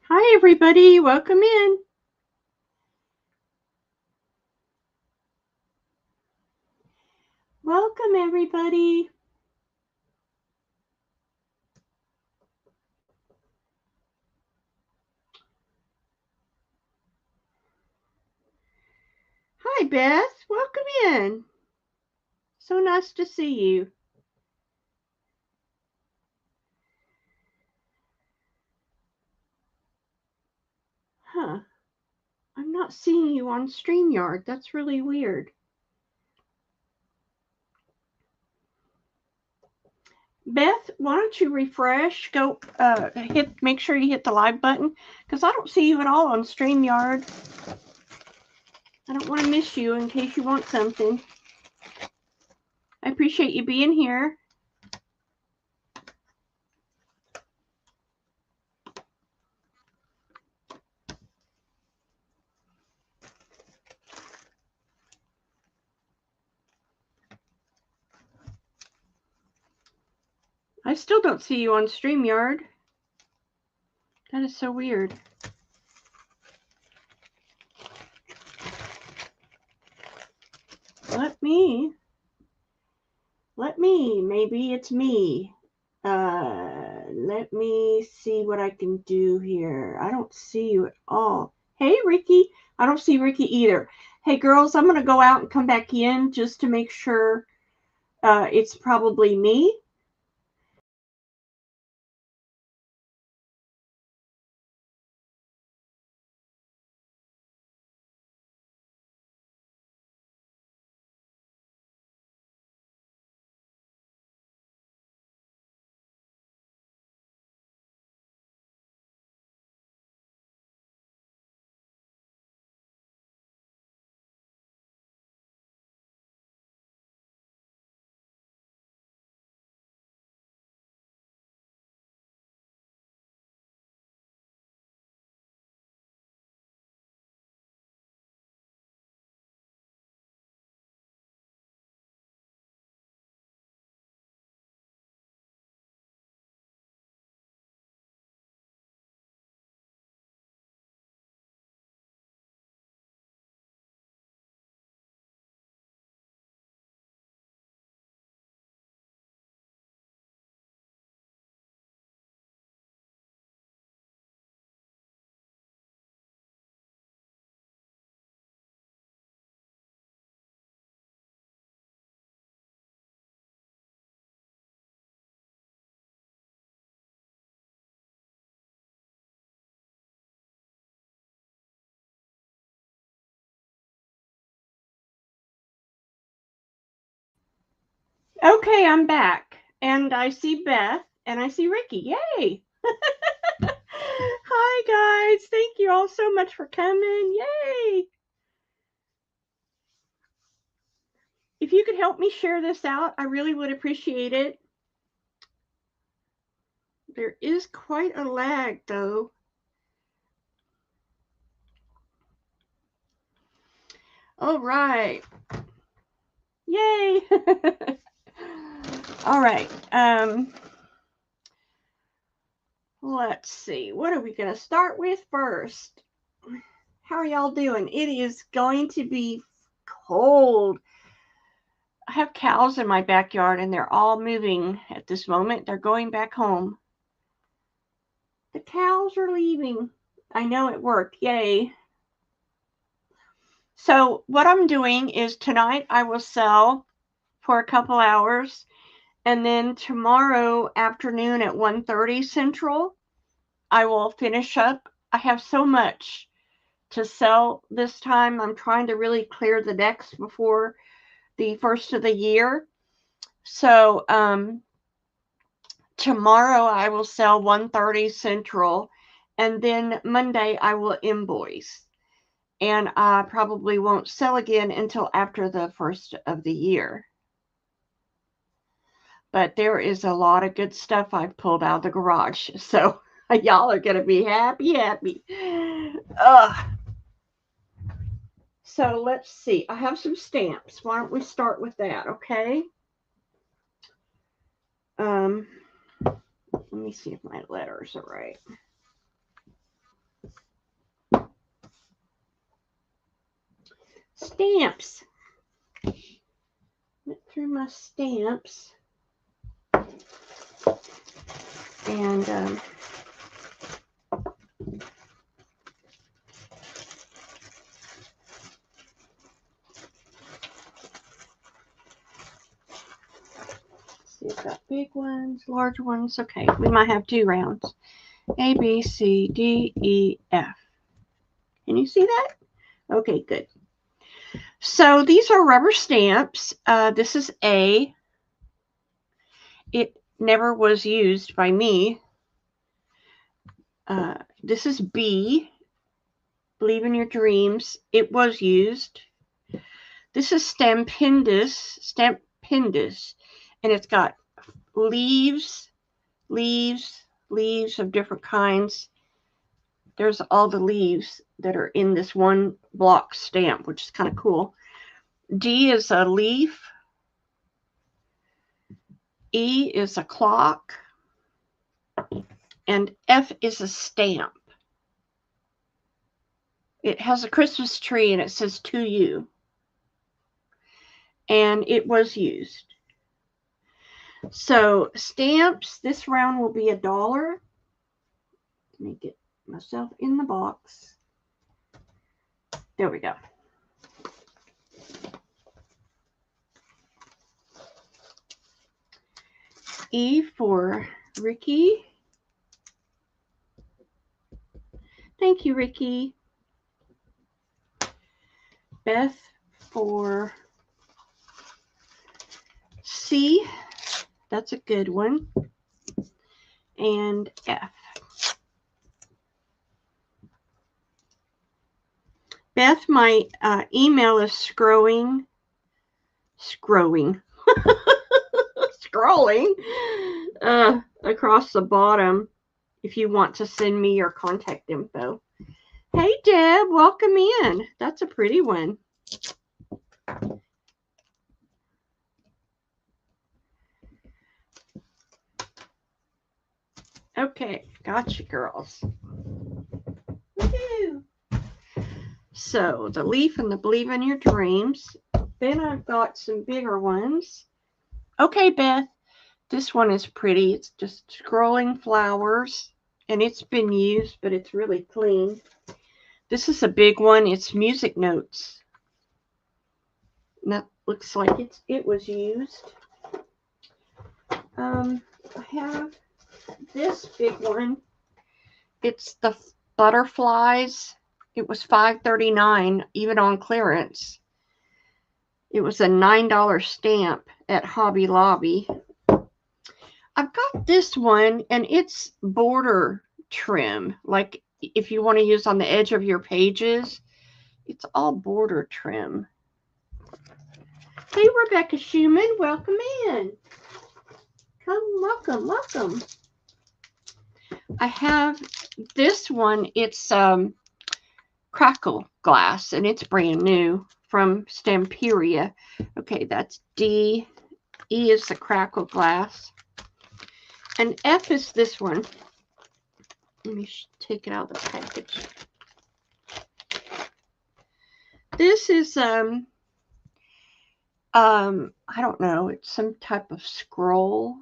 Hi, everybody. Welcome in. Welcome, everybody. Hi, Beth. Welcome in. So nice to see you. Huh. I'm not seeing you on StreamYard. That's really weird. Beth, why don't you refresh? Go make sure you hit the live button because I don't see you at all on StreamYard. I don't want to miss you in case you want something. I appreciate you being here. I still don't see you on StreamYard. That is so weird. Maybe it's me. Let me see what I can do here. I don't see you at all. Hey, Ricky. I don't see Ricky either. Hey, girls, I'm going to go out and come back in just to make sure it's probably me. Okay, I'm back. And I see Beth and I see Ricky. Yay! Hi, guys. Thank you all so much for coming. Yay! If you could help me share this out, I really would appreciate it. There is quite a lag, though. All right. Yay! All right. Let's see. What are we going to start with first? How are y'all doing? It is going to be cold. I have cows in my backyard and they're all moving at this moment. They're going back home. The cows are leaving. I know it worked. Yay. So what I'm doing is tonight I will sell for a couple hours. And then tomorrow afternoon at 1:30 Central, I will finish up. I have so much to sell this time. I'm trying to really clear the decks before the first of the year. So tomorrow I will sell 1:30 Central, and then Monday I will invoice. and I probably won't sell again until after the first of the year. But there is a lot of good stuff I've pulled out of the garage, so y'all are going to be happy. So let's see. I have some stamps. Why don't we start with that, okay? Let me see if my letters are right. Stamps. Went through my stamps. And see, I've got big ones, large ones. Okay, we might have 2 rounds. A, B, C, D, E, F. Can you see that? Okay, good. So these are rubber stamps. This is A. It never was used by me. This is B. Believe in your dreams. It was used. This is Stampendous, and it's got leaves of different kinds. There's all the leaves that are in this one block stamp, which is kind of cool. D is a leaf. E is a clock. And F is a stamp. It has a Christmas tree and it says to you. And it was used. So stamps, this round will be $1. Let me get myself in the box. There we go. E for Ricky. Thank you, Ricky. Beth for C. That's a good one. And F. Beth, my email is scrolling across the bottom if you want to send me your contact info. Hey, Deb, welcome in. That's a pretty one. Okay, gotcha, girls. Woohoo! So, the leaf and the believe in your dreams. Then I've got some bigger ones. Okay, Beth, this one is pretty. It's just scrolling flowers, and it's been used, but it's really clean. This is a big one. It's music notes. And that looks like it was used. I have this big one. It's the butterflies. It was $5.39, even on clearance. It was a $9 stamp at Hobby Lobby. I've got this one, and it's border trim. Like if you want to use on the edge of your pages, it's all border trim. Hey, Rebecca Schumann, welcome in. Come, welcome. I have this one. It's crackle glass, and it's brand new from Stamperia. Okay, that's D. E is the crackle glass. And F is this one. Let me take it out of the package. This is I don't know, it's some type of scroll.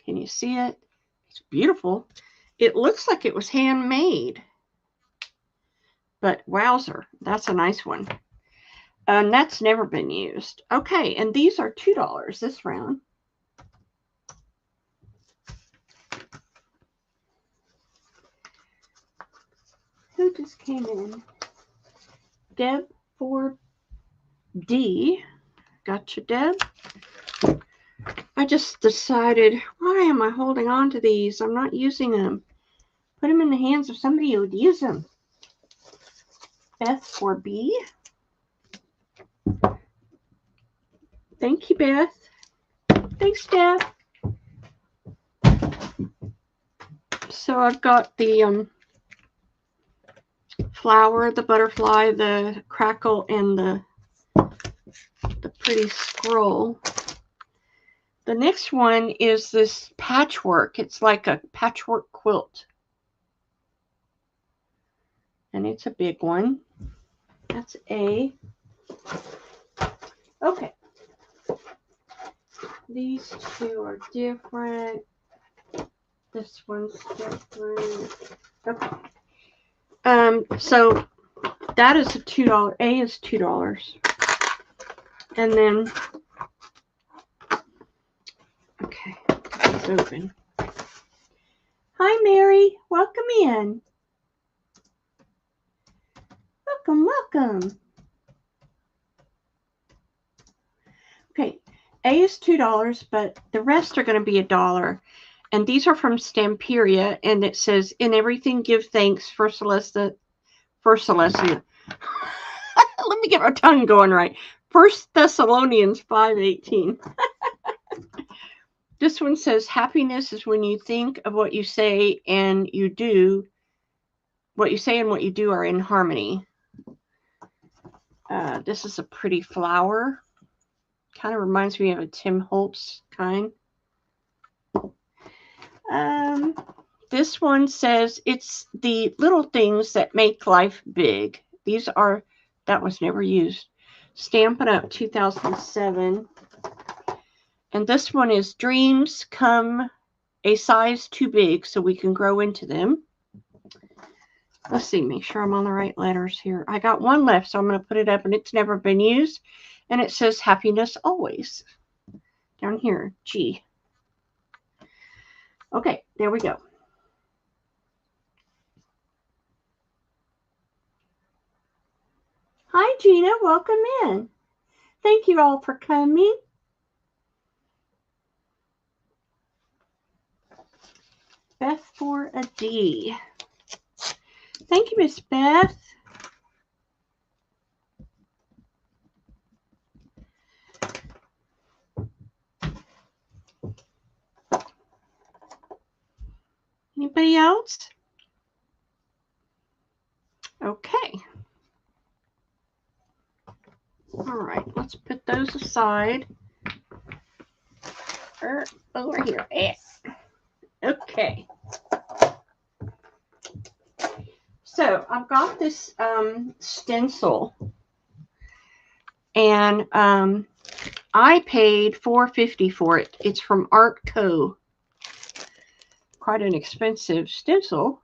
Can you see it? It's beautiful. It looks like it was handmade. But wowzer, that's a nice one. And that's never been used. Okay, and these are $2 this round. Who just came in? Deb for D. Gotcha, Deb. I just decided, why am I holding on to these? I'm not using them. Put them in the hands of somebody who would use them. Beth for B. Thank you, Beth. Thanks, Steph. So I've got the flower, the butterfly, the crackle, and the pretty scroll. The next one is this patchwork. It's like a patchwork quilt. And it's a big one. That's A. Okay. These two are different. This one's different. Okay. So that is a $2. A is $2. And then, okay, it's open. Hi, Mary. Welcome in. Welcome, welcome. Okay, A is $2, but the rest are going to be $1. And these are from Stamperia, and it says, "In everything give thanks for Celestia." Let me get my tongue going right. 1 Thessalonians 5:18. This one says, "Happiness is when you think of what you say and you do. What you say and what you do are in harmony." This is a pretty flower. Kind of reminds me of a Tim Holtz kind. This one says, "It's the little things that make life big." That was never used. Stampin' Up! 2007. And this one is, "Dreams come a size too big so we can grow into them." Let's see, make sure I'm on the right letters here. I got one left, so I'm going to put it up, and it's never been used. And it says, "Happiness always." Down here, G. Okay, there we go. Hi, Gina. Welcome in. Thank you all for coming. Beth for a D. Thank you, Miss Beth. Anybody else? Okay. All right, let's put those aside. Over here. Okay. So I've got this stencil, and I paid $4.50 for it. It's from Art Co. Quite an expensive stencil,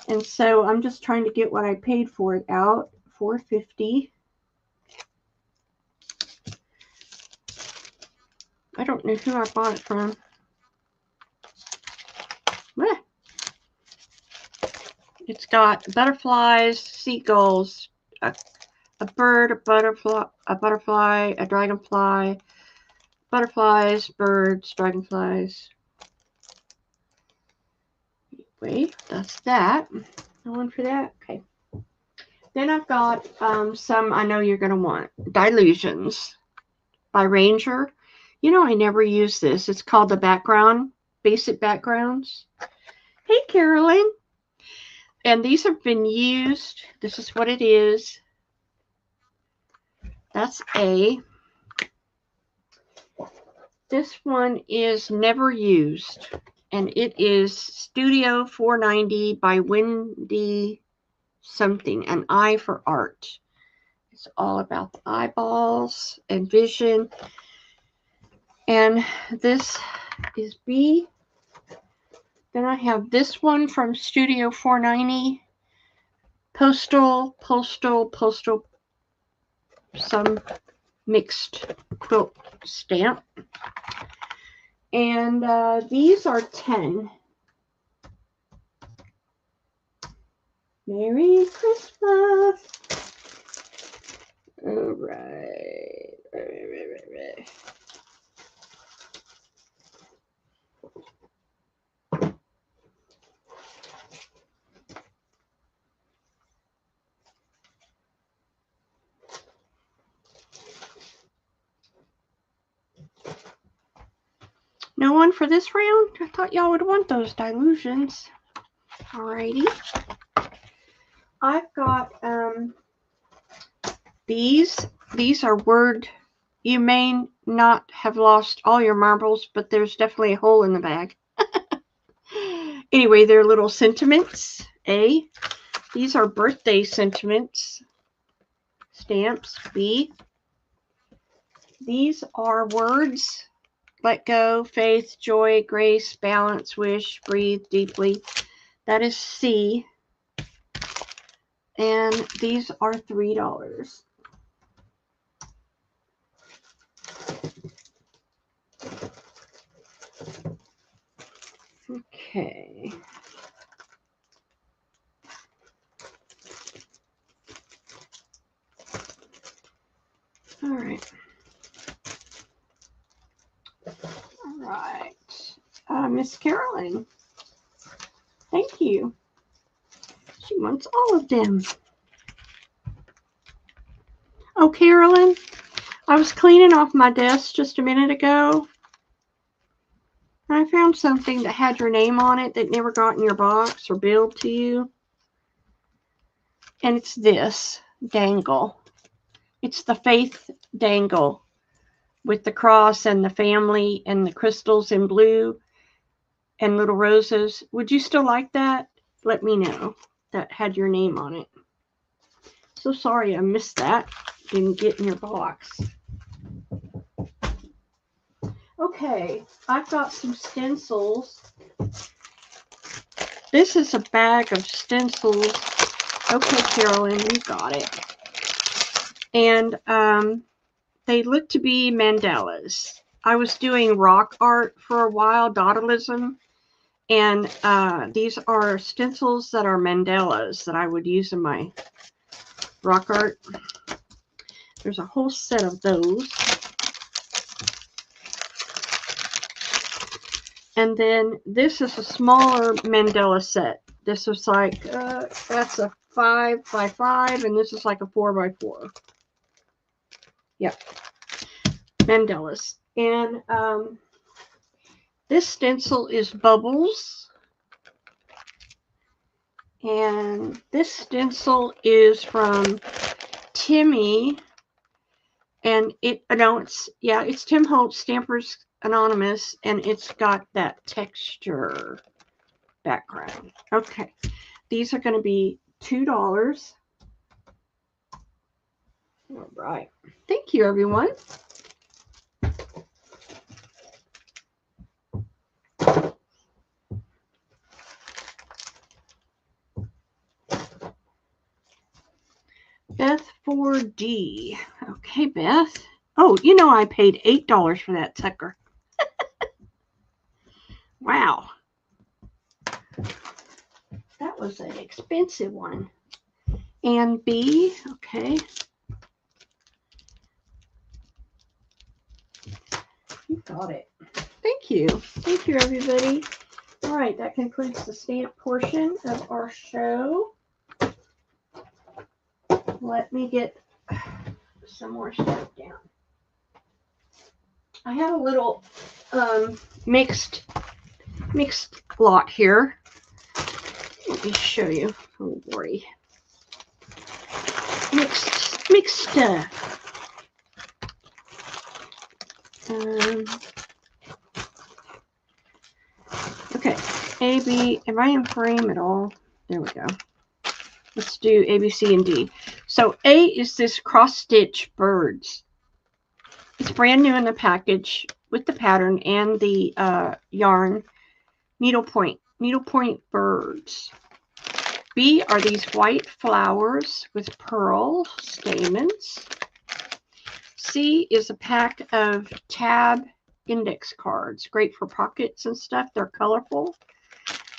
and so I'm just trying to get what I paid for it out. $4.50. I don't know who I bought it from. It's got butterflies, seagulls, a bird, a butterfly, a dragonfly, butterflies, birds, dragonflies. Wait, that's that. No one for that? Okay. Then I've got some I know you're going to want. Dilutions by Ranger. You know, I never use this. It's called the background, basic backgrounds. Hey, Carolyn. And these have been used. This is what it is. That's A. This one is never used. And it is Studio 490 by Wendy something. An Eye for Art. It's all about the eyeballs and vision. And this is B. Then I have this one from Studio 490. Postal, some mixed quilt stamp. And these are 10. Merry Christmas. All right. No one for this round? I thought y'all would want those dilutions. Alrighty. I've got these. These are word. You may not have lost all your marbles, but there's definitely a hole in the bag. Anyway, they're little sentiments. These are birthday sentiments. Stamps. B. These are words. Let go, faith, joy, grace, balance, wish, breathe deeply. That is C. And these are $3. Okay. All right. All right. Miss Carolyn. Thank you. She wants all of them. Oh, Carolyn, I was cleaning off my desk just a minute ago. And I found something that had your name on it that never got in your box or billed to you. And it's this dangle. It's the faith dangle with the cross and the family and the crystals in blue and little roses. Would you still like that? Let me know. That had your name on it. So sorry I missed that. Didn't get in your box. Okay, I've got some stencils. This is a bag of stencils. Okay, Carolyn, you got it. And they look to be mandalas. I was doing rock art for a while, dotalism. And these are stencils that are mandalas that I would use in my rock art. There's a whole set of those. And then this is a smaller mandala set. This is like, that's a 5x5, and this is like a 4x4. Yep. Mandalas. And this stencil is Bubbles. And this stencil is from Timmy. And it's Tim Holtz, Stampers Anonymous, and it's got that texture background. Okay. These are going to be $2. All right. Thank you, everyone. Beth 4D. Okay, Beth. Oh, you know I paid $8 for that sucker. Wow. That was an expensive one. And B. Okay. You got it. Thank you. Thank you, everybody. All right, that concludes the stamp portion of our show. Let me get some more stuff down. I have a little mixed lot here. Let me show you. Oh boy. Mixed stuff. Okay. A, B. Am I in frame at all? There we go. Let's do A, B, C, and D. So A is this cross-stitch birds. It's brand new in the package with the pattern and the yarn needlepoint birds. B are these white flowers with pearl stamens. C is a pack of tab index cards, great for pockets and stuff. They're colorful.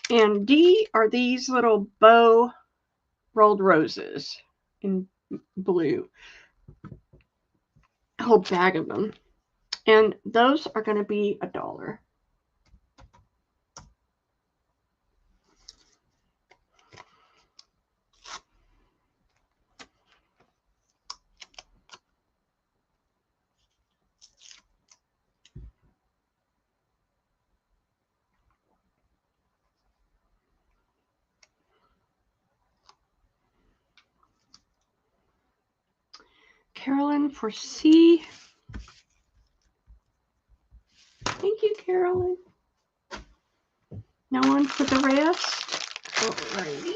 And D are these little bow rolled roses in blue. A whole bag of them. And those are going to be $1. Carolyn for C. Thank you, Carolyn. No one for the rest. Alrighty.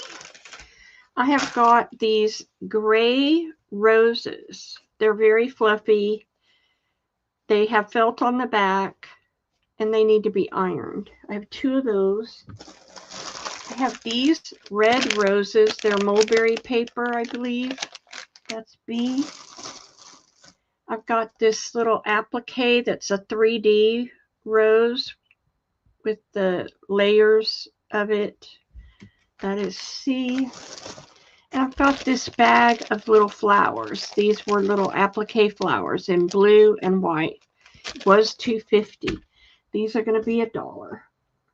I have got these gray roses. They're very fluffy. They have felt on the back, and they need to be ironed. I have 2 of those. I have these red roses. They're mulberry paper, I believe. That's B. I've got this little applique that's a 3D rose with the layers of it. That is C. And I've got this bag of little flowers. These were little applique flowers in blue and white. It was $2.50. These are going to be $1.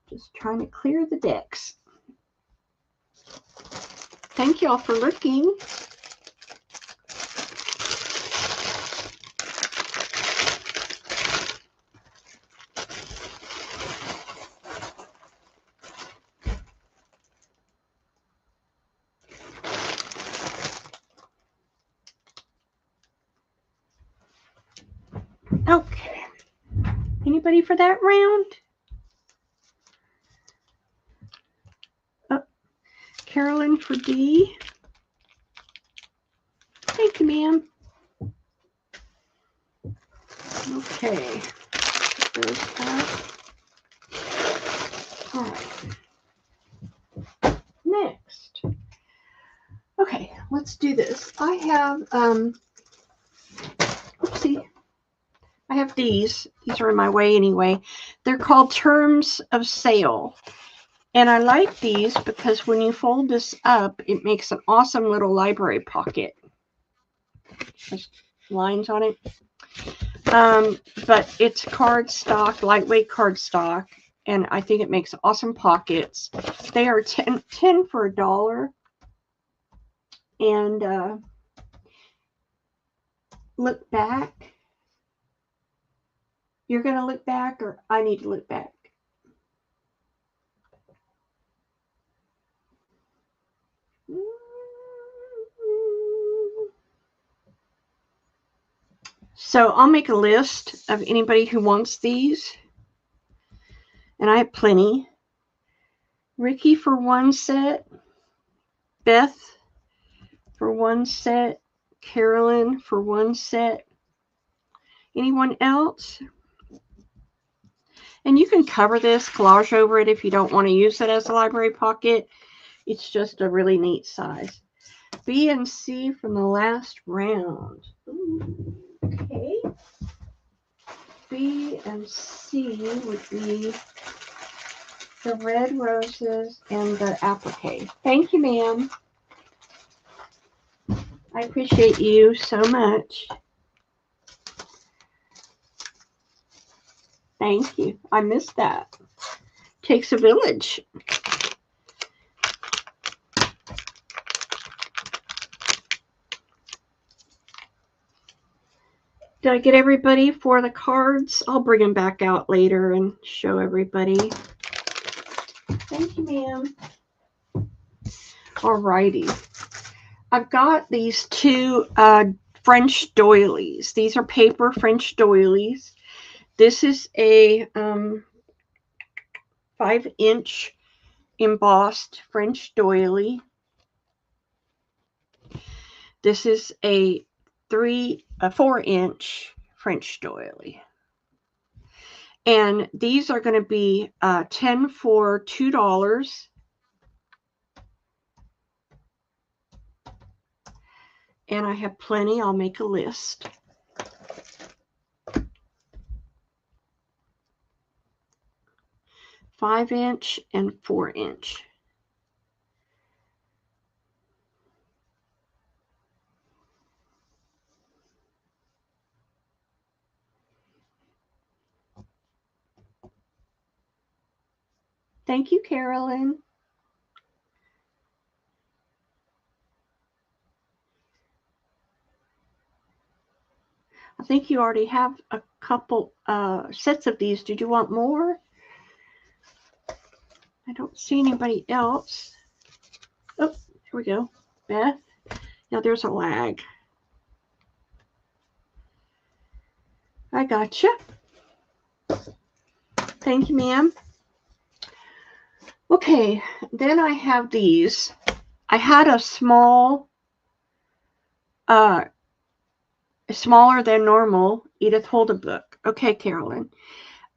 Just trying to clear the decks. Thank y'all for looking. Okay. Anybody for that round? Oh, Carolyn for D. Thank you, ma'am. Okay. There's that. All right. Next. Okay, let's do this. I have, oopsie. I have these. These are in my way anyway. They're called Terms of Sale. And I like these because when you fold this up, it makes an awesome little library pocket. There's lines on it. But it's cardstock, lightweight cardstock. And I think it makes awesome pockets. They are 10 for $1. And look back. You're going to look back, or I need to look back? So I'll make a list of anybody who wants these. And I have plenty. Ricky for 1 set. Beth for 1 set. Carolyn for 1 set. Anyone else? And you can cover this, collage over it if you don't want to use it as a library pocket. It's just a really neat size. B and C from the last round. Ooh, okay. B and C would be the red roses and the applique. Thank you, ma'am. I appreciate you so much. Thank you. I missed that. Takes a village. Did I get everybody for the cards? I'll bring them back out later and show everybody. Thank you, ma'am. Alrighty. I've got these 2 French doilies. These are paper French doilies. This is a 5-inch embossed French doily. This is a 4-inch French doily. And these are going to be 10 for $2. And I have plenty. I'll make a list. $5-inch and 4-inch. Thank you, Carolyn. I think you already have a couple sets of these. Did you want more? I don't see anybody else. Oh, here we go. Beth. Now there's a lag. I gotcha. Thank you, ma'am. Okay, then I have these. I had a small, smaller than normal Edith Holder book. Okay, Carolyn.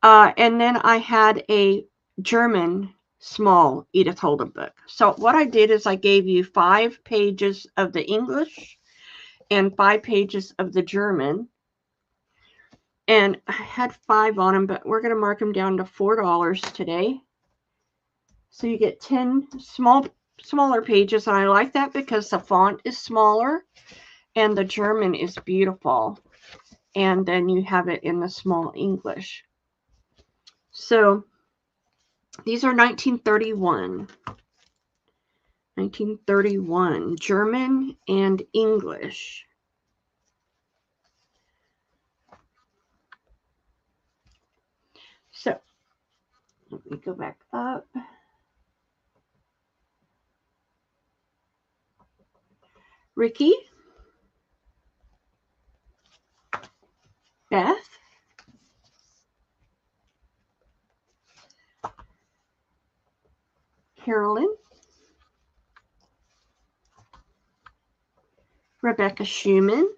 And then I had a German small Edith Holder book. So what I did is I gave you 5 pages of the English and 5 pages of the German. And I had 5 on them, but we're going to mark them down to $4 today. So you get 10 smaller pages. And I like that because the font is smaller and the German is beautiful. And then you have it in the small English. So these are 1931. 1931, German and English. So let me go back up. Ricky, Beth, Carolyn, Rebecca Schumann.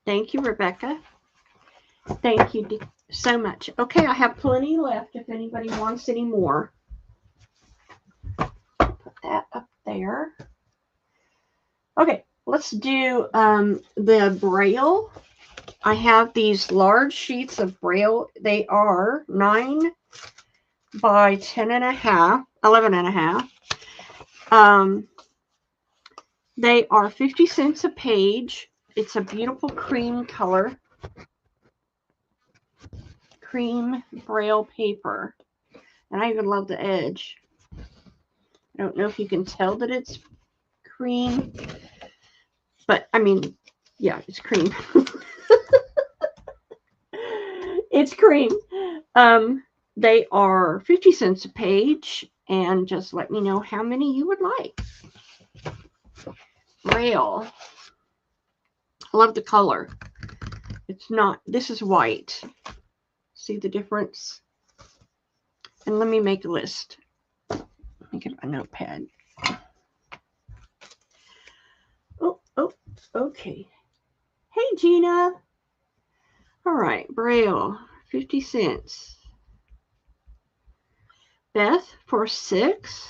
Thank you, Rebecca. Thank you so much. Okay, I have plenty left if anybody wants any more. Put that up there. Okay, let's do the Braille. I have these large sheets of Braille. They are 9 by 10.5, 11.5. They are 50 cents a page. It's a beautiful cream color. Cream Braille paper. And I even love the edge. I don't know if you can tell that it's cream. But, I mean, yeah, it's cream. It's cream. They are 50 cents a page. And just let me know how many you would like. Braille. I love the color. It's not, this is white. See the difference? And let me make a list. Let me get my notepad. Oh, okay. Hey, Gina. All right, Braille, 50 cents. Beth for 6.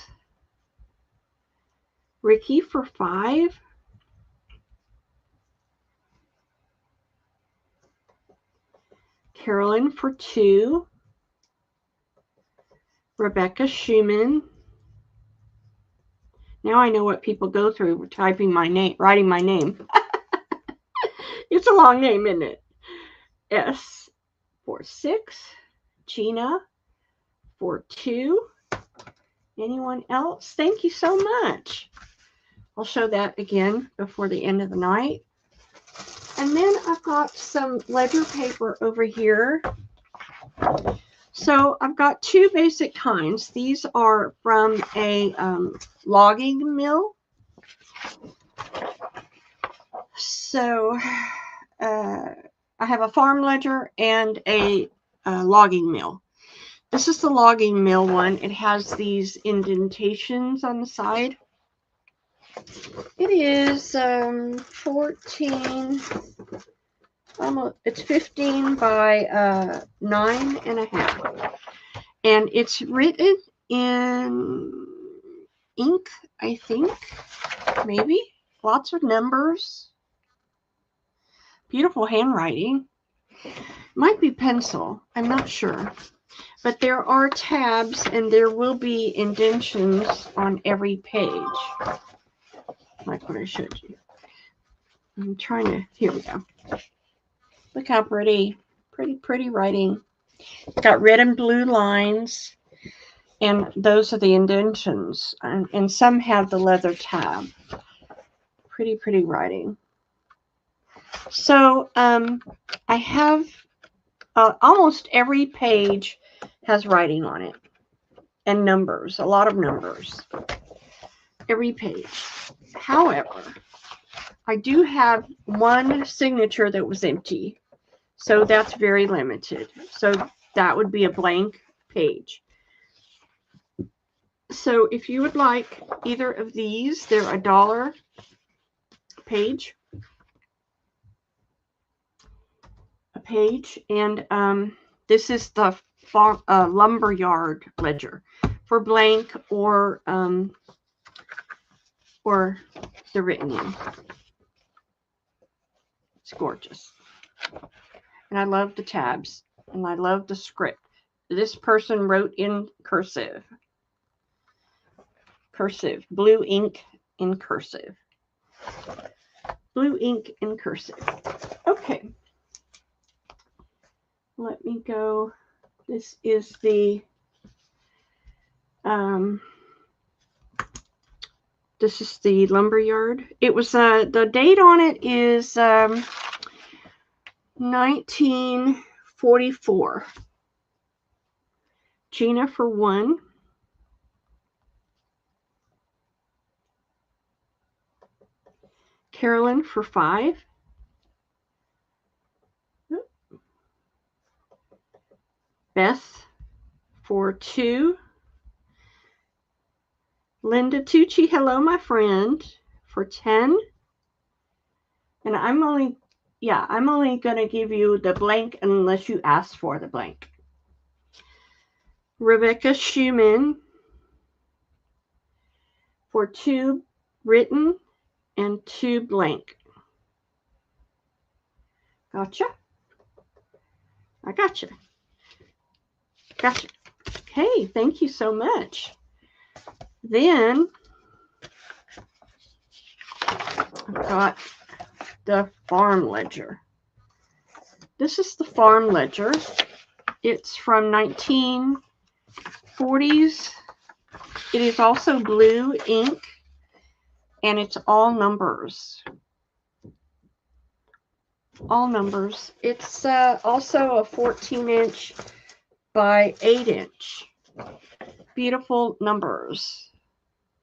Ricky for 5. Carolyn for 2. Rebecca Schumann. Now I know what people go through for typing my name, writing my name. It's a long name, isn't it? S for 6. Gina for 2. Anyone else? Thank you so much. I'll show that again before the end of the night. And then I've got some ledger paper over here. So I've got 2 basic kinds. These are from a logging mill. So I have a farm ledger and a logging mill. This is the logging mill one. It has these indentations on the side. It is 14, almost, it's 15 by 9.5. And it's written in ink, I think, maybe. Lots of numbers. Beautiful handwriting. Might be pencil. I'm not sure. But there are tabs and there will be indentions on every page. Like what I showed you. I'm trying to, here we go. Look how pretty writing. It's got red and blue lines. And those are the indentions. And some have the leather tab. Pretty writing. So I have almost every page has writing on it. And numbers, a lot of numbers. Every page. However, I do have one signature that was empty. So that's very limited. So that would be a blank page. So if you would like either of these, they're $1 page. A page. And this is the lumberyard ledger for blank or the written in. It's gorgeous. And I love the tabs. And I love the script. This person wrote in cursive. Cursive. Blue ink in cursive. Blue ink in cursive. Okay. Let me go. This is the lumberyard. It was the date on it is 1944. Gina for 1. Carolyn for 5. Beth for 2. Linda Tucci, hello, my friend, for 10. And I'm only going to give you the blank unless you ask for the blank. Rebecca Schumann for 2 written and 2 blank. Gotcha. I gotcha. Gotcha. Okay, thank you so much. Then I've got the farm ledger. This is the farm ledger. It's from 1940s. It is also blue ink, and it's all numbers. All numbers. It's also a 14-inch by 8-inch. Beautiful numbers.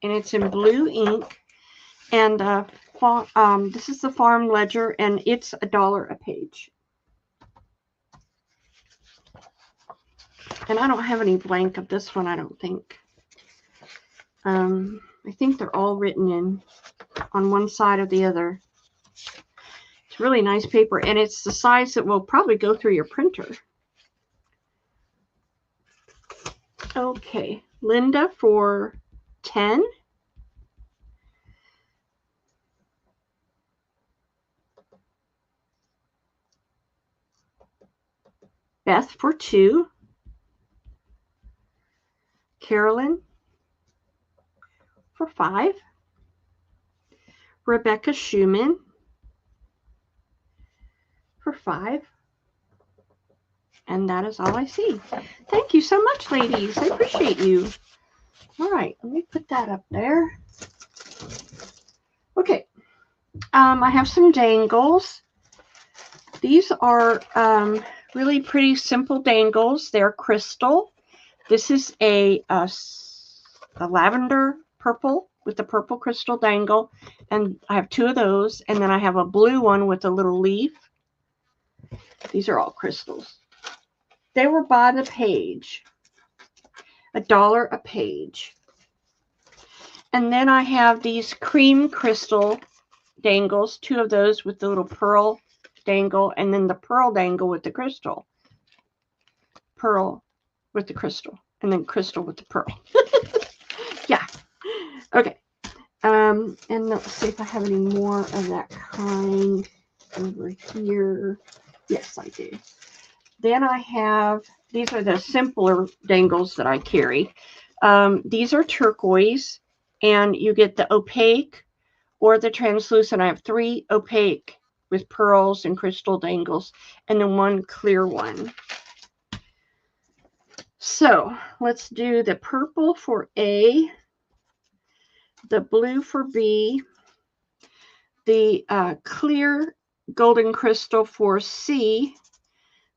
And it's in blue ink. And this is the farm ledger, and it's $1 a page. And I don't have any blank of this one, I don't think. I think they're all written in on one side or the other. It's really nice paper, and it's the size that will probably go through your printer. Okay, Linda for 10. Beth for 2. Carolyn for 5. Rebecca Schumann for 5. And that is all I see. Thank you so much, ladies. I appreciate you. All right, let me put that up there. Okay, I have some dangles. These are really pretty simple dangles. They're crystal. This is a lavender purple with the purple crystal dangle, and I have 2 of those, and then I have a blue one with a little leaf. These are all crystals. They were by the page, $1 a page. And then I have these cream crystal dangles, 2 of those with the little pearl dangle, and then the pearl dangle with the crystal. Pearl with the crystal, and then crystal with the pearl. Yeah. Okay. And let's see if I have any more of that kind over here. Yes, I do. Then I have, these are the simpler dangles that I carry. These are turquoise, and you get the opaque or the translucent. I have 3 opaque with pearls and crystal dangles, and then 1 clear one. So let's do the purple for A, the blue for B, the clear golden crystal for C,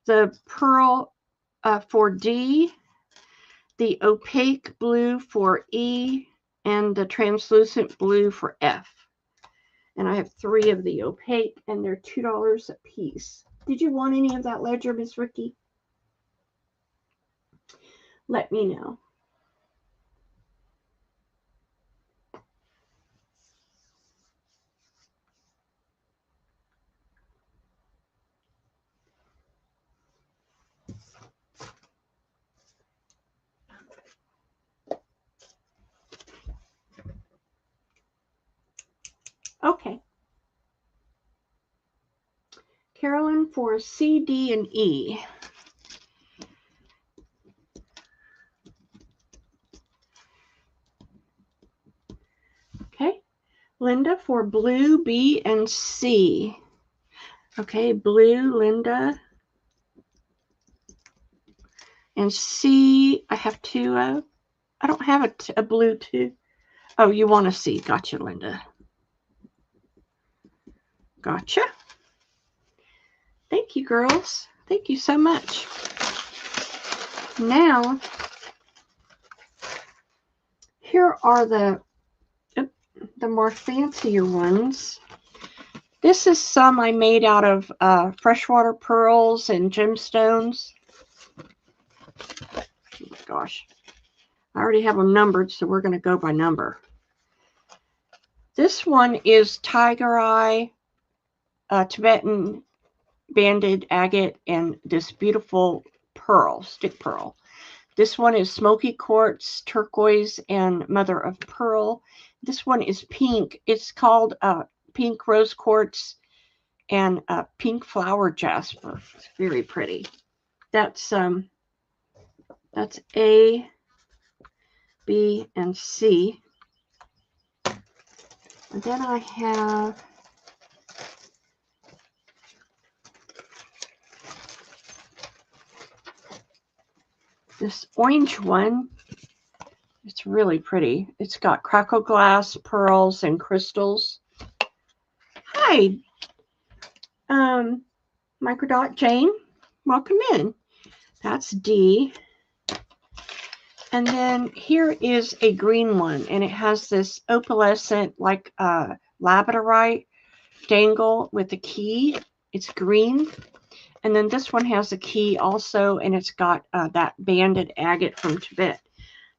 the pearl for D, the opaque blue for E, and the translucent blue for F. And I have 3 of the opaque, and they're $2 a piece. Did you want any of that ledger, Miss Ricky? Let me know. Okay. Carolyn for C, D, and E. Okay. Linda for blue, B, and C. Okay, blue, Linda. And C, I have 2 of. I don't have a blue 2. Oh, you want to C. Gotcha, Linda. Gotcha. Thank you, girls. Thank you so much. Now, here are the more fancier ones. This is some I made out of freshwater pearls and gemstones. Oh my gosh. I already have them numbered, so we're going to go by number. This one is tiger eye, Tibetan banded agate, and this beautiful pearl, stick pearl. This one is smoky quartz, turquoise, and mother of pearl. This one is pink. It's called pink rose quartz and pink flower jasper. It's very pretty. That's A, B, and C. And then I have this orange one. It's really pretty. It's got crackle glass, pearls, and crystals. Hi, Microdot Jane. Welcome in. That's D. And then here is a green one, and it has this opalescent, like labradorite dangle with a key. It's green. And then this one has a key also, and it's got that banded agate from Tibet.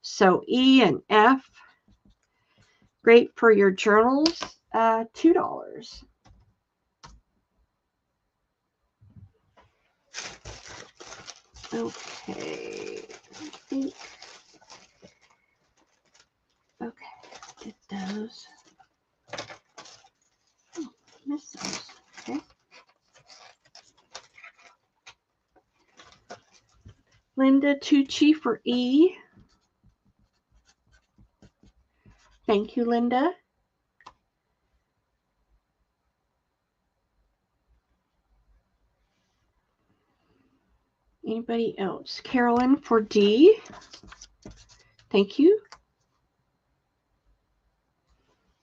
So E and F, great for your journals, $2. Okay, I think. Okay, get those. Oh, miss those. Okay. Linda Tucci for E. Thank you, Linda. Anybody else? Carolyn for D. Thank you.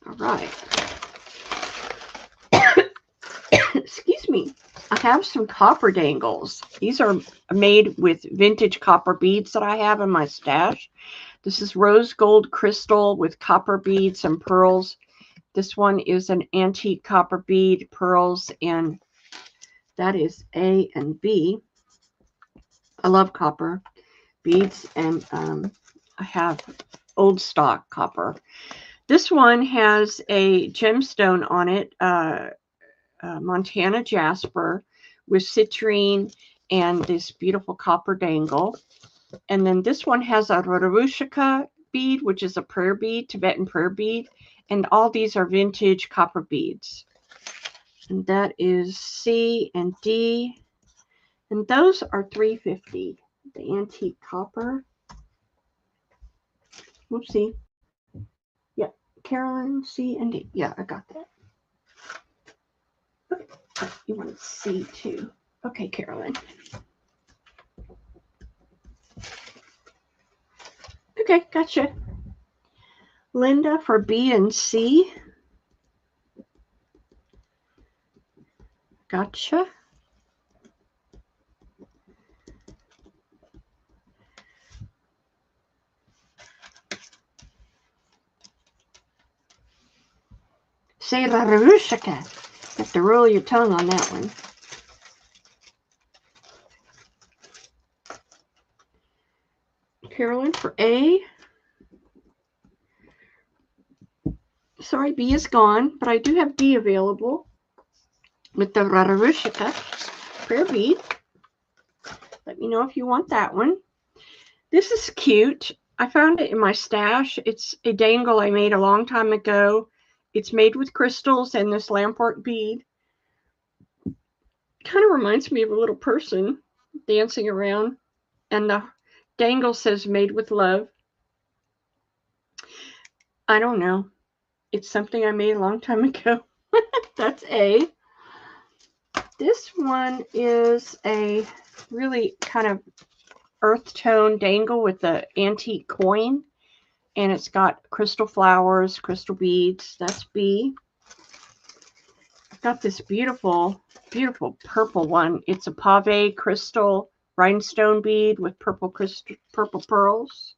All right. Excuse me. I have some copper dangles. These are made with vintage copper beads that I have in my stash. This is rose gold crystal with copper beads and pearls. This one is an antique copper bead, pearls, and that is A and B. I love copper beads, and I have old stock copper. This one has a gemstone on it, Montana jasper with citrine and this beautiful copper dangle. And then this one has a Rurushika bead, which is a prayer bead, Tibetan prayer bead. And all these are vintage copper beads. And that is C and D. And those are $3.50. The antique copper. Whoopsie. Yeah, Carolyn, C and D. Yeah, I got that. Okay. Oh, you want C too. Okay, Carolyn. Okay, gotcha. Linda for B and C. Gotcha. say REBEKAH. You have to roll your tongue on that one. Carolyn for A. Sorry, B is gone, but I do have B available with the REBEKAH prayer bead. Let me know if you want that one. This is cute. I found it in my stash. It's a dangle I made a long time ago. It's made with crystals and this lamport bead. Kind of reminds me of a little person dancing around. And the dangle says made with love. I don't know. It's something I made a long time ago. That's A. This one is a really kind of earth tone dangle with the antique coin. And it's got crystal flowers, crystal beads. That's B. I've got this beautiful, beautiful purple one. It's a pave crystal rhinestone bead with purple pearls.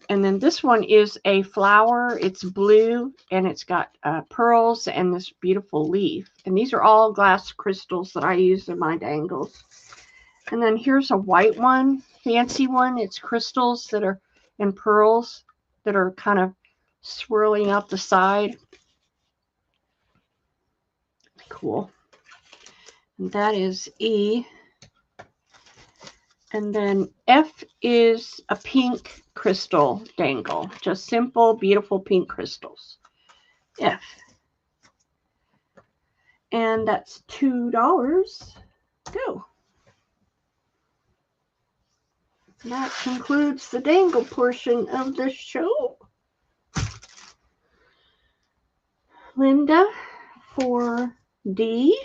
And then this one is a flower. It's blue and it's got pearls and this beautiful leaf. And these are all glass crystals that I use in my dangles. And then here's a white one, fancy one. It's crystals that are and pearls that are kind of swirling out the side. Cool. And that is E. And then F is a pink crystal dangle. Just simple, beautiful pink crystals. F. And that's $2. Go. And that concludes the dangle portion of the show. Linda for D.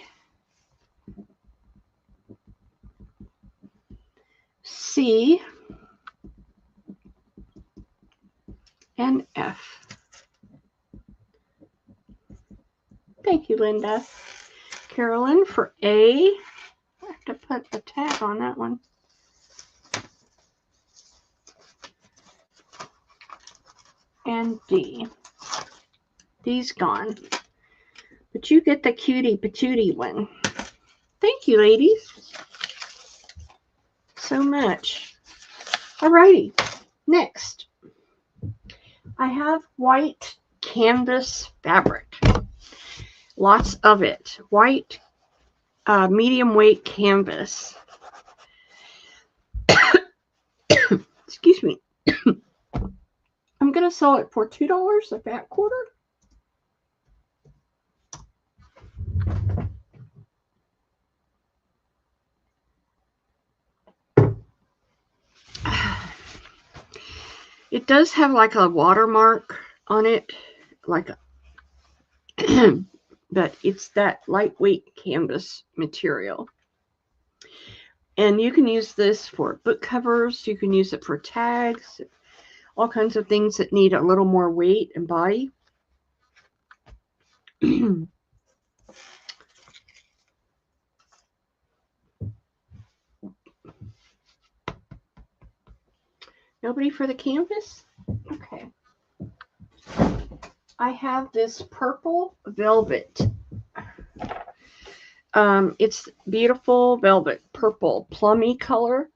C. And F. Thank you, Linda. Carolyn for A. I have to put a tag on that one. And D. D's gone. But you get the cutie patootie one. Thank you, ladies, so much. Alrighty. Next, I have white canvas fabric. Lots of it. White medium weight canvas. Excuse me. I'm going to sell it for $2 a fat quarter. It does have like a watermark on it, like a but it's that lightweight canvas material. And you can use this for book covers. You can use it for tags, all kinds of things that need a little more weight and body. Nobody for the canvas? Okay. I have this purple velvet. It's beautiful velvet, purple, plummy color.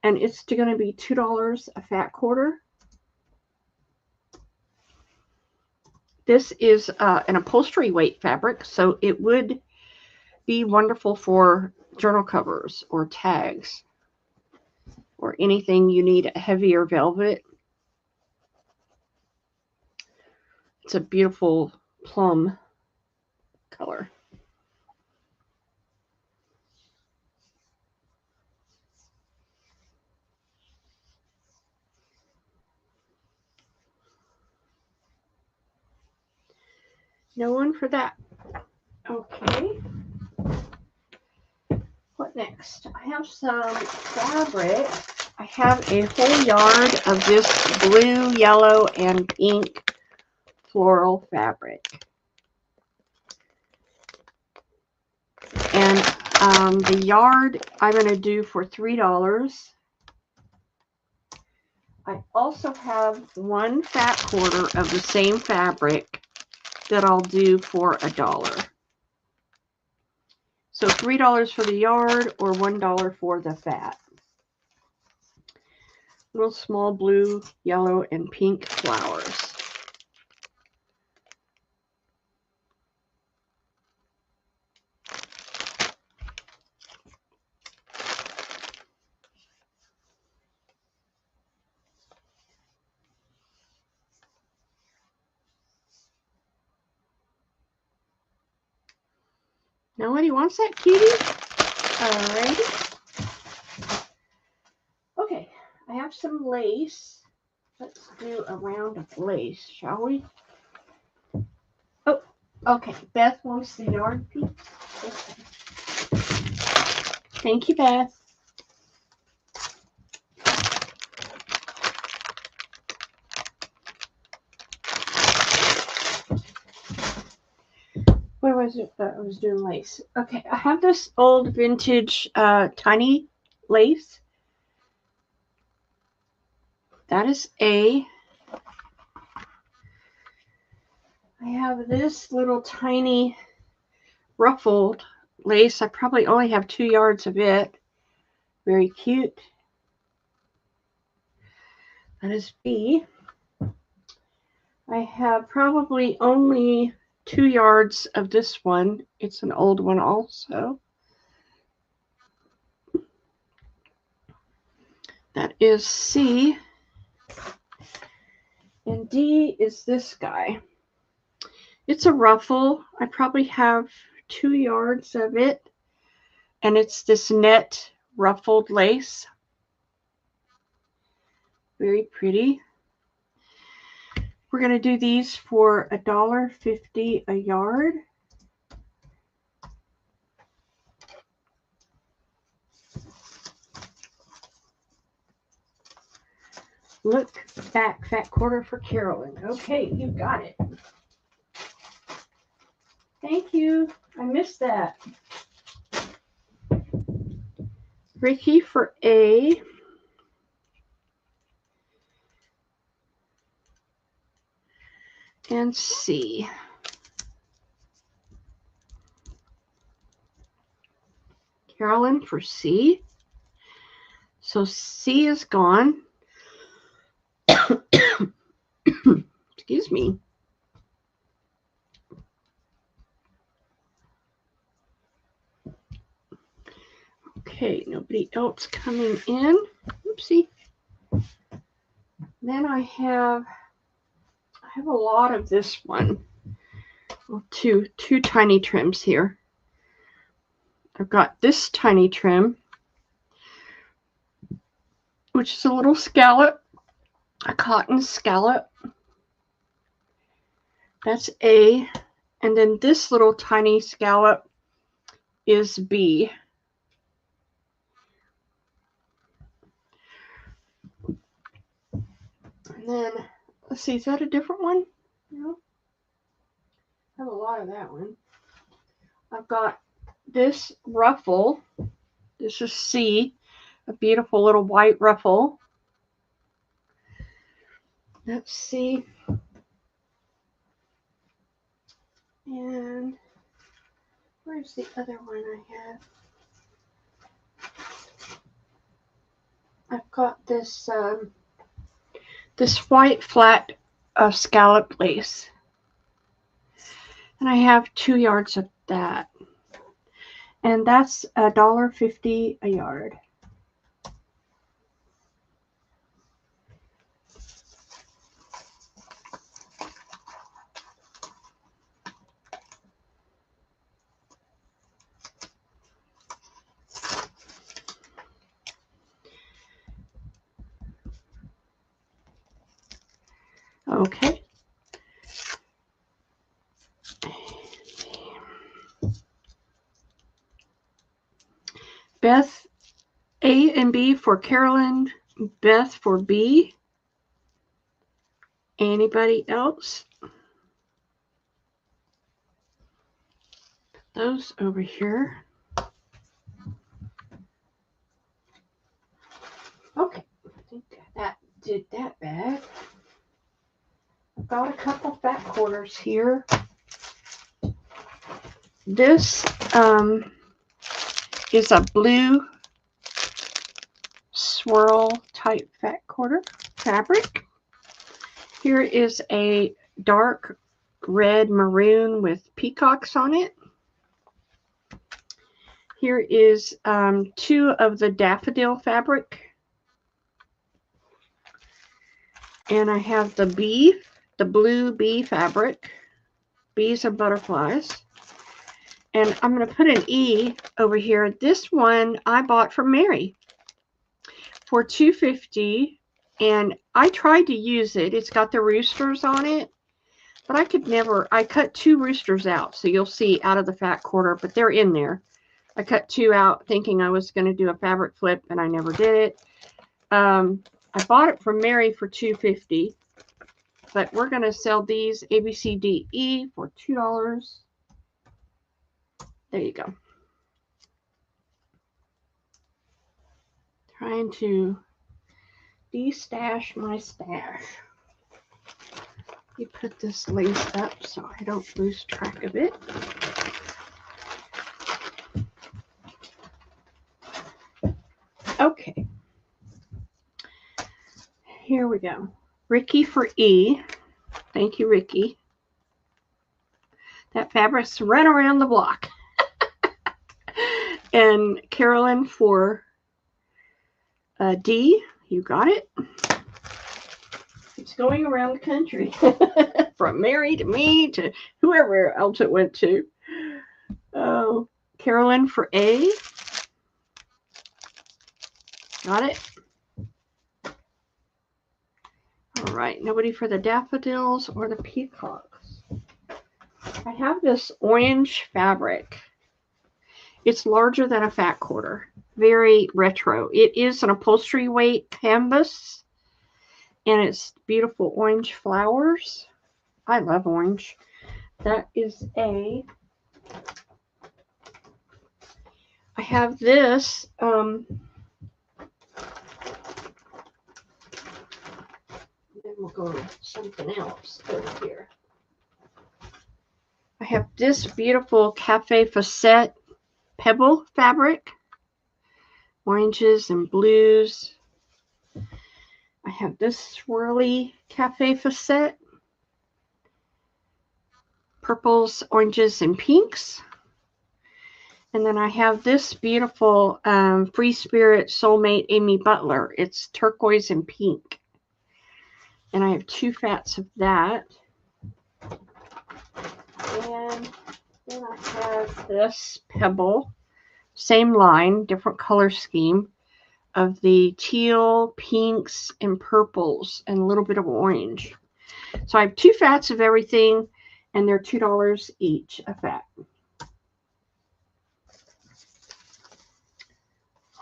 And it's going to be $2 a fat quarter. This is an upholstery weight fabric, so it would be wonderful for journal covers or tags or anything you need a heavier velvet. It's a beautiful plum color. No one for that. Okay. What next? I have some fabric. I have a whole yard of this blue, yellow, and pink floral fabric. And the yard I'm going to do for $3. I also have one fat quarter of the same fabric that I'll do for $1. So $3 for the yard or $1 for the fat. Little small blue, yellow, and pink flowers. Nobody wants that, cutie? Alrighty. Okay, I have some lace. Let's do a round of lace, shall we? Oh, okay. Beth wants the yard piece. Okay. Thank you, Beth. Where was it? I was doing lace. Okay, I have this old vintage tiny lace. That is A. I have this little tiny ruffled lace. I probably only have 2 yards of it. Very cute. That is B. I have probably only 2 yards of this one. It's an old one also. That is C. And D is this guy. It's a ruffle. I probably have 2 yards of it. And it's this net ruffled lace. Very pretty. We're going to do these for $1.50 a yard. Look back, fat quarter for Carolyn. Okay, you got it. Thank you. I missed that. Ricky for A. And C. Carolyn for C. So C is gone. Excuse me. Okay, nobody else coming in. Oopsie. Then I have a lot of this one. Well, two tiny trims here. I've got this tiny trim, which is a little scallop, a cotton scallop. That's A. And then this little tiny scallop is B. And then, let's see, is that a different one? No. I have a lot of that one. I've got this ruffle. This is C, a beautiful little white ruffle. Let's see. And where's the other one I have? I've got this this white flat scallop lace. And I have 2 yards of that. And that's $1.50 a yard. Okay. Beth, A and B for Carolyn. Beth for B. Anybody else? Put those over here. Okay, I think that did that bag. I've got a couple fat quarters here. This is a blue swirl type fat quarter fabric. Here is a dark red maroon with peacocks on it. Here is 2 of the daffodil fabric. And I have the blue bee fabric. Bees and butterflies. And I'm going to put an E over here. This one I bought from Mary for $2.50. And I tried to use it. It's got the roosters on it. But I cut 2 roosters out. So you'll see out of the fat quarter. But they're in there. I cut 2 out thinking I was going to do a fabric flip. And I never did it. I bought it from Mary for $2.50. But we're going to sell these ABCDE for $2. There you go. Trying to de-stash my stash. You put this lace up so I don't lose track of it. Okay. Here we go. Ricky for E. Thank you, Ricky. That fabric's right around the block. And Carolyn for D. You got it. It's going around the country. From Mary to me to whoever else it went to. Oh, Carolyn for A. Got it. All right, nobody for the daffodils or the peacocks. I have this orange fabric. It's larger than a fat quarter. Very retro. It is an upholstery weight canvas. And it's beautiful orange flowers. I love orange. That is a... I have this... then we'll go to something else over here. I have this beautiful Cafe Facette pebble fabric. Oranges and blues. I have this swirly Cafe Facette. Purples, oranges, and pinks. And then I have this beautiful Free Spirit Soulmate Amy Butler. It's turquoise and pink. And I have 2 fats of that. And then I have this pebble. Same line, different color scheme of the teal, pinks, and purples, and a little bit of orange. So I have 2 fats of everything, and they're $2 each a fat.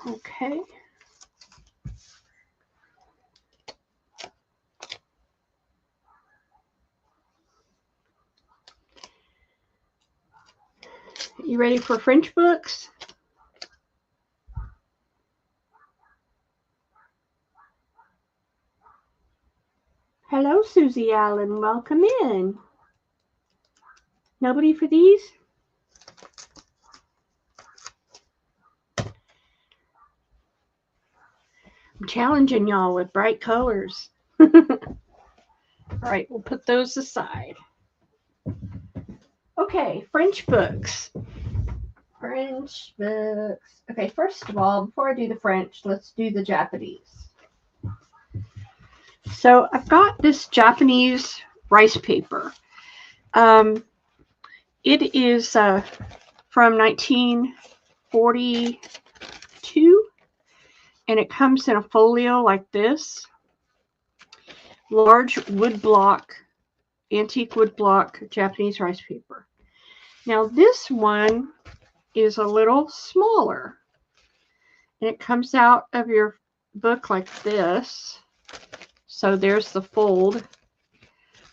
Okay. You ready for French books? Hello, Susie Allen. Welcome in. Nobody for these? I'm challenging y'all with bright colors. All right, we'll put those aside. Okay, French books. French books. Okay, first of all, before I do the French, let's do the Japanese. So I've got this Japanese rice paper. It is from 1942, and it comes in a folio like this. Large wood block, antique wood block Japanese rice paper. Now this one is a little smaller, and it comes out of your book like this. So there's the fold,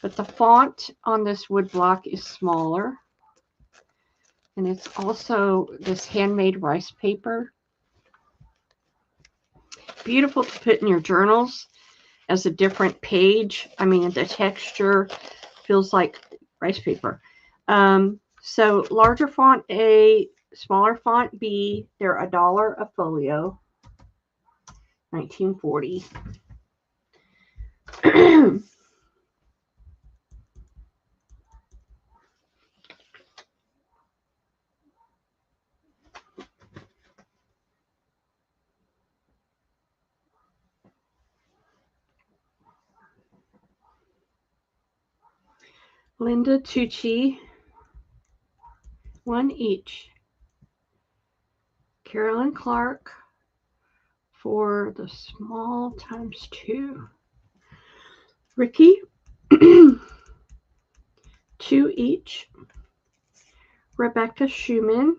but the font on this wood block is smaller, and it's also this handmade rice paper. Beautiful to put in your journals as a different page. I mean, the texture feels like rice paper. So larger font A, smaller font B, they're $1 a folio. 1940. Linda Tucci, 1 each. Carolyn Clark for the small times 2. Ricky, 2 each. Rebecca Schumann,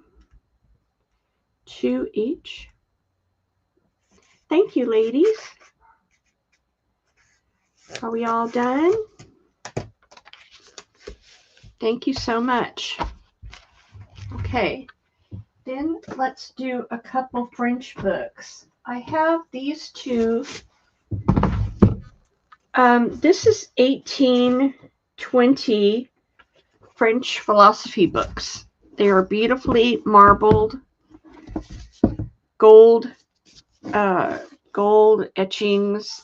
2 each. Thank you, ladies. Are we all done? Thank you so much. Okay, then let's do a couple French books. I have these two. This is 1820 French philosophy books. They are beautifully marbled, gold etchings,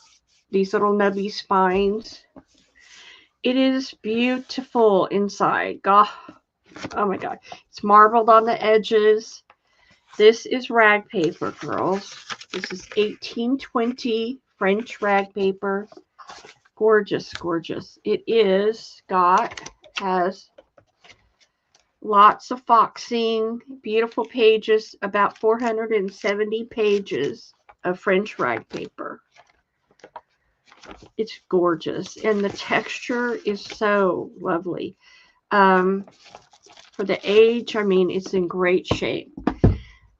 these little nubby spines. It is beautiful inside. God, oh my God. It's marbled on the edges. This is rag paper, girls. This is 1820 French rag paper. Gorgeous, gorgeous. It has lots of foxing, beautiful pages, about 470 pages of French rag paper. It's gorgeous, and the texture is so lovely. For the age, I mean, it's in great shape.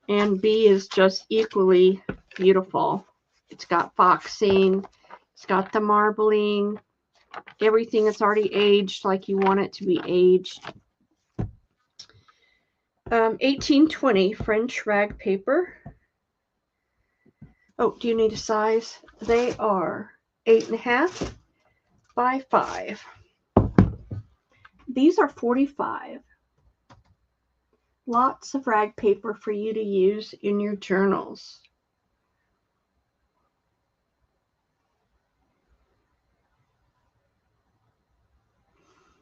And B is just equally beautiful. It's got foxing, it's got the marbling, everything that's already aged like you want it to be aged. 1820 French rag paper. Oh, do you need a size? They are 8.5 by 5. These are 45. Lots of rag paper for you to use in your journals.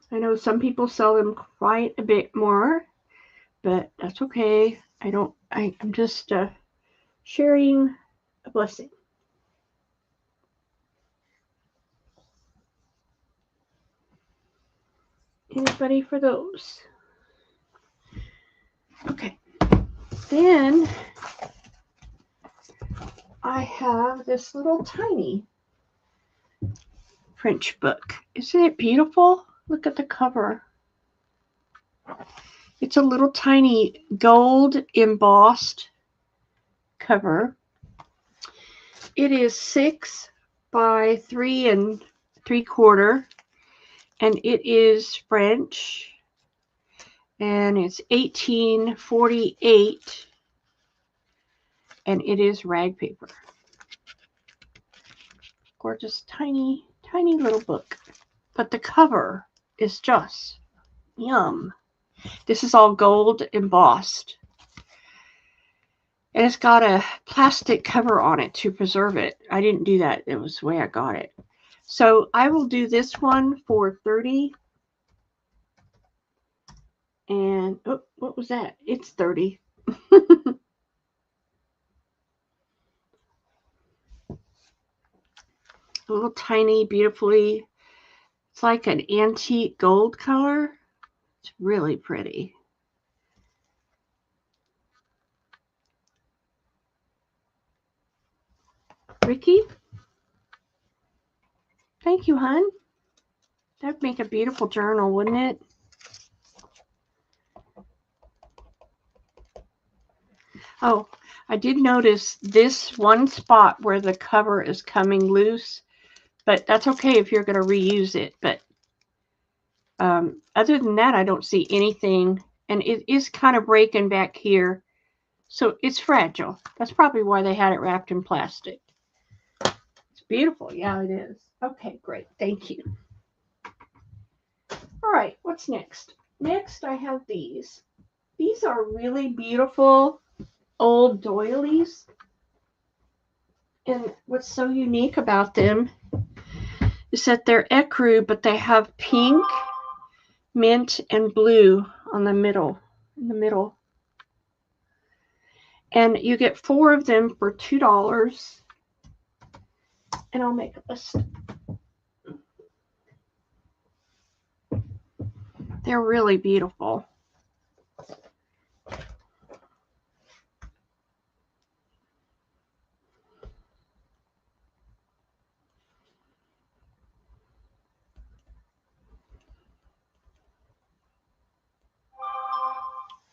I know some people sell them quite a bit more, but that's okay. I'm just sharing a blessing. Anybody for those? Okay. Then I have this little tiny French book. Isn't it beautiful? Look at the cover. It's a little tiny gold embossed cover. It is 6 by 3 3/4, and it is French, and it's 1848, and it is rag paper. Gorgeous, tiny, tiny little book. But the cover is just yum. This is all gold embossed. And it's got a plastic cover on it to preserve it. I didn't do that. It was the way I got it. So I will do this one for 30. And, oh, what was that? It's 30. A little tiny, beautifully. It's like an antique gold color. It's really pretty. Ricky? Thank you, hon. That'd make a beautiful journal, wouldn't it? Oh, I did notice this one spot where the cover is coming loose, but that's okay if you're going to reuse it. But other than that, I don't see anything, and it is kind of breaking back here, so it's fragile. That's probably why they had it wrapped in plastic. It's beautiful. Yeah, it is. Okay, great. Thank you. All right, what's next? Next, I have these. These are really beautiful old doilies. And what's so unique about them is that they're ecru, but they have pink, mint, and blue on the middle. In the middle. And you get 4 of them for $2. And I'll make a list. They're really beautiful.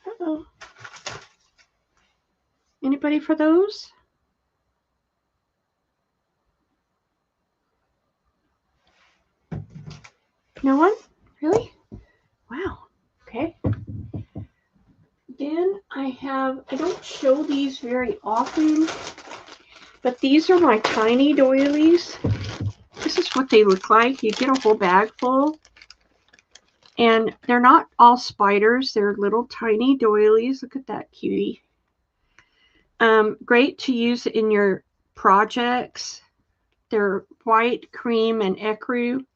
Uh-oh. Anybody for those? No one? Really? Wow. Okay. Then I don't show these very often, but these are my tiny doilies. This is what they look like. You get a whole bag full. And they're not all spiders. They're little tiny doilies. Look at that cutie. Great to use in your projects. They're white, cream, and ecru.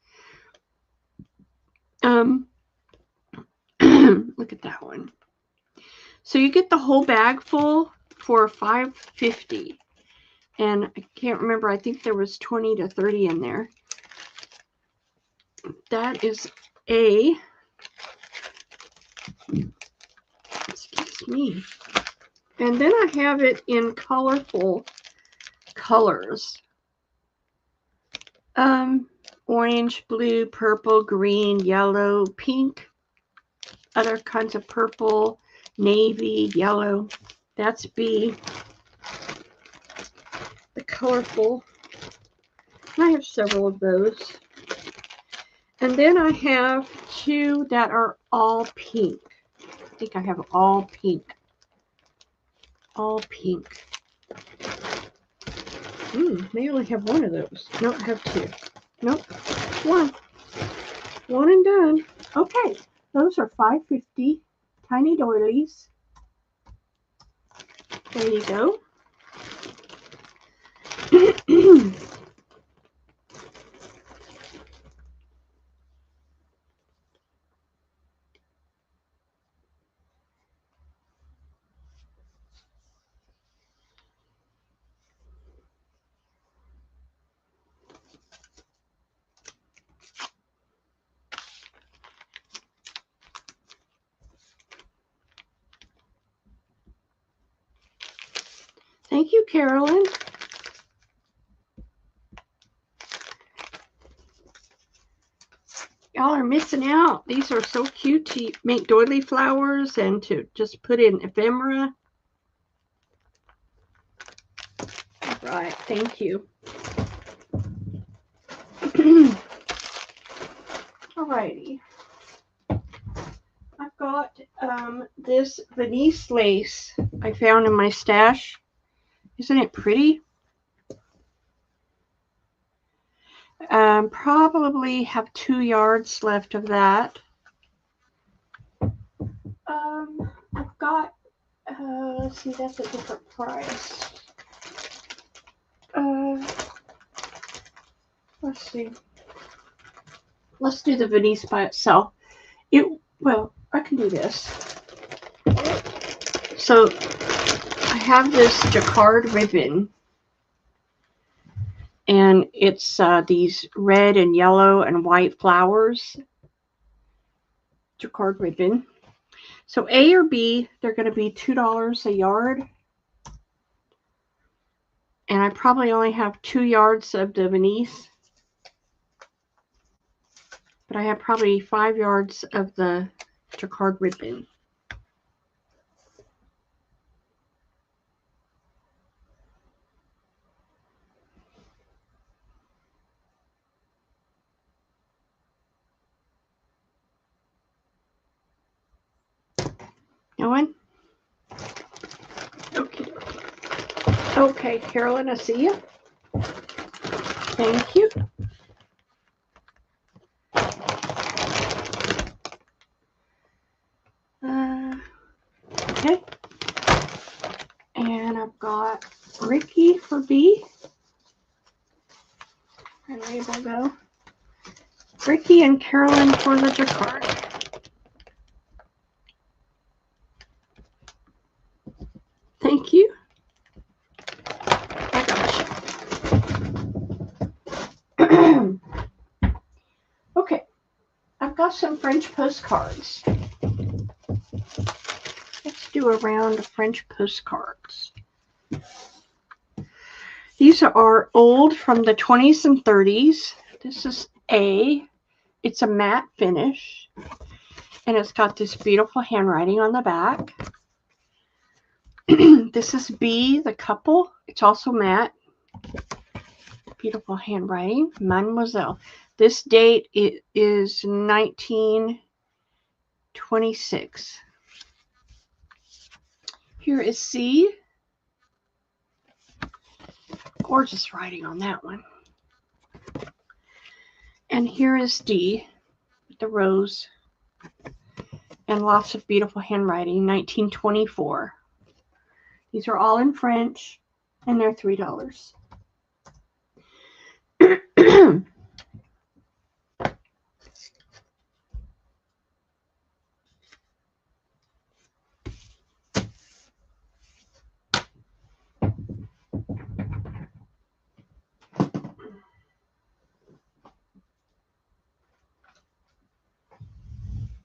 Look at that one. So you get the whole bag full for $5.50. And I can't remember. I think there was 20 to 30 in there. That is a... Excuse me. And then I have it in colorful colors. Orange, blue, purple, green, yellow, pink, other kinds of purple, navy, yellow. That's B. The colorful. I have several of those. And then I have 2 that are all pink. I think I have all pink. All pink. May only have 1 of those. Nope, I have 2. Nope, 1. 1 and done. Okay, those are $5.50. Tiny doilies. There you go. Thank you, Carolyn. Y'all are missing out. These are so cute to make doily flowers and to just put in ephemera. All right, thank you. All righty. I've got this Venice lace I found in my stash. Isn't it pretty? Probably have 2 yards left of that. I've got, let's see, that's a different price. Let's see. Let's do the Venice by itself. Well, I can do this. So I have this jacquard ribbon. And it's these red and yellow and white flowers. Jacquard ribbon. So A or B, they're going to be $2 a yard. And I probably only have 2 yards of the Venice. But I have probably 5 yards of the jacquard ribbon. No one? Okay. Okay, Carolyn, I see you. Thank you. Okay. And I've got Ricky for B. And they will go. Ricky and Carolyn for the jacquard. Thank you. Okay, I've got some French postcards. Let's do a round of French postcards. These are old from the 20s and 30s. This is A. It's a matte finish. And it's got this beautiful handwriting on the back. This is B, the couple. It's also matte. Beautiful handwriting. Mademoiselle. This date is 1926. Here is C. Gorgeous writing on that one. And here is D, with the rose. And lots of beautiful handwriting, 1924. These are all in French, and they're $3.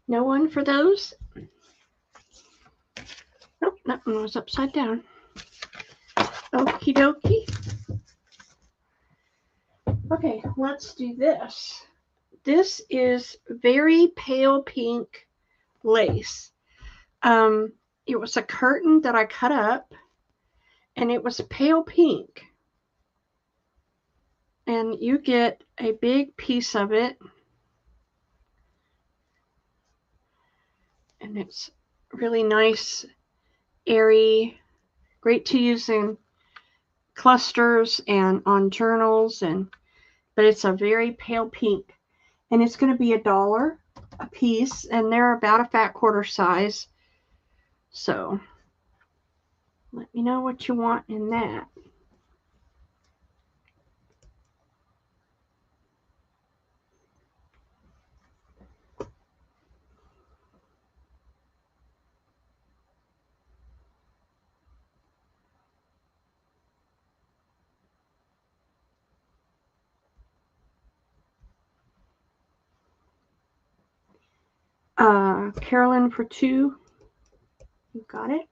No one for those? Nope, that one was upside down. Okie dokie. Okay, let's do this. This is very pale pink lace. It was a curtain that I cut up, and it was pale pink. And you get a big piece of it. And it's really nice, airy, great to use in clusters and on journals, but it's a very pale pink. And it's going to be $1 a piece, and they're about a fat quarter size. So let me know what you want in that. Carolyn for 2. You got it.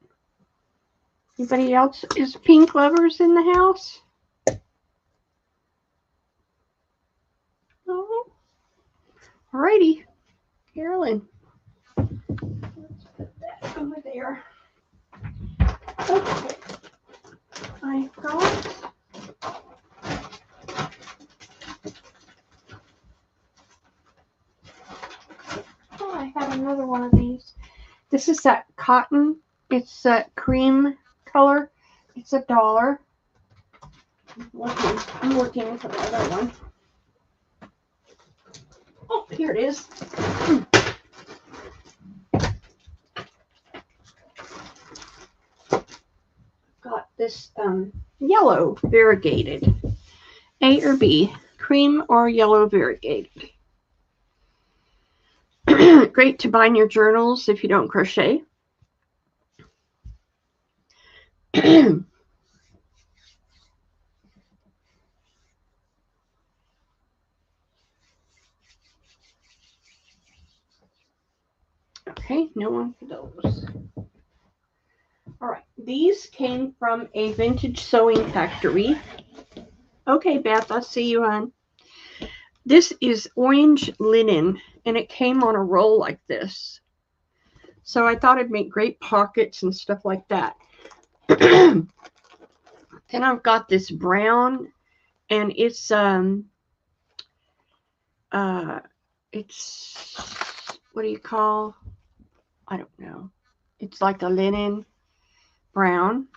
Anybody else is pink lovers in the house? Oh, alrighty, Carolyn. Let's put that over there. Okay, I've got I have another one of these. This is that cotton. It's that cream color. It's $1. I'm looking for the other one. Oh, here it is. Got this yellow variegated. A or B, cream or yellow variegated. Great to bind your journals if you don't crochet. Okay, no one for those. All right, these came from a vintage sewing factory. Okay, Beth, I see you, hon. This is orange linen, and it came on a roll like this. So I thought it'd make great pockets and stuff like that. Then I've got this brown, and it's what do you call? I don't know. It's like a linen brown.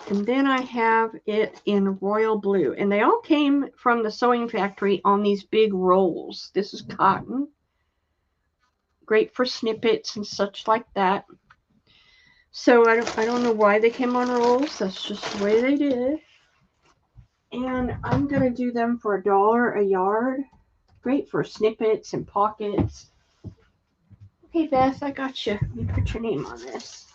And then I have it in royal blue. And they all came from the sewing factory on these big rolls. This is cotton. Great for snippets and such like that. So I don't know why they came on rolls. That's just the way they did. And I'm going to do them for $1 a yard. Great for snippets and pockets. Okay, Beth, I got you. Let me put your name on this.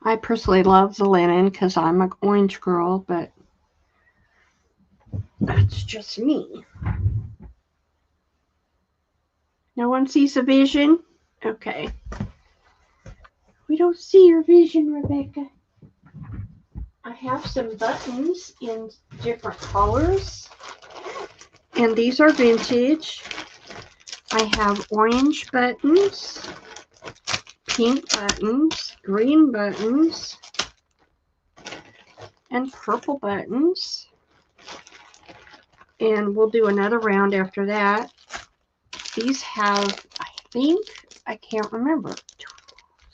I personally love the linen because I'm an orange girl, but that's just me. No one sees a vision? Okay. We don't see your vision, Rebecca. I have some buttons in different colors, and these are vintage. I have orange buttons, pink buttons, green buttons, and purple buttons. And we'll do another round after that. These have, I can't remember,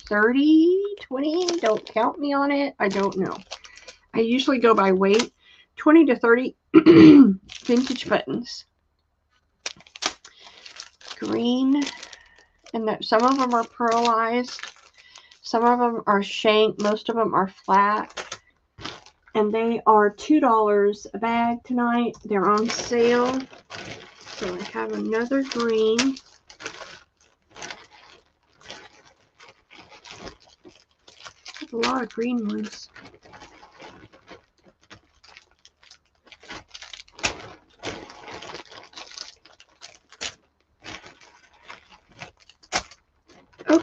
30, 20, don't count me on it. I don't know. I usually go by weight, 20 to 30 vintage buttons. Green, and that some of them are pearlized, some of them are shanked, most of them are flat, and they are $2 a bag tonight. They're on sale. So I have another green. There's a lot of green ones. Oh,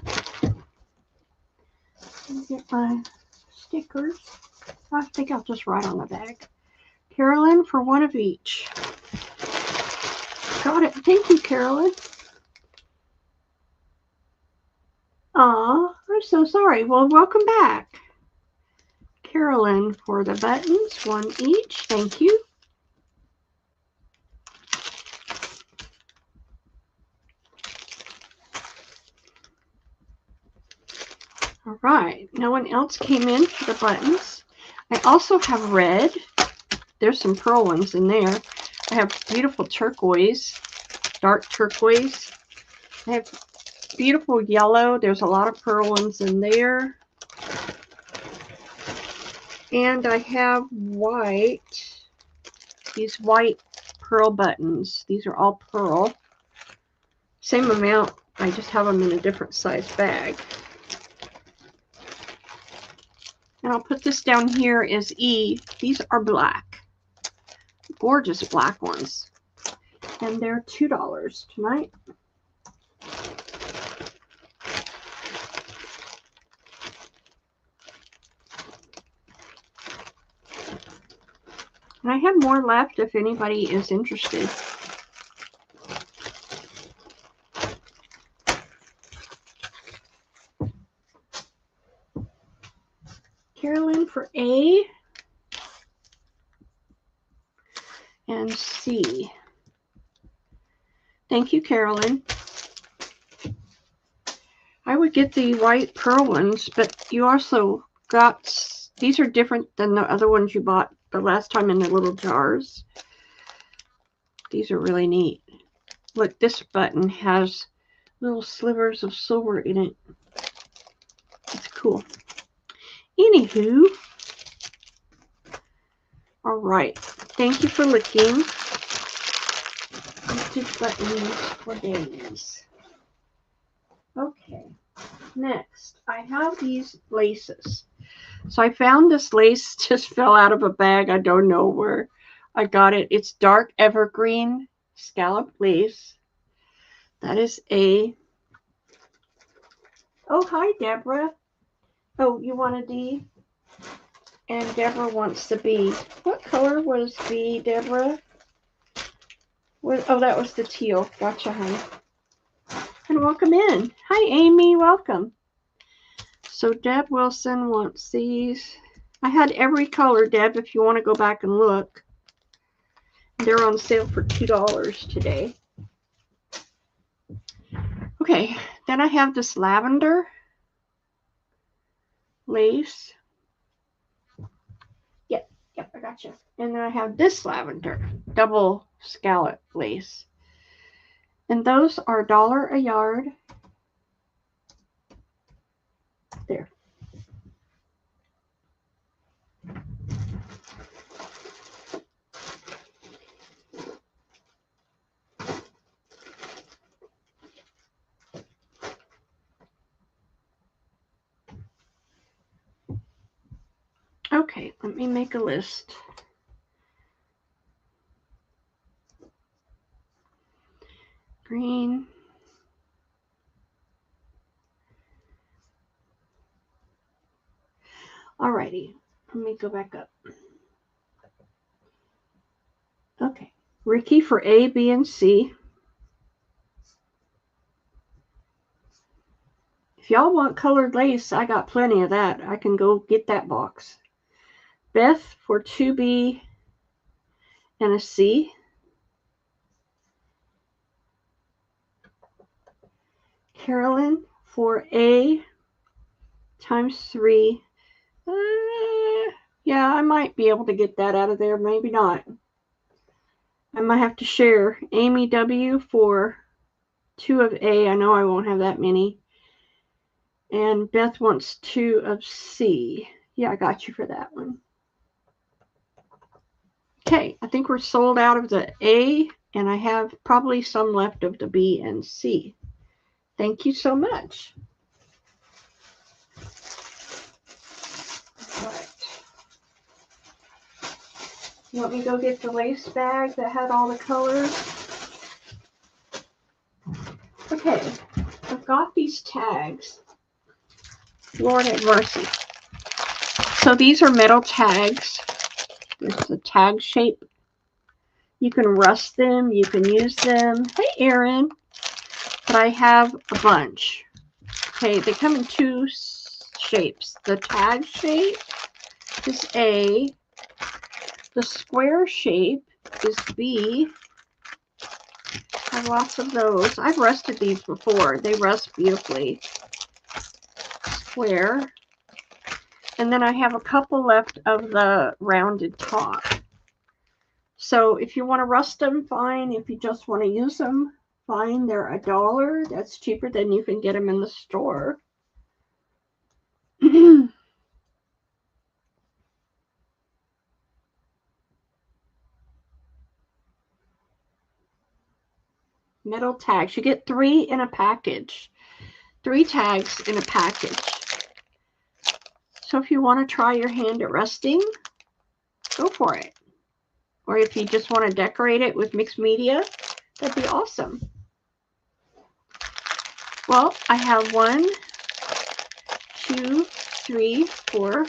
let me get my stickers. I think I'll just write on the bag. Carolyn, for one of each. Got it. Thank you, Carolyn. Aw, I'm so sorry. Well, welcome back. Carolyn, for the buttons, one each. Thank you. All right. No one else came in for the buttons. I also have red. There's some pearl ones in there. I have beautiful turquoise, dark turquoise. I have beautiful yellow. There's a lot of pearl ones in there. And I have white, these white pearl buttons. These are all pearl. Same amount, I just have them in a different size bag. And I'll put this down here as E. These are black. Gorgeous black ones. And they're $2 tonight. And I have more left if anybody is interested. Carolyn for A and C. Thank you, Carolyn. I would get the white pearl ones, but you also got, these are different than the other ones you bought the last time in the little jars. These are really neat. Look, this button has little slivers of silver in it. It's cool. Anywho, all right. Thank you for looking. Let's do buttons for days. Okay, next I have these laces. So I found this lace, just fell out of a bag. I don't know where I got it. It's dark evergreen scallop lace. That is A. Oh, hi, Deborah. Oh, you want a D? And Deborah wants the B. What color was B, Deborah? Oh, that was the teal. Gotcha, honey. And welcome in. Hi, Amy. Welcome. So Deb Wilson wants these. I had every color, Deb, if you want to go back and look. They're on sale for $2 today. Okay, Then I have this lavender lace. Yep, I got you. And then I have this lavender double scallop lace. And those are $1 a yard. There. Okay, let me make a list. Green. Alrighty, let me go back up. Okay, Ricky for A, B, and C. If y'all want colored lace, I got plenty of that. I can go get that box. Beth for 2B and a C. Carolyn for A times 3. Yeah, I might be able to get that out of there. Maybe not. I might have to share. Amy W for 2 of A. I know I won't have that many. And Beth wants 2 of C. Yeah, I got you for that one. Okay, I think we're sold out of the A, and I have probably some left of the B and C. Thank you so much. All right. You want me to go get the lace bag that had all the colors? Okay, I've got these tags. Lord have mercy. So these are metal tags. There's the tag shape. You can rust them. You can use them. Hey, Erin. But I have a bunch. Okay, they come in 2 shapes. The tag shape is A. The square shape is B. I have lots of those. I've rusted these before. They rust beautifully. Square. And then I have a couple left of the rounded top. So if you want to rust them, fine. If you just want to use them, fine. They're $1. That's cheaper than you can get them in the store. Metal tags. You get 3 in a package. 3 tags in a package. So if you want to try your hand at rusting, go for it. Or if you just want to decorate it with mixed media, that'd be awesome. Well, I have 1, 2, 3, 4,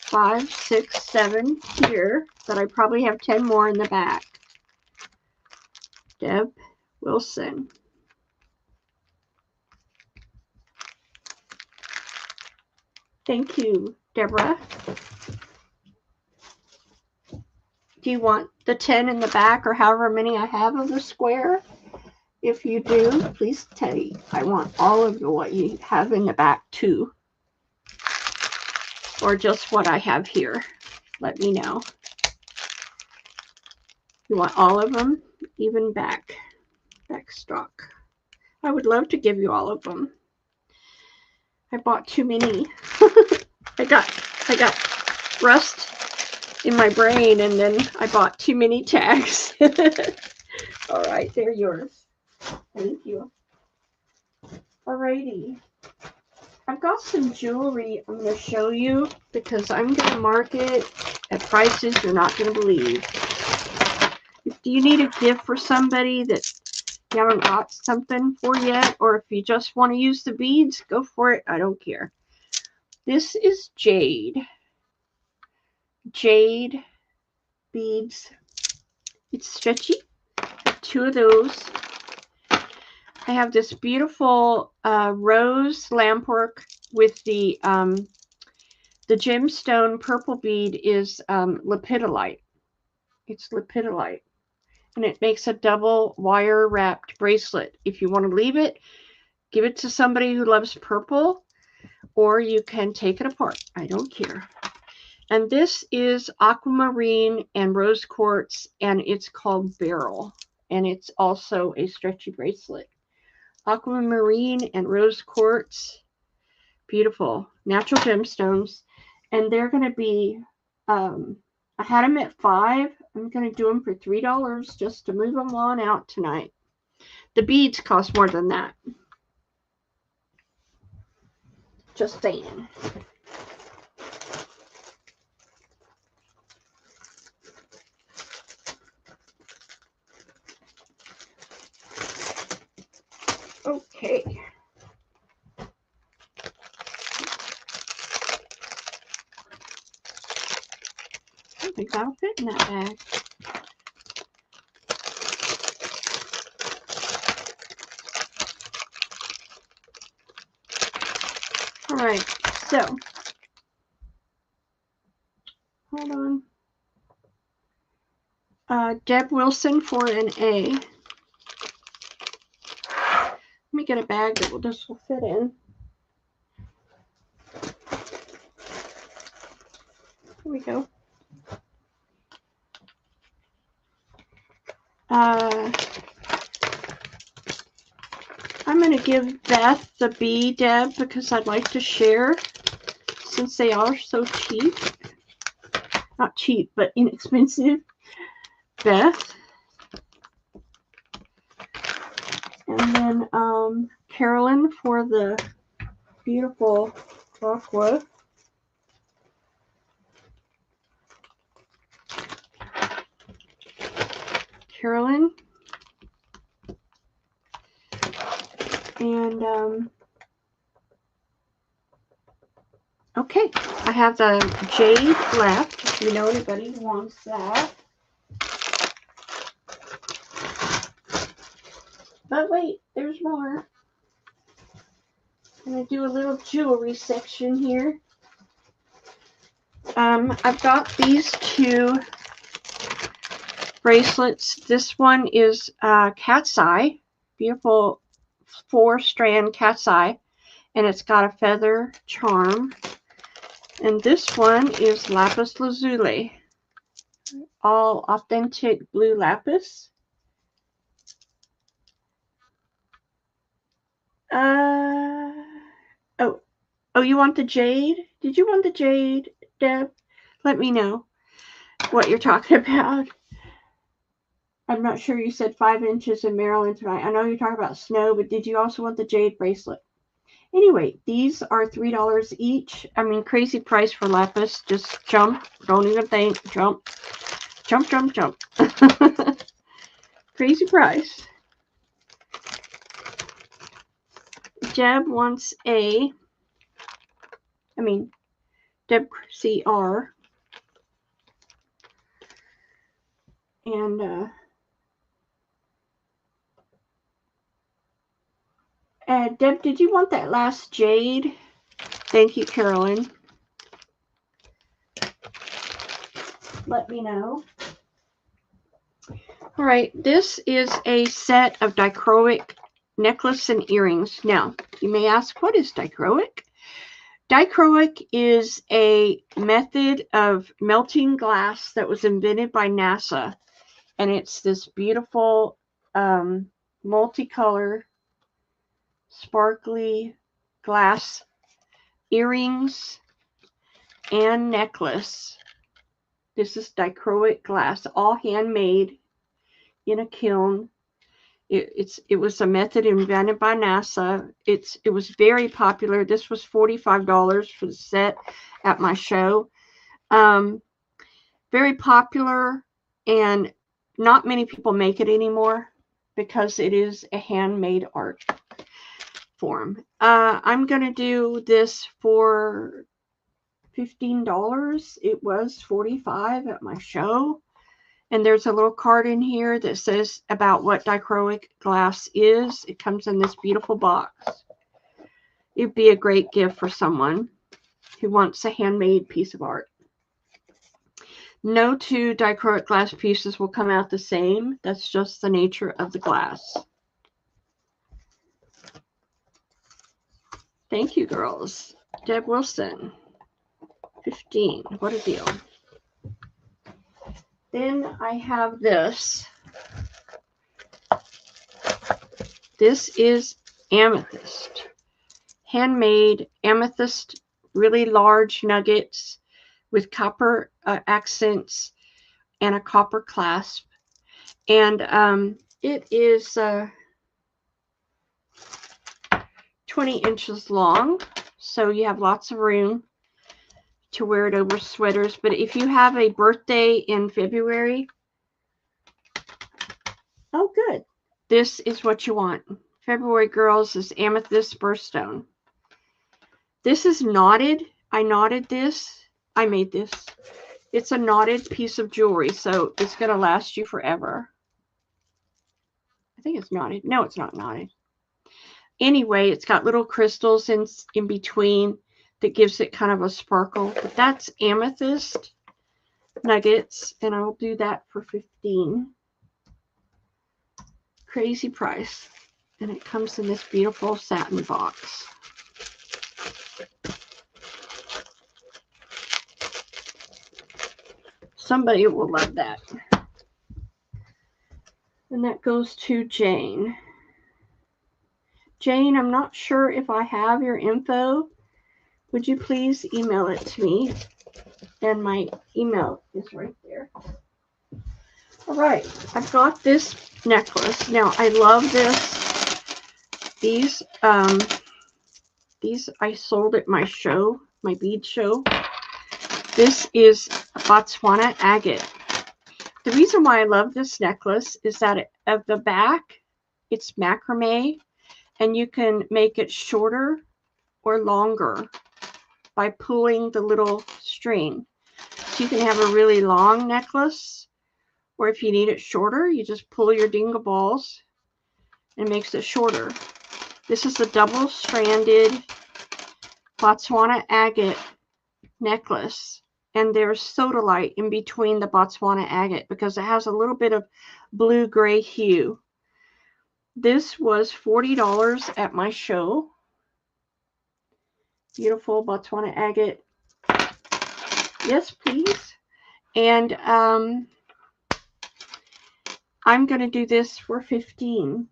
5, 6, 7 here, but I probably have 10 more in the back. Deb Wilson. Thank you, Deborah. Do you want the 10 in the back or however many I have of the square? If you do, please tell me. I want all of what you have in the back too. Or just what I have here. Let me know. You want all of them? Even back stock. I would love to give you all of them. I bought too many. I got rust in my brain, and then I bought too many tags. All right, they're yours. Thank you. Alrighty. I've got some jewelry I'm going to show you because I'm going to mark it at prices you're not going to believe. Do you need a gift for somebody that you haven't got something for yet, or if you just want to use the beads, go for it. I don't care. This is jade. Jade beads. It's stretchy. 2 of those. I have this beautiful rose lampwork with the gemstone purple bead is lepidolite. It's lepidolite. And it makes a double wire wrapped bracelet. If you want to leave it, give it to somebody who loves purple, or you can take it apart. I don't care. And this is aquamarine and rose quartz, and it's called Beryl. And it's also a stretchy bracelet. Aquamarine and rose quartz. Beautiful. Natural gemstones. And they're going to be, I had them at $5. I'm going to do them for $3 just to move them on out tonight. The beads cost more than that. Just saying. Okay. I think that'll fit in that bag. All right, so hold on. Deb Wilson for an A. Let me get a bag that this will fit in. Here we go. I'm going to give Beth the B, Deb, because I'd like to share since they are so cheap. Not cheap, but inexpensive. Beth. And then Carolyn for the beautiful aqua. Carolyn. And okay, I have the jade left, if you know anybody who wants that. But wait, there's more. I'm going to do a little jewelry section here. I've got these two bracelets. This one is cat's eye, beautiful 4-strand cat's eye, and it's got a feather charm. And this one is lapis lazuli, all authentic blue lapis. Oh, you want the jade? Did you want the jade, Deb? Let me know what you're talking about. I'm not sure you said 5 inches in Maryland tonight. I know you're talking about snow, but did you also want the jade bracelet? Anyway, these are $3 each. I mean, crazy price for lapis. Just jump. Don't even think. Jump. Jump, jump, jump. Crazy price. Deb wants a, Deb CR. And Deb, did you want that last jade? Thank you, Carolyn. Let me know. All right, this is a set of dichroic necklace and earrings. Now, you may ask, what is dichroic? Dichroic is a method of melting glass that was invented by NASA. And it's this beautiful multicolor, sparkly glass earrings and necklace. This is dichroic glass, all handmade in a kiln. It was a method invented by NASA. It was very popular. This was $45 for the set at my show. Very popular, and not many people make it anymore because it is a handmade art form. I'm going to do this for $15. It was $45 at my show. And there's a little card in here that says about what dichroic glass is. It comes in this beautiful box. It'd be a great gift for someone who wants a handmade piece of art. No 2 dichroic glass pieces will come out the same. That's just the nature of the glass. Thank you, girls. Deb Wilson, 15. What a deal. Then I have this. This is amethyst. Handmade amethyst, really large nuggets with copper accents and a copper clasp. And it is 20 inches long, so you have lots of room to wear it over sweaters. But if you have a birthday in February, oh good, this is what you want. February girls is amethyst birthstone. This is knotted. I knotted this. I made this. It's a knotted piece of jewelry, so it's going to last you forever. I think it's knotted. No, it's not knotted. Anyway, it's got little crystals in between that gives it kind of a sparkle. But that's amethyst nuggets, and I will do that for 15. Crazy price. And it comes in this beautiful satin box. Somebody will love that. And that goes to Jane. Jane, I'm not sure if I have your info. Would you please email it to me? And my email is right there. All right, I've got this necklace. Now, I love this. These I sold at my show, my bead show. This is Botswana agate. The reason why I love this necklace is that at the back, it's macrame, and you can make it shorter or longer by pulling the little string. So you can have a really long necklace, or if you need it shorter, you just pull your dingle balls and it makes it shorter. This is a double-stranded Botswana agate necklace, and there's sodalite in between the Botswana agate because it has a little bit of blue-gray hue. This was $40 at my show. Beautiful Botswana agate. Yes, please. And I'm going to do this for 15.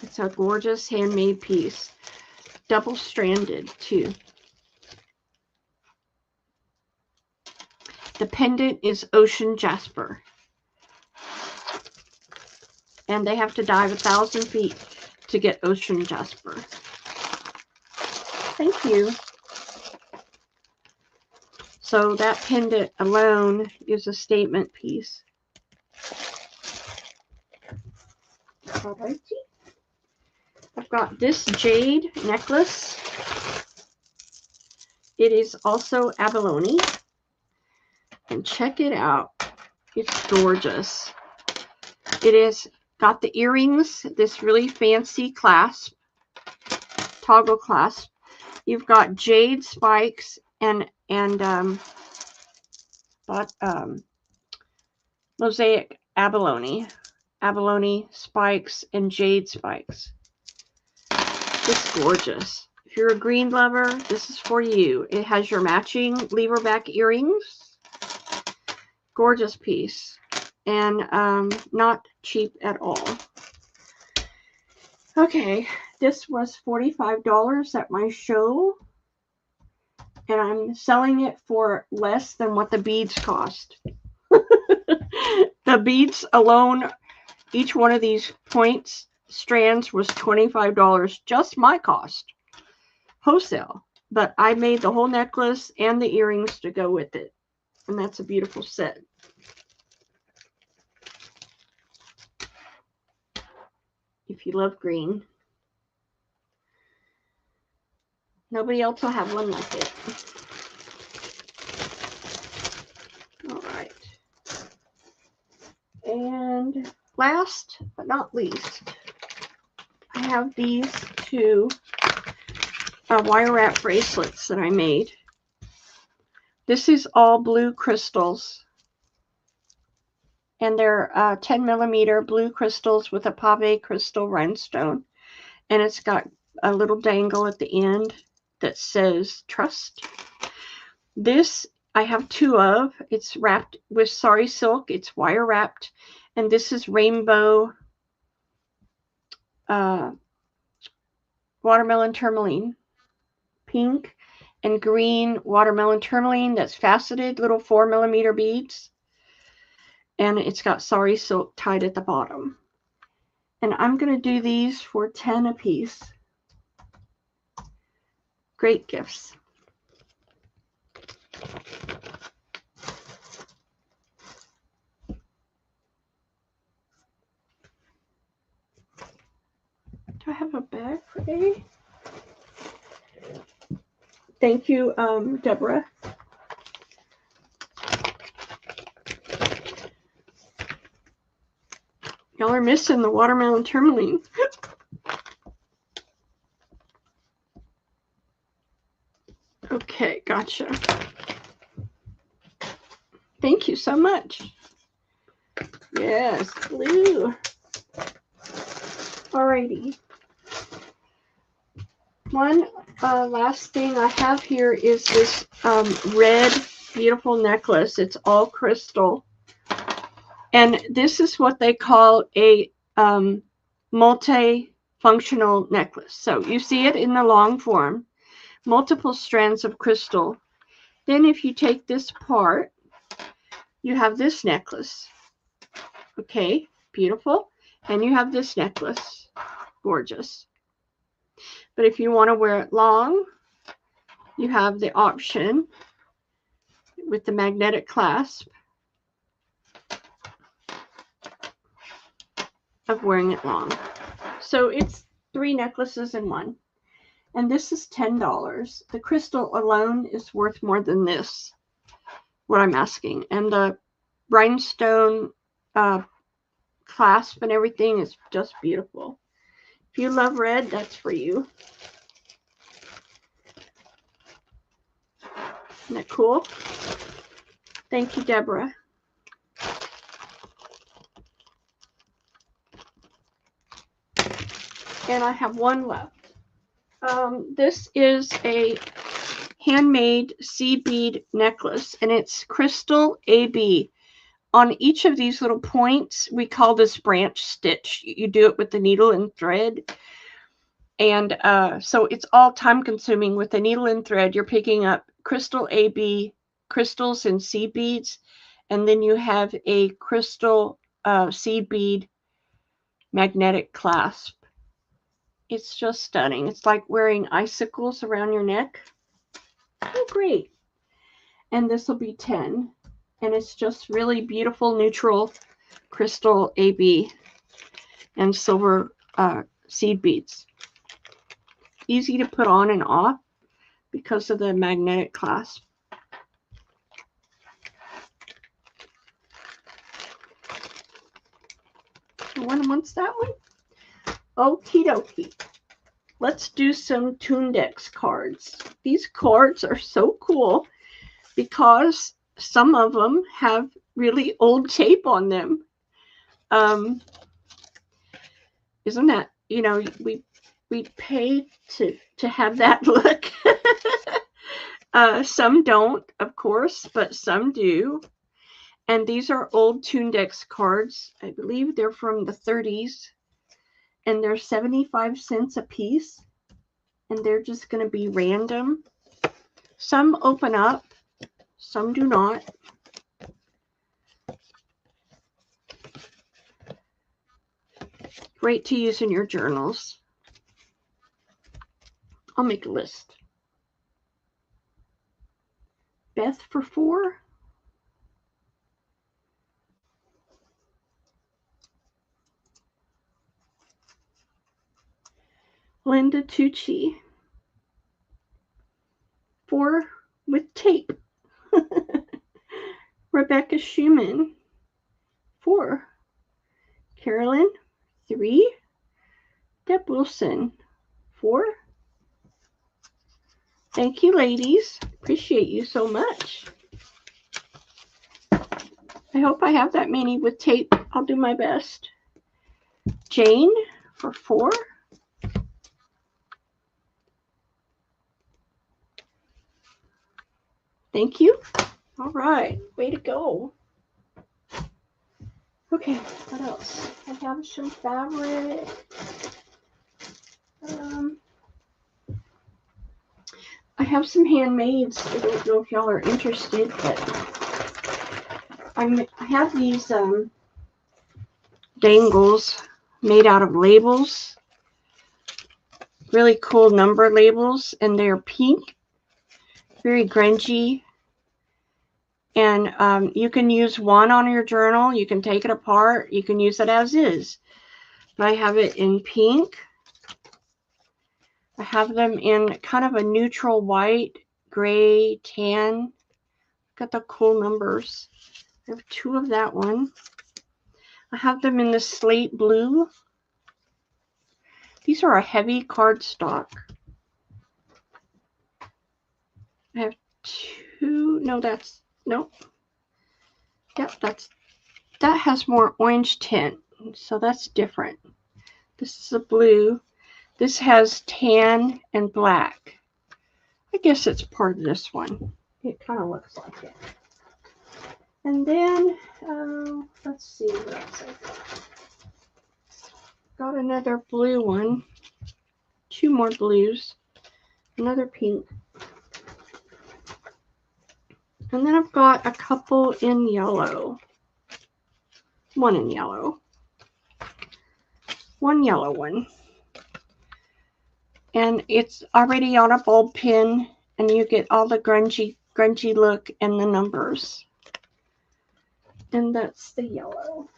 It's a gorgeous handmade piece. Double-stranded, too. The pendant is ocean jasper. And they have to dive 1,000 feet to get ocean jasper. Thank you. So that pendant alone is a statement piece. Alrighty. I've got this jade necklace. It is also abalone. And check it out. It's gorgeous. It is got the earrings, this really fancy clasp, toggle clasp. You've got jade spikes and mosaic abalone spikes and jade spikes. It's gorgeous. If you're a green lover, this is for you. It has your matching lever back earrings. Gorgeous piece, and not cheap at all. Okay, this was $45 at my show, and I'm selling it for less than what the beads cost. The beads alone, each one of these strands was $25, just my cost, wholesale. But I made the whole necklace and the earrings to go with it, and that's a beautiful set. If you love green. Nobody else will have one like it. All right. And last but not least, I have these two wire wrap bracelets that I made. This is all blue crystals. And they're 10 millimeter blue crystals with a pave crystal rhinestone. and it's got a little dangle at the end that says trust. This I have 2 of. It's wrapped with sari silk. It's wire wrapped, and this is rainbow watermelon tourmaline, pink and green watermelon tourmaline that's faceted, little 4mm beads, and it's got sari silk tied at the bottom. And I'm going to do these for 10 a piece. Great gifts. Do I have a bag for A? Thank you, Deborah. Y'all are missing the watermelon tourmaline. Okay, gotcha. Thank you so much. Yes, blue. Alrighty. One last thing I have here is this red beautiful necklace. It's all crystal. And this is what they call a multi-functional necklace. So you see it in the long form, multiple strands of crystal. Then if you take this part, you have this necklace. Okay, beautiful. And you have this necklace. Gorgeous. But if you want to wear it long, you have the option with the magnetic clasp of wearing it long. So it's 3 necklaces in one. And this is $10. The crystal alone is worth more than this, what I'm asking. And the rhinestone clasp and everything is just beautiful. If you love red, that's for you. Isn't that cool? Thank you, Deborah. And I have one left. This is a handmade sea bead necklace, and it's crystal AB. On each of these little points, we call this branch stitch. You do it with the needle and thread. And so it's all time consuming. With the needle and thread, you're picking up crystal AB crystals and seed beads. And then you have a crystal seed bead magnetic clasp. It's just stunning. It's like wearing icicles around your neck. Oh, great. And this will be 10. And it's just really beautiful, neutral crystal AB and silver seed beads. Easy to put on and off because of the magnetic clasp. No one wants that one? Okie dokie. Let's do some Tundex cards. These cards are so cool because some of them have really old tape on them. Isn't that, you know, we pay to have that look. Some don't, of course, but some do. And these are old Tundex cards. I believe they're from the 30s. And they're 75 cents a piece. And they're just going to be random. Some open up. Some do not. Great to use in your journals. I'll make a list. Beth for 4. Linda Tucci. 4 with tape. Rebecca Schumann. 4. Carolyn. 3. Deb Wilson. 4. Thank you, ladies. Appreciate you so much. I hope I have that many with tape. I'll do my best. Jane for 4. Thank you. All right. Way to go. Okay, what else? I have some fabric. I have some handmaids. I don't know if y'all are interested, but I have these dangles made out of labels. Really cool number labels, and they're pink, very grungy. And you can use one on your journal. You can take it apart. You can use it as is. But I have it in pink. I have them in kind of a neutral white, gray, tan. Got the cool numbers. I have 2 of that one. I have them in the slate blue. These are a heavy cardstock. I have 2. No, that's, nope. Yep, that has more orange tint. So that's different. This is a blue. This has tan and black. I guess it's part of this one. It kind of looks like it. And then, let's see what else I got. Got another blue one. 2 more blues. Another pink. And then I've got a couple in yellow. 1 in yellow. 1 yellow one. And it's already on a bulb pin, and you get all the grungy look and the numbers. And that's the yellow.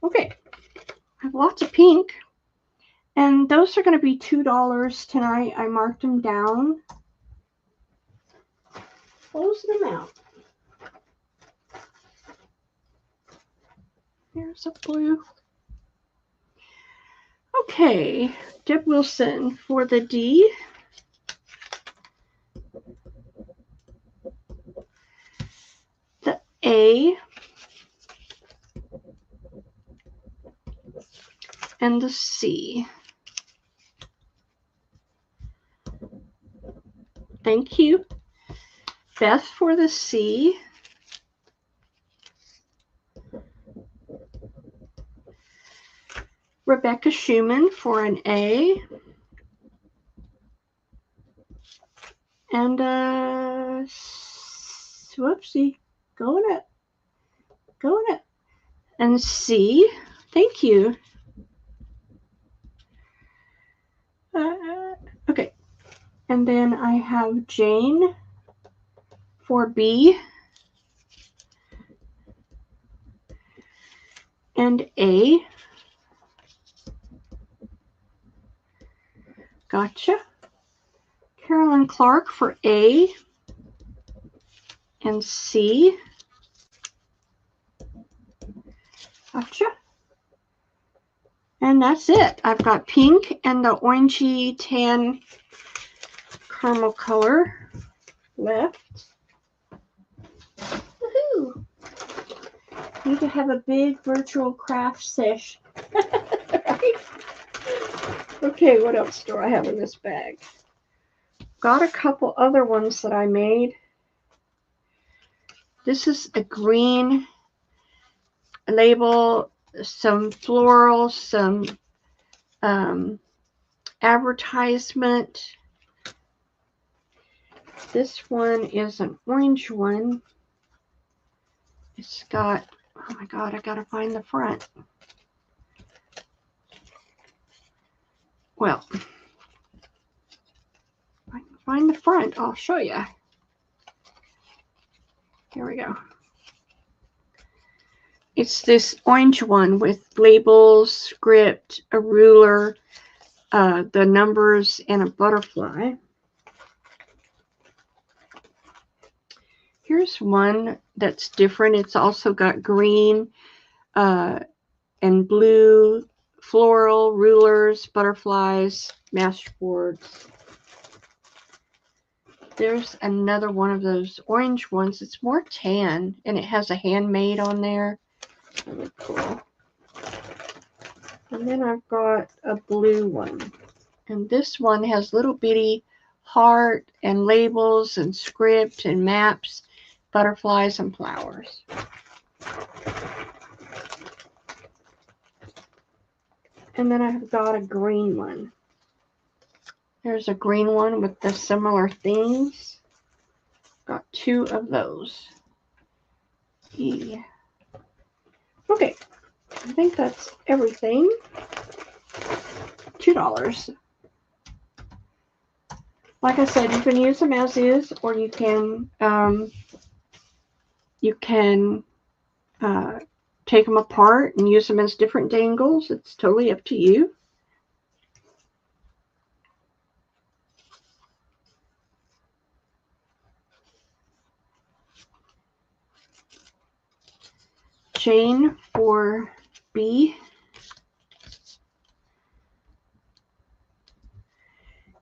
Okay, I have lots of pink, and those are going to be $2 tonight. I marked them down. Close them out. Here's a blue. Okay, Deb Wilson for the D. The A. And the C. Thank you. Beth for the C. Rebecca Schumann for an A. And whoopsie, go in it. And C, thank you. Okay, and then I have Jane for B and A. Gotcha. Carolyn Clark for A and C. Gotcha. And that's it. I've got pink and the orangey tan caramel color left. Woohoo! Need to have a big virtual craft sesh. Right? Okay, what else do I have in this bag? Got a couple other ones that I made. This is a green label, some floral, some advertisement. This one is an orange one. It's got, oh my God, I gotta find the front. Well, if I can find the front, I'll show you. Here we go. It's this orange one with labels, script, a ruler, the numbers, and a butterfly. Here's one that's different. It's also got green and blue, floral, rulers, butterflies, mashboards. There's another one of those orange ones. It's more tan, and it has a handmade on there. Really cool. And then I've got a blue one. And this one has little bitty heart and labels and script and maps, butterflies and flowers. And then I've got a green one. There's a green one with the similar things. Got 2 of those. Yeah. Okay, I think that's everything. $2. Like I said, you can use them as is, or you can take them apart and use them as different dangles. It's totally up to you. Chain for B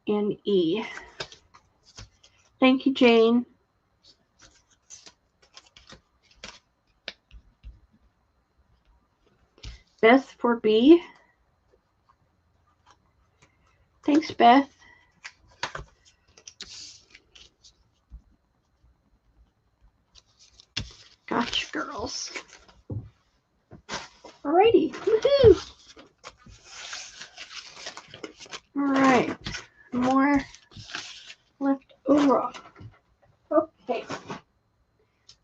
and E. Thank you, Jane. Beth for B. Thanks, Beth. Gotcha, girls. Alrighty, woohoo! Alright, more left over. Okay,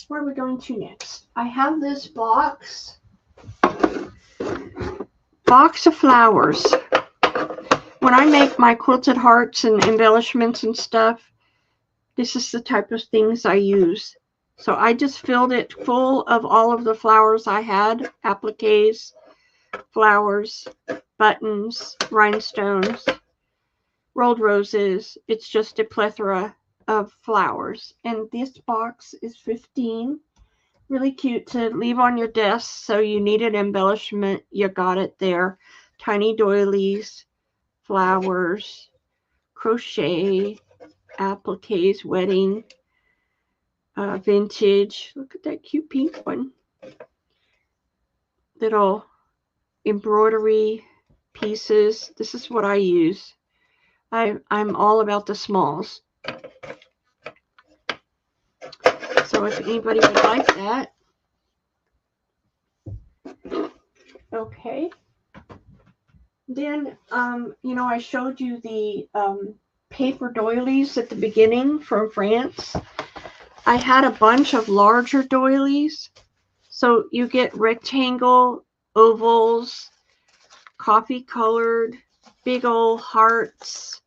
where are we going to next? I have this box of flowers. When I make my quilted hearts and embellishments and stuff, this is the type of things I use. So I just filled it full of all of the flowers I had, appliques, flowers, buttons, rhinestones, rolled roses. It's just a plethora of flowers. And this box is $15. Really cute to leave on your desk. So you need an embellishment, you got it there. Tiny doilies, flowers, crochet, appliques, wedding, vintage. Look at that cute pink one. Little embroidery pieces. This is what I use. I'm all about the smalls. So if anybody would like that. Okay. Then, I showed you the paper doilies at the beginning from France. I had a bunch of larger doilies. So you get rectangle, ovals, coffee colored, big old hearts,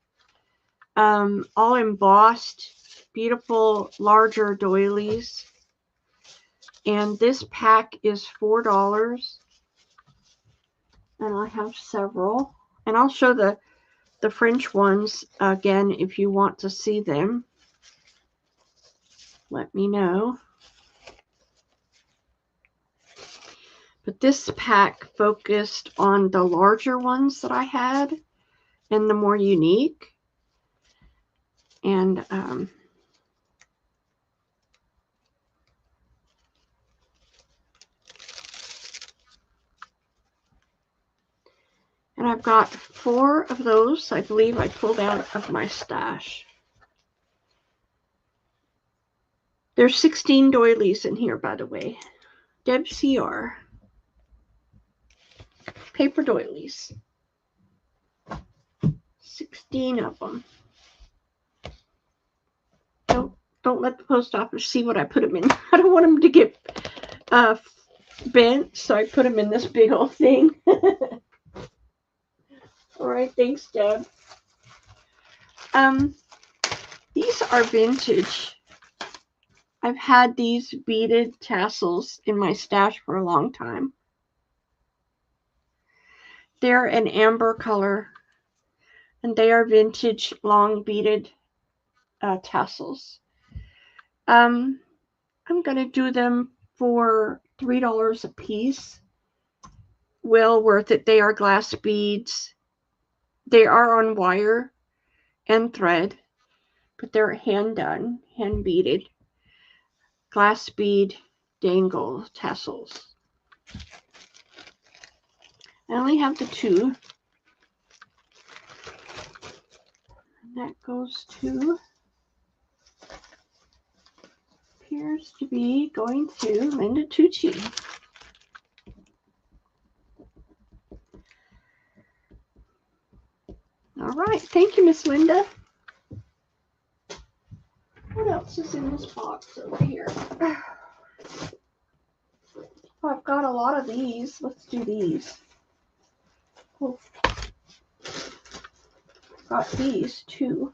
all embossed, beautiful larger doilies. And this pack is $4. And I have several. And I'll show the French ones again if you want to see them. Let me know. But this pack focused on the larger ones that I had and the more unique. And I've got 4 of those, I believe I pulled out of my stash. There's 16 doilies in here, by the way. Deb CR. Paper doilies. 16 of them. Don't let the post office see what I put them in. I don't want them to get bent, so I put them in this big old thing. All right, thanks, Deb. These are vintage. I've had these beaded tassels in my stash for a long time. They're an amber color, and they are vintage long beaded tassels. I'm going to do them for $3 a piece. Well worth it. They are glass beads. They are on wire and thread, but they're hand done, hand beaded. Glass bead dangle tassels. I only have the 2. That goes to, appears to be going to Linda Tucci. All right, thank you, Miss Linda. What else is in this box over here? Oh, I've got a lot of these. Let's do these. Oh. Got these too.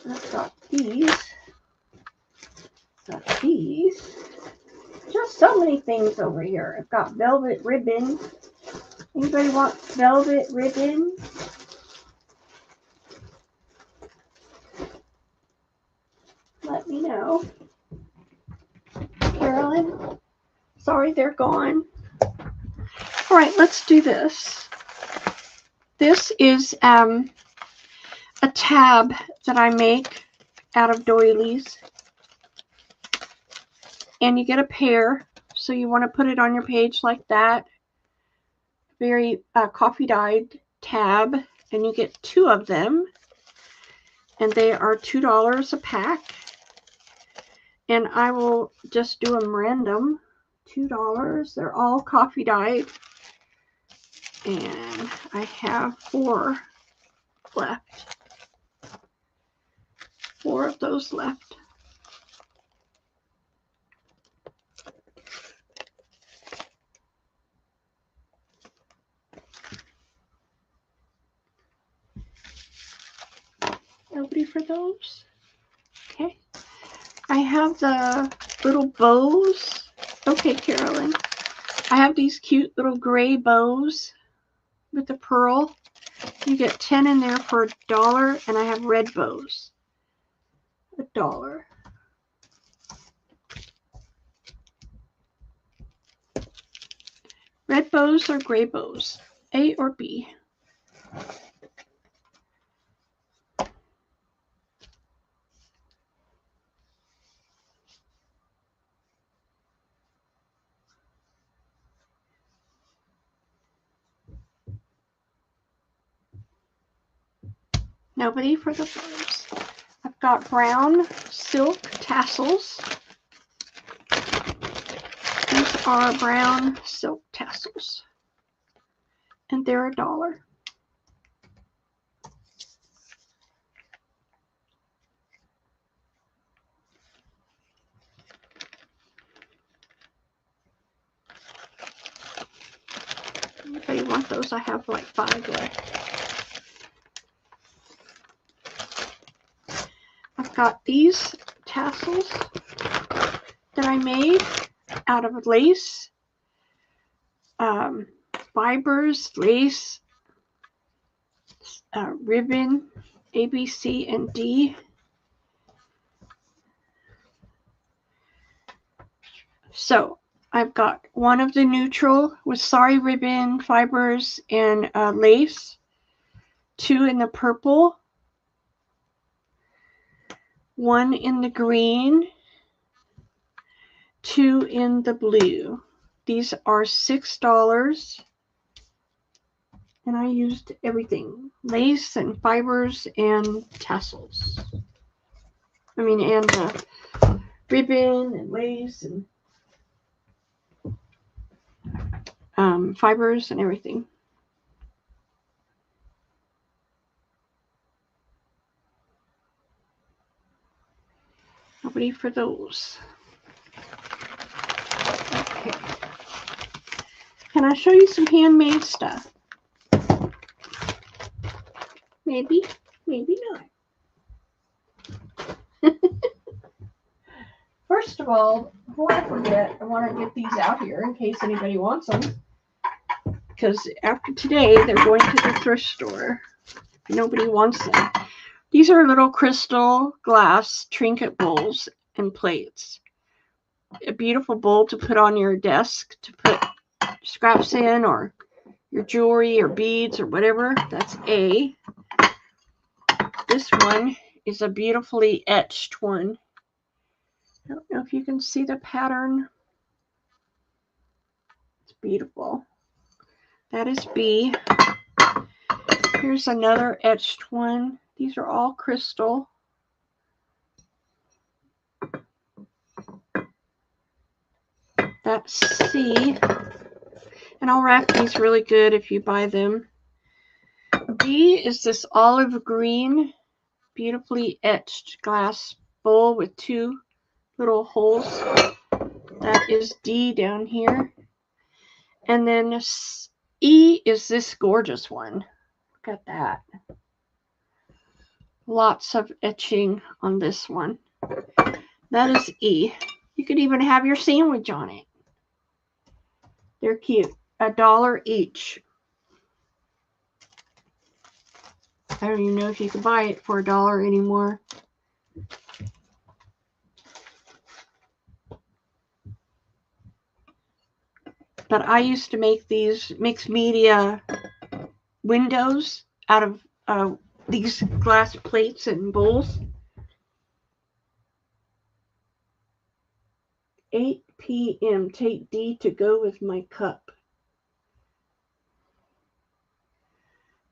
I've got these. Got these. Just so many things over here. I've got velvet ribbon. Anybody want velvet ribbon? Let me know. Carolyn? Sorry, they're gone. All right, let's do this. This is a tab that I make out of doilies. And you get a pair, so you want to put it on your page like that. Very coffee dyed tab, and you get 2 of them. And they are $2 a pack. And I will just do them random. $2. They're all coffee dyed. And I have 4 left. 4 of those left. Nobody for those? Okay. I have the little bows. Okay, Carolyn. I have these cute little gray bows with the pearl. You get 10 in there for $1, and I have red bows. $1. Red bows or gray bows? A or B? Nobody for the bows. I've got brown silk tassels. These are brown silk tassels. And they're $1. Anybody want those? I have like 5 left. I've got these tassels that I made out of lace, fibers, lace, ribbon, A, B, C, and D. So I've got one of the neutral with sari ribbon, fibers, and lace, 2 in the purple, 1 in the green, 2 in the blue. These are $6, and I used everything, lace and fibers and tassels. I mean, and ribbon and lace and fibers and everything. Nobody for those. Okay. Can I show you some handmade stuff? Maybe, maybe not. First of all, before I forget, I want to get these out here in case anybody wants them. Because after today, they're going to the thrift store. Nobody wants them. These are little crystal glass trinket bowls and plates. A beautiful bowl to put on your desk to put scraps in, or your jewelry or beads or whatever. That's A. This one is a beautifully etched one. I don't know if you can see the pattern. It's beautiful. That is B. Here's another etched one. These are all crystal. That's C. And I'll wrap these really good if you buy them. D is this olive green, beautifully etched glass bowl with 2 little holes. That is D down here. And then E is this gorgeous one. Look at that. Lots of etching on this one. That is E. You could even have your sandwich on it. They're cute. $1 each. I don't even know if you can buy it for $1 anymore. But I used to make these mixed media windows out of these glass plates and bowls. 8 p.m. Take D to go with my cup.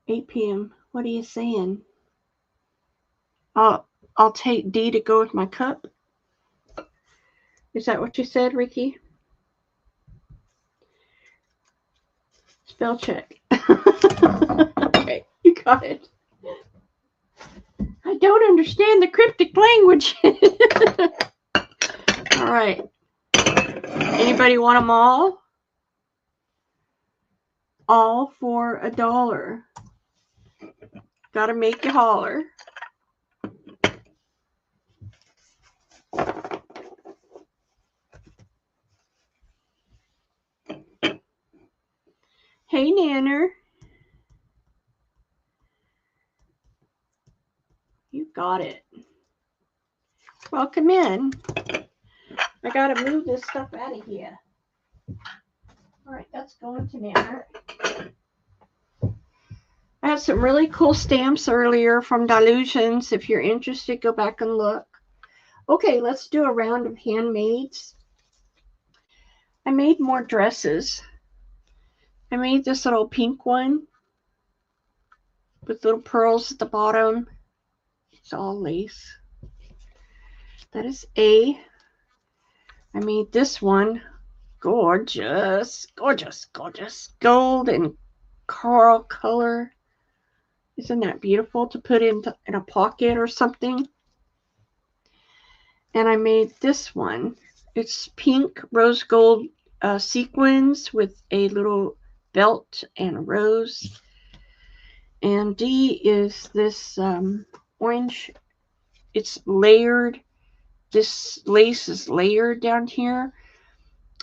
8 p.m. What are you saying? I'll take D to go with my cup. Is that what you said, Ricky? Spell check. Okay, you got it. I don't understand the cryptic language. All right. Anybody want them all? All for $1. Gotta make you holler. Hey, Nanner. You got it. Welcome in. I gotta move this stuff out of here. All right, that's going to Nanner. I had some really cool stamps earlier from Delusions. If you're interested, go back and look. Okay, let's do a round of handmades. I made more dresses. I made this little pink one with little pearls at the bottom. It's all lace. That is A. I made this one. Gorgeous, gorgeous, gorgeous. Gold and coral color. Isn't that beautiful to put in a pocket or something? And I made this one. It's pink rose gold sequins with a little belt and a rose. And D is this orange. It's layered. This lace is layered down here.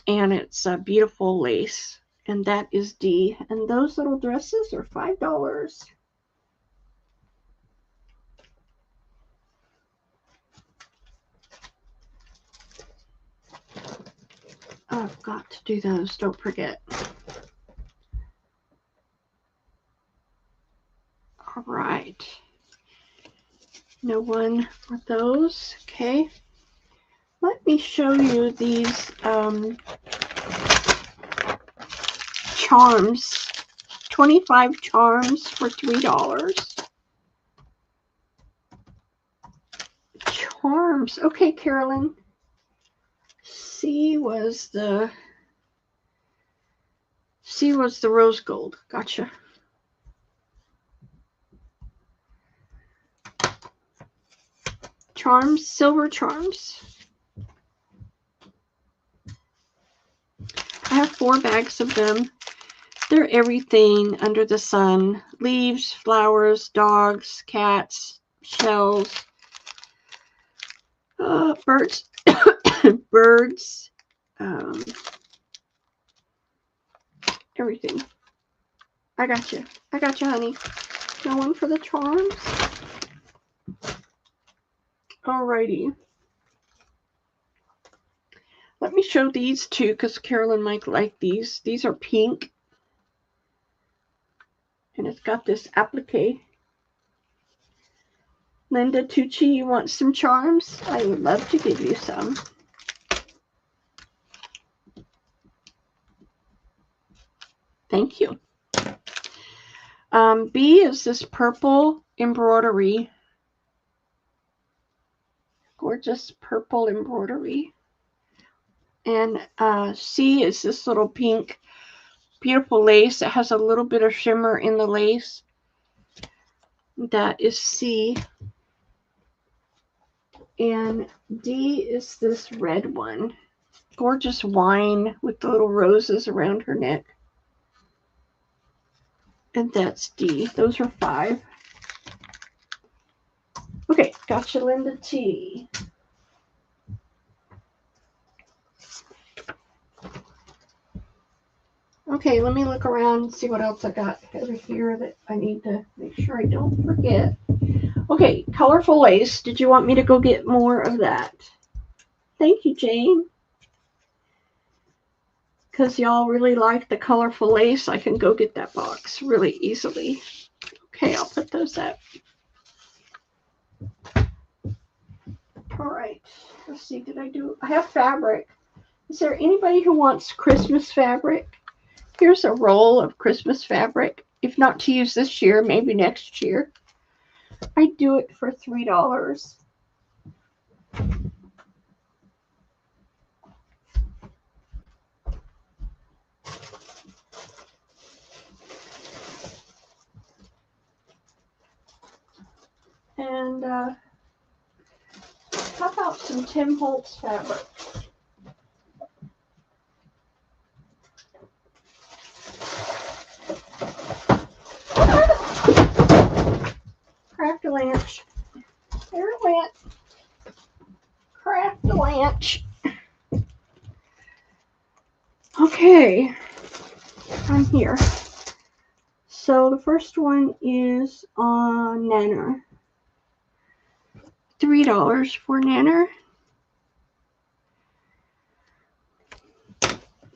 And it's a beautiful lace. And that is D. And those little dresses are $5. I've got to do those, don't forget. All right. No one for those. Okay. Let me show you these charms. 25 charms for $3. Charms. Okay, Carolyn. C was the rose gold. Gotcha. Charms, silver charms. I have 4 bags of them. They're everything under the sun. Leaves, flowers, dogs, cats, shells, birds, birds, everything. I got you. I got you, honey. No one for the charms? Alrighty. Let me show these two because Carolyn might like these. These are pink. And it's got this applique. Linda Tucci, you want some charms? I would love to give you some. Thank you. B is this purple embroidery. Gorgeous purple embroidery. And C is this little pink, beautiful lace. It has a little bit of shimmer in the lace. That is C. And D is this red one. Gorgeous wine with the little roses around her neck. And that's D. Those are 5. Okay, gotcha, Linda T. Okay, let me look around and see what else I got over here that I need to make sure I don't forget. Okay, colorful lace. Did you want me to go get more of that? Thank you, Jane. Because y'all really like the colorful lace, I can go get that box really easily. Okay, I'll put those up. All right, let's see, I have fabric. Is there anybody who wants Christmas fabric? Here's a roll of Christmas fabric. If not to use this year, maybe next year. I do it for $3. And how about some Tim Holtz fabric? Craft-a-lanch. There it went. Craft-a-lanch. Okay, I'm here. So the first one is on Nanner. $3 for Nanner.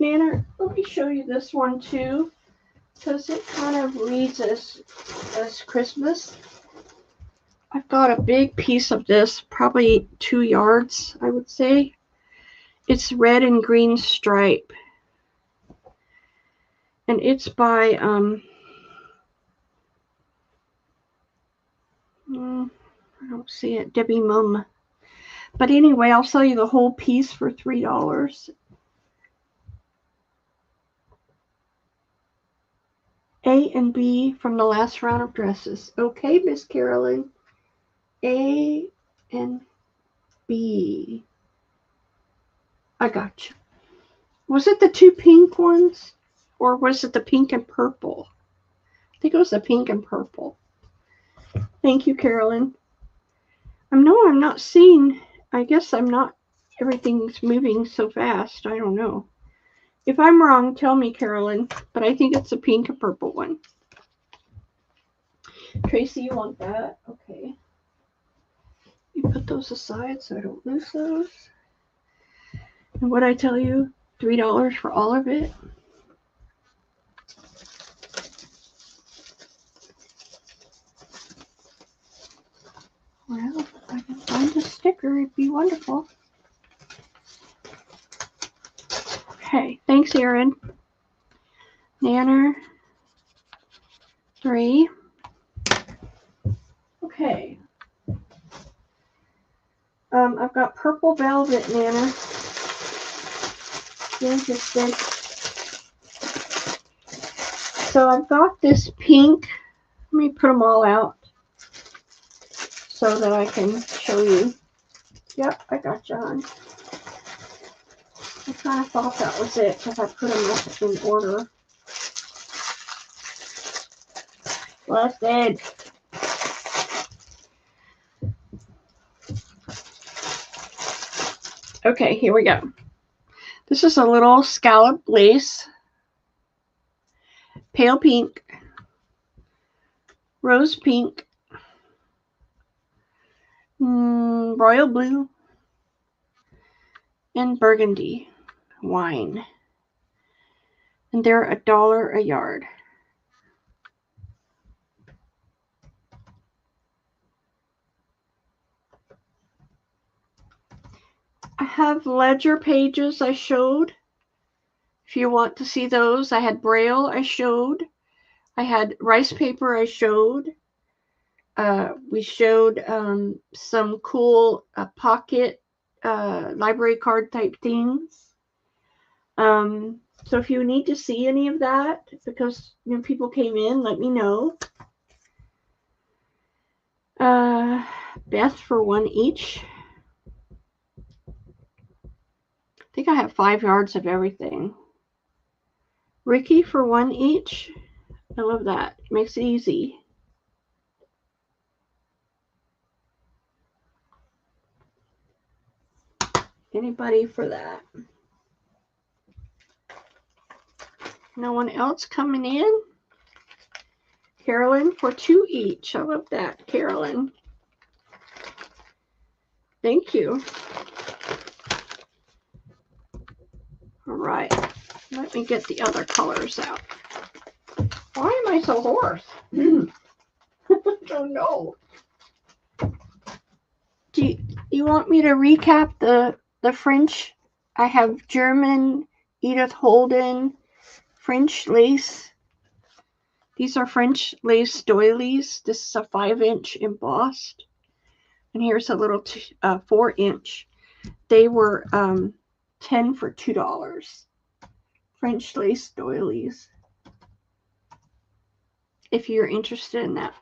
Nanner, let me show you this one too, because it kind of reads as Christmas. I've got a big piece of this, probably 2 yards, I would say. It's red and green stripe. And it's by, I don't see it, Debbie Mum. But anyway, I'll sell you the whole piece for $3. A and B from the last round of dresses. Okay, Miss Carolyn. A and B. I got you. Was it the 2 pink ones? Or was it the pink and purple? I think it was the pink and purple. Thank you, Carolyn. I'm not seeing, I guess I'm not, everything's moving so fast. I don't know. If I'm wrong, tell me, Carolyn, but I think it's the pink and purple one. Tracy, you want that? Okay. You put those aside so I don't lose those. And what I tell you, $3 for all of it. Well, if I can find a sticker, it'd be wonderful. Okay, thanks, Erin. Nanner, 3. Okay. I've got purple velvet Nanner. Interested. So I've got this pink. Let me put them all out so that I can show you. Yep, I got you on. I kind of thought that was it because I put them up in order. Blessed. Okay, here we go. This is a little scallop lace. Pale pink. Rose pink. Royal blue. And burgundy wine. And they're $1 a yard. I have ledger pages I showed. If you want to see those, I had Braille I showed. I had rice paper I showed. We showed some cool pocket library card type things. So if you need to see any of that, because people came in, let me know. Beth for one each. I think I have 5 yards of everything. Ricky for one each. I love that. Makes it easy. Anybody for that? No one else coming in? Carolyn for 2 each. I love that, Carolyn. Thank you. All right. Let me get the other colors out. Why am I so hoarse? I don't know. Do you want me to recap the French? I have German, Edith Holden, French lace. These are French lace doilies. This is a 5-inch embossed. And here's a little 4-inch. They were 10 for $2. French lace doilies. If you're interested in that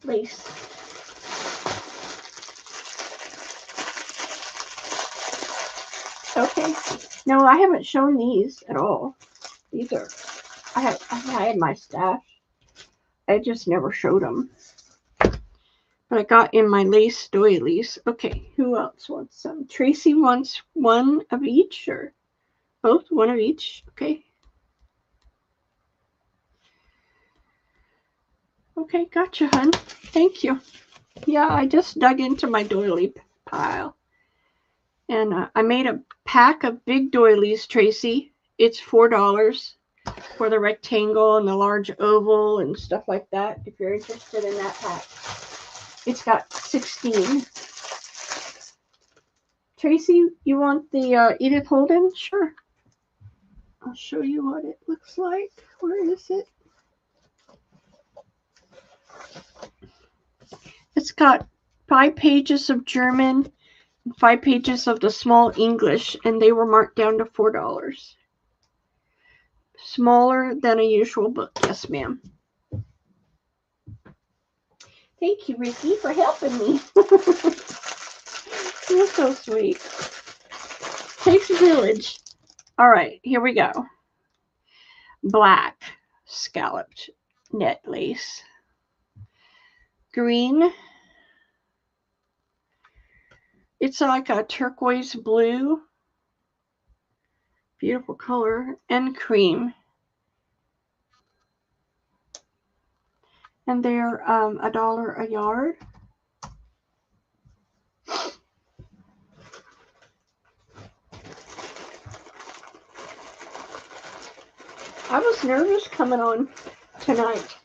lace. Okay. No, I haven't shown these at all. These are, I had my stash. I just never showed them. But I got in my lace doilies. Okay, who else wants some? Tracy wants one of each, or both? One of each. Okay. Okay, gotcha, hun. Thank you. Yeah, I just dug into my doily pile. And I made a pack of big doilies, Tracy. It's $4 for the rectangle and the large oval and stuff like that, if you're interested in that pack. It's got 16. Tracy, you want the Edith Holden? Sure. I'll show you what it looks like. Where is it? It's got 5 pages of German and 5 pages of the small English, and they were marked down to $4. Smaller than a usual book. Yes, ma'am. Thank you, Ricky, for helping me. You're so sweet. Takes a village. All right, here we go. Black scalloped net lace. Green. It's like a turquoise blue. Beautiful color. And cream. And they're $1 a yard. I was nervous coming on tonight.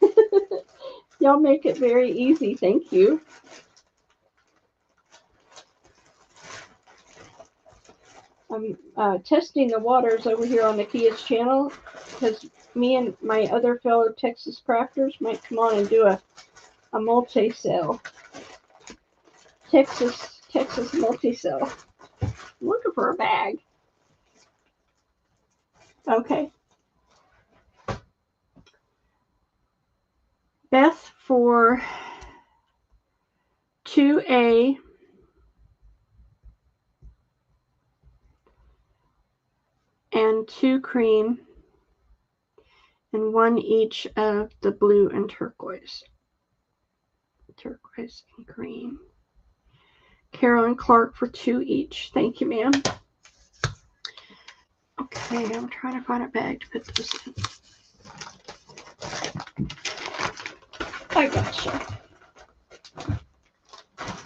Y'all make it very easy. Thank you. I'm testing the waters over here on the Kia's channel because me and my other fellow Texas crafters might come on and do a multi-sale. Texas multi-sale. I'm looking for a bag. Okay. Beth for 2A. And 2 cream. And 1 each of the blue and turquoise. Turquoise and green. Carolyn Clark for 2 each. Thank you, ma'am. Okay, I'm trying to find a bag to put this in. I gotcha.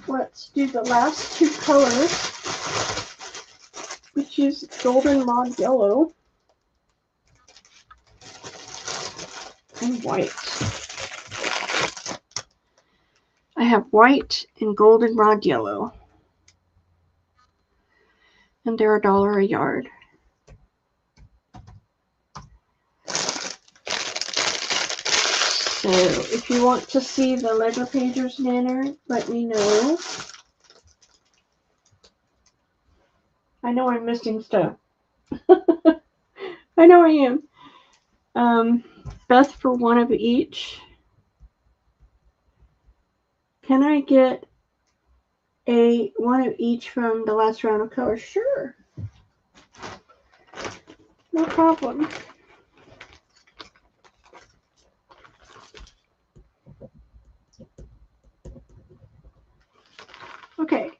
Let's do the last 2 colors, which is goldenrod yellow and white. I have white and goldenrod yellow, and they're $1 a yard. So if you want to see the Ledger Pages banner, let me know. I know I'm missing stuff. I know I am. Beth for one of each. Can I get one of each from the last round of colors? Sure. No problem. Okay.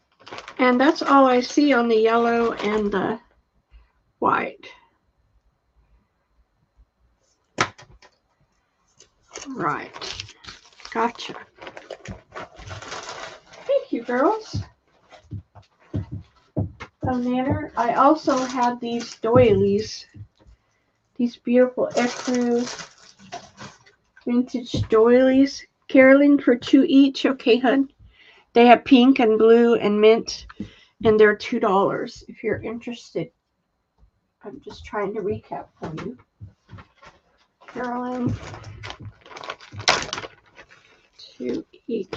And that's all I see on the yellow and the white. Right. Gotcha. Thank you, girls. Banner. I also have these doilies. These beautiful ecru vintage doilies. Carolyn for 2 each. Okay, hun. They have pink and blue and mint, and they're $2 if you're interested. I'm just trying to recap for you. Carolyn, 2 each.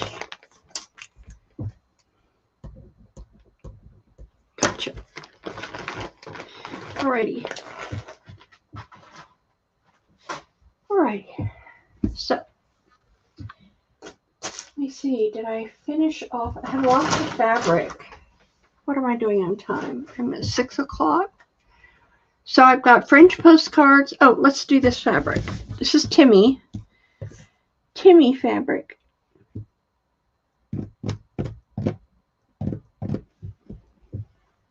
Gotcha. Alrighty. Alright. So, let me see. Did I finish off? I have lots of fabric. What am I doing on time? I'm at 6 o'clock. So I've got French postcards. Oh, let's do this fabric. This is Timmy. Timmy fabric.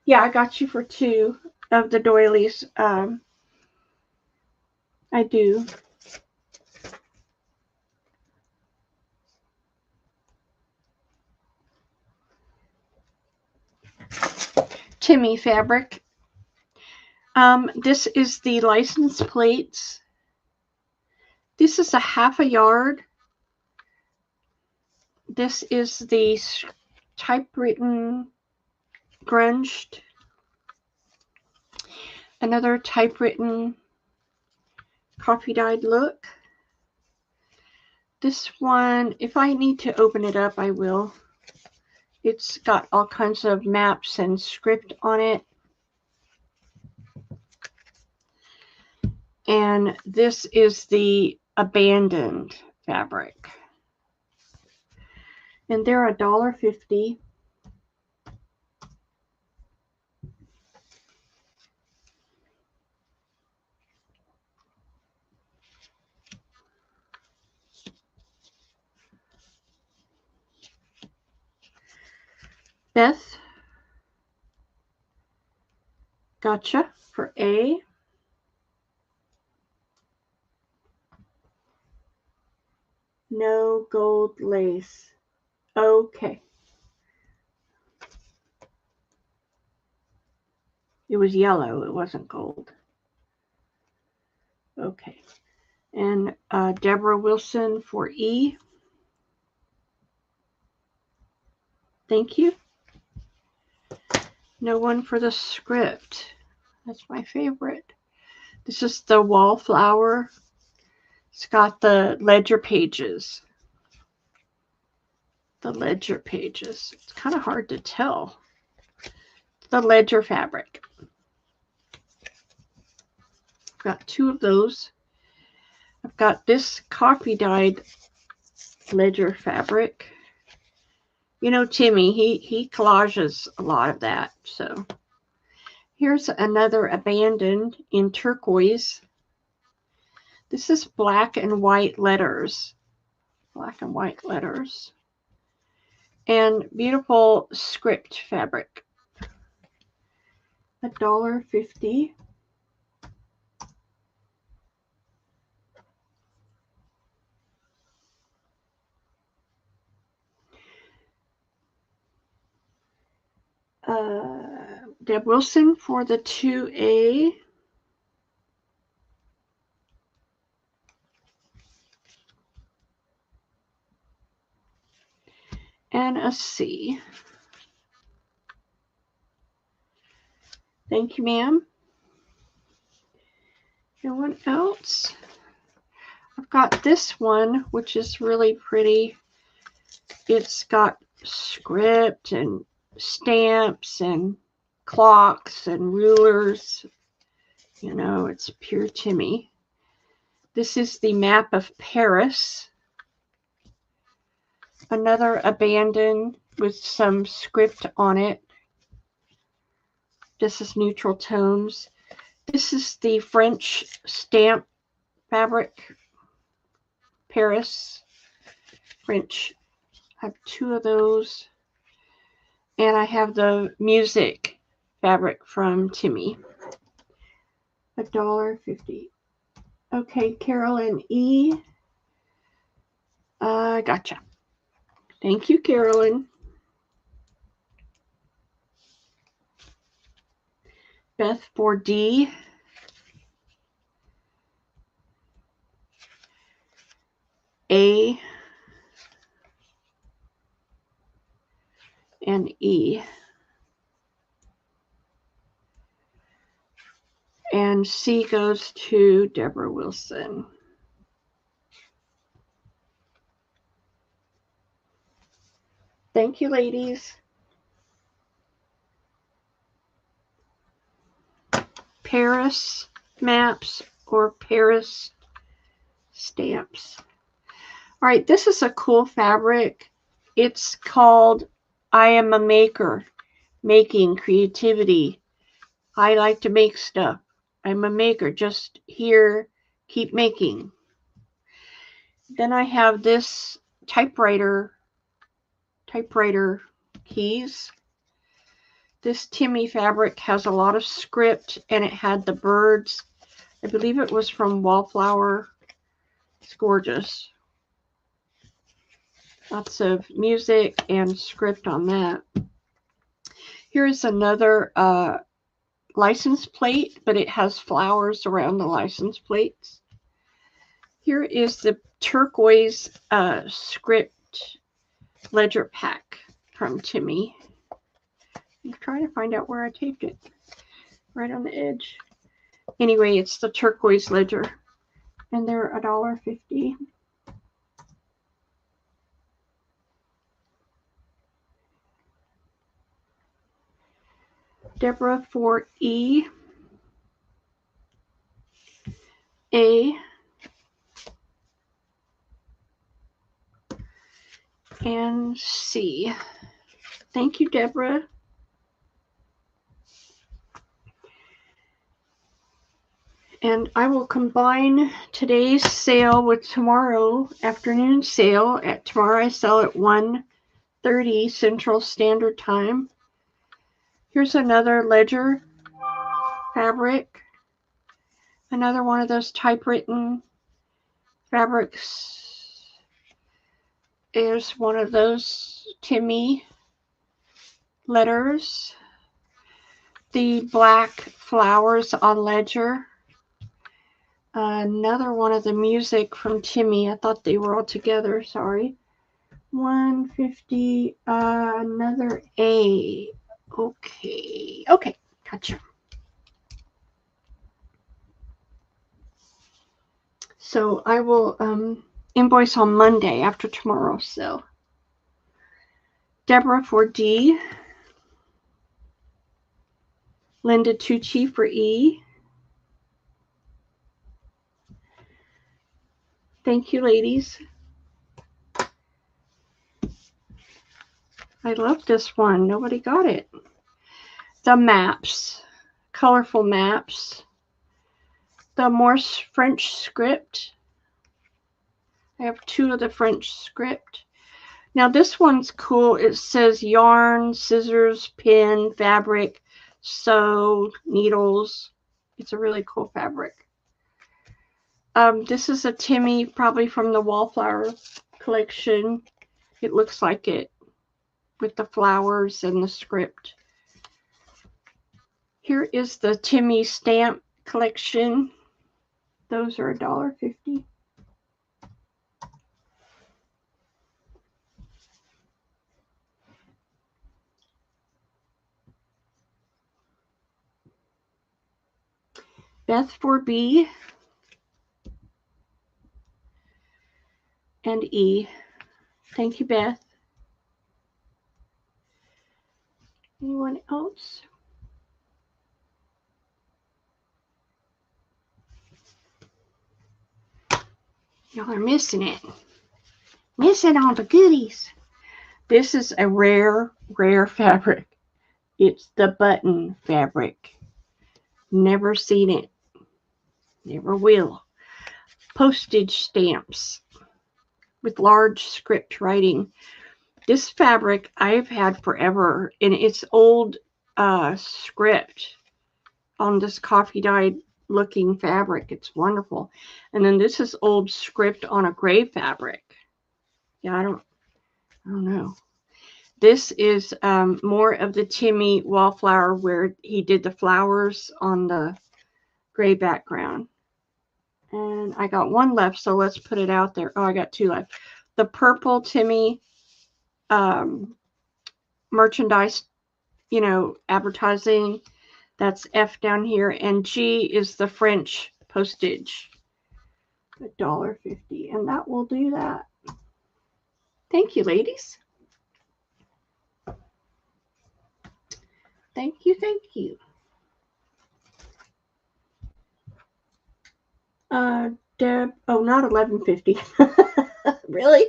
Yeah, I got you for 2 of the doilies. I do. Timmy fabric. This is the license plates. This is a half a yard. This is the typewritten grunged. Another typewritten coffee dyed look. This one, if I need to open it up, I will. It's got all kinds of maps and script on it. And this is the abandoned fabric. And they're $1.50. Beth, gotcha for A. No gold lace. Okay. It was yellow. It wasn't gold. Okay. And Deborah Wilson for E. Thank you. No one for the script. That's my favorite. This is the wallflower. It's got the ledger pages. The ledger pages. It's kind of hard to tell. The ledger fabric. I've got 2 of those. I've got this coffee dyed ledger fabric. You know, Timmy, he collages a lot of that. So here's another abandoned in turquoise. This is black and white letters. Black and white letters. And beautiful script fabric. $1.50. Deb Wilson for the 2A. And a C. Thank you, ma'am. No one else? I've got this one, which is really pretty. It's got script and stamps and clocks and rulers. You know, it's pure Timmy. This is the map of Paris. Another abandoned with some script on it. This is neutral tones. This is the French stamp fabric. Paris. French. I have 2 of those. And I have the music fabric from Timmy. $1.50. Okay, Carolyn E. Gotcha. Thank you, Carolyn. Beth 4D. A. And E. And C goes to Deborah Wilson. Thank you, ladies. Paris maps or Paris stamps. All right, this is a cool fabric. It's called I Am a Maker, Making Creativity. I like to make stuff. I'm a maker. Just here, keep making. Then I have this typewriter keys. This Timmy fabric has a lot of script, and it had the birds. I believe it was from Wallflower. It's gorgeous. Lots of music and script on that. Here's another license plate, but it has flowers around the license plates. Here is the turquoise script ledger pack from Timmy. I'm trying to find out where I taped it. Right on the edge. Anyway, it's the turquoise ledger. And they're $1.50. Deborah 4E. A. And C. Thank you, Deborah. And I will combine today's sale with tomorrow afternoon sale. Tomorrow I sell at 1:30 Central Standard Time. Here's another ledger fabric. Another one of those typewritten fabrics. Is one of those Timmy letters. The black flowers on ledger. Another one of the music from Timmy. I thought they were all together. Sorry. 150. Another A. Okay. Okay. Gotcha. So I will invoice on Monday after tomorrow's sale. Deborah for D. Linda Tucci for E. Thank you, ladies. I love this one. Nobody got it. The maps. Colorful maps. The Morse French script. I have 2 of the French script. Now this one's cool. It says yarn, scissors, pin, fabric, sew, needles. It's a really cool fabric. This is a Timmy, probably from the Wallflower collection. It looks like it with the flowers and the script. Here is the Timmy stamp collection. Those are $1.50. Beth 4B. and E. Thank you, Beth. Anyone else? Y'all are missing it. Missing all the goodies. This is a rare fabric. It's the button fabric. Never seen it. Never will. Postage stamps with large script writing. This fabric I've had forever, and it's old script on this coffee dyed looking fabric. It's wonderful. And then this is old script on a gray fabric. Yeah, I don't know. This is more of the Timmy Wallflower where he did the flowers on the gray background. And I got one left, so let's put it out there. Oh, I got two left. The purple Timmy merchandise, advertising. That's F down here. And G is the French postage. $1.50. And that will do that. Thank you, ladies. Thank you. Deb, oh, not $11.50. Really?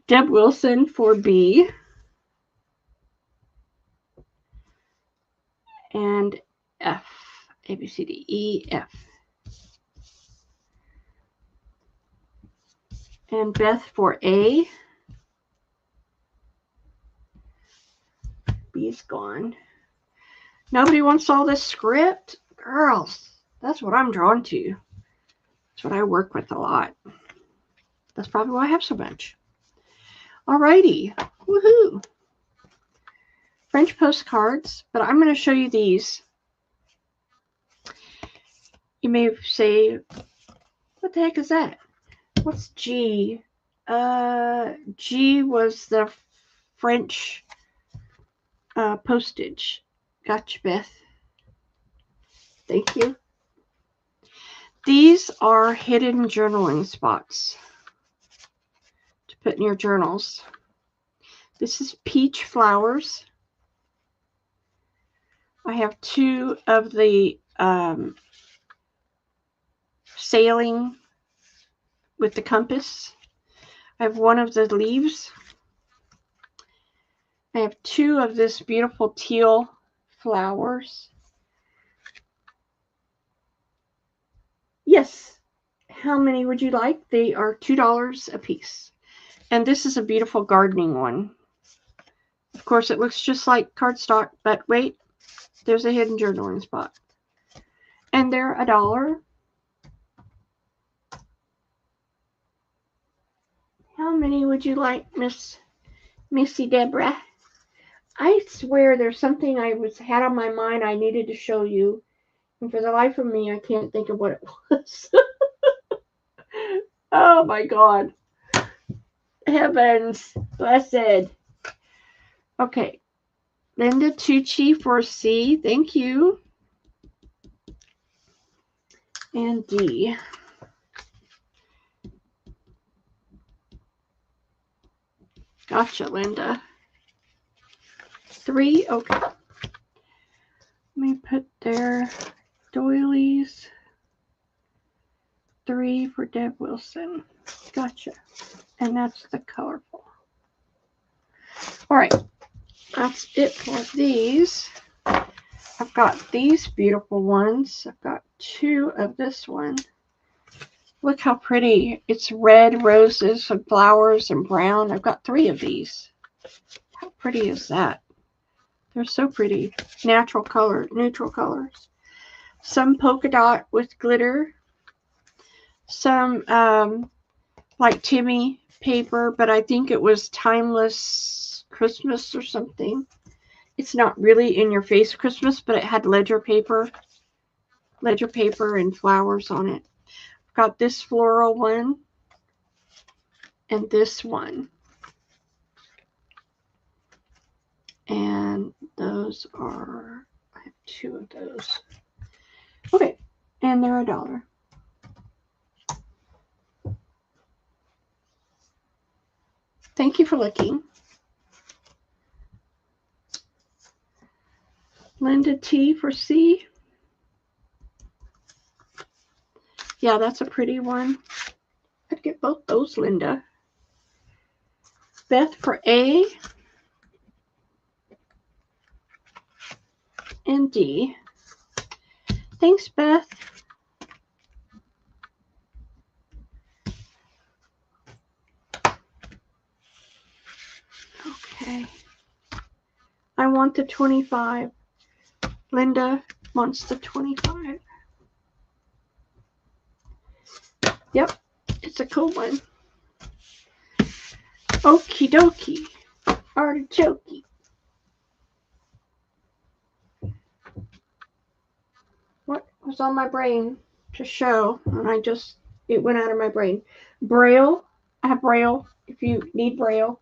Deb Wilson for B. And F. A, B, C, D, E, F. And Beth for A. B is gone. Nobody wants all this script? Girls, that's what I'm drawn to. That's what I work with a lot. That's probably why I have so much. Alrighty. Woohoo. French postcards, but I'm going to show you these. You may say, what the heck is that? What's G? G was the French postage. Gotcha, Beth. Thank you. These are hidden journaling spots to put in your journals. This is peach flowers. I have two of the sailing with the compass. I have one of the leaves. I have two of this beautiful teal flowers. Yes. How many would you like? They are $2 a piece. And this is a beautiful gardening one. Of course, it looks just like cardstock, but wait, there's a hidden journaling spot. And they're $1. How many would you like, Missy Deborah? I swear there's something I had on my mind I needed to show you. And for the life of me, I can't think of what it was. Oh my God. Heavens. Blessed. Okay. Linda Tucci for C. Thank you. And D. Gotcha, Linda. 3. Okay. Let me put their doilies. 3 for Deb Wilson. Gotcha. And that's the colorful. All right. That's it for these. I've got these beautiful ones. I've got 2 of this one. Look how pretty. It's red roses and flowers and brown. I've got 3 of these. How pretty is that? They're so pretty. Natural color, neutral colors. Some polka dot with glitter. Some like Timmy paper, but I think it was Timeless Christmas or something. It's not really in your face Christmas, but it had ledger paper and flowers on it. I've got this floral one and this one. And those are, I have 2 of those. Okay, and they're $1. Thank you for looking. Linda T for C. Yeah, that's a pretty one. I'd get both those, Linda. Beth for A. And D. Thanks, Beth. Okay. I want the 25. Linda wants the 25. Yep, it's a cool one. Okie dokie. Artichoke. What was on my brain to show? And it went out of my brain. Braille. I have Braille if you need Braille.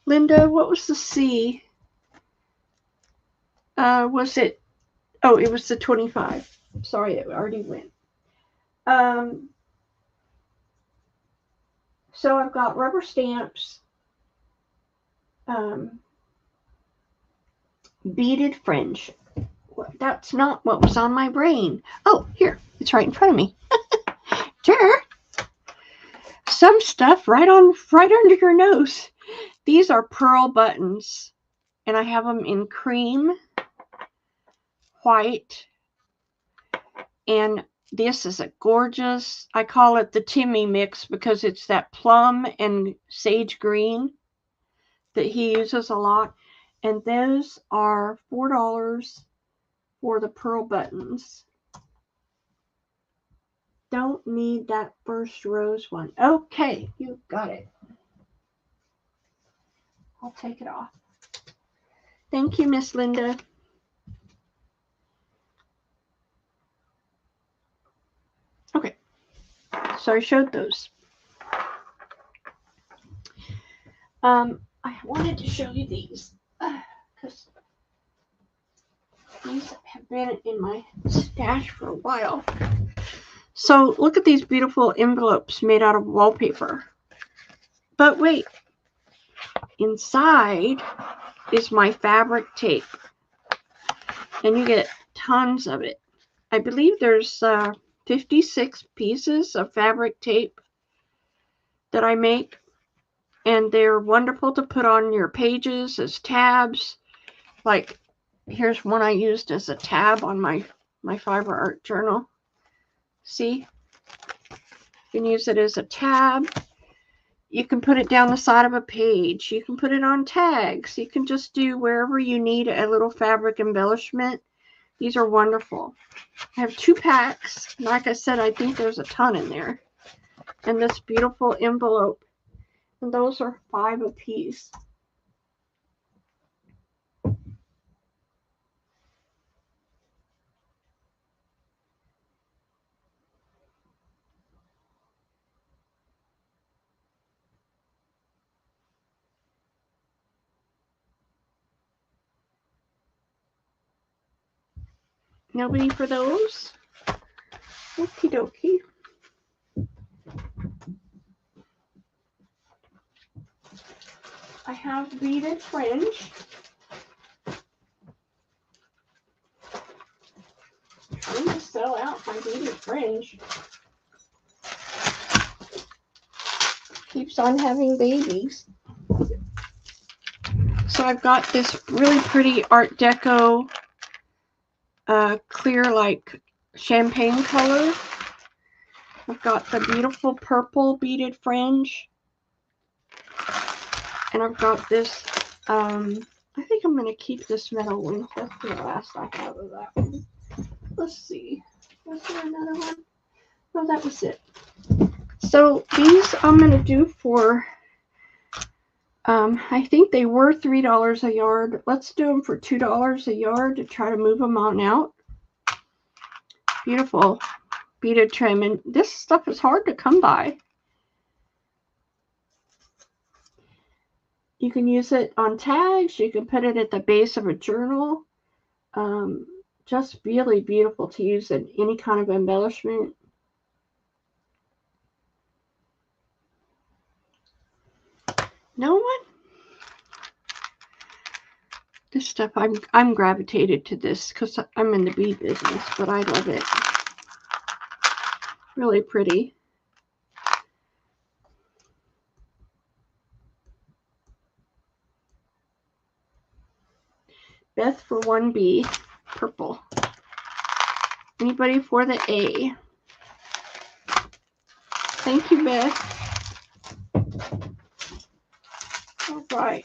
Linda, what was the C? Was it? Oh, it was the 25. Sorry, it already went. So I've got rubber stamps, beaded fringe. That's not what was on my brain. Oh, here, it's right in front of me. Sure. Some stuff right under your nose. These are pearl buttons, and I have them in cream, white, and this is a gorgeous, I call it the Timmy mix because it's that plum and sage green that he uses a lot. And those are $4 for the pearl buttons. Don't need that first rose one. Okay, you got it. I'll take it off. Thank you, Miss Linda. Okay, so I showed those. I wanted to show you these because these have been in my stash for a while. So look at these beautiful envelopes made out of wallpaper. But wait, inside is my fabric tape, and you get tons of it. I believe there's 56 pieces of fabric tape that I make, and they're wonderful to put on your pages as tabs. Like, here's one I used as a tab on my fiber art journal. See? You can use it as a tab. You can put it down the side of a page. You can put it on tags. You can just do wherever you need a little fabric embellishment. These are wonderful. I have 2 packs. Like I said, I think there's a ton in there. And this beautiful envelope. And those are $5 a piece. Nobody for those? Okie dokie. I have beaded fringe. I'm going to sell out my beaded fringe. Keeps on having babies. So I've got this really pretty Art Deco clear like champagne color. I've got the beautiful purple beaded fringe. And I've got this, I think I'm going to keep this metal one. That's the last I have of that one. Let's see. Was there another one? No, that was it. So these I'm going to do for, I think they were $3 a yard. Let's do them for $2 a yard to try to move them on out. Beautiful beaded trim. And this stuff is hard to come by. You can use it on tags. You can put it at the base of a journal. Just really beautiful to use in any kind of embellishment. No one? This stuff, I'm gravitated to this because I'm in the bee business, but I love it. Really pretty. Beth for 1B, purple. Anybody for the A? Thank you, Beth. All right.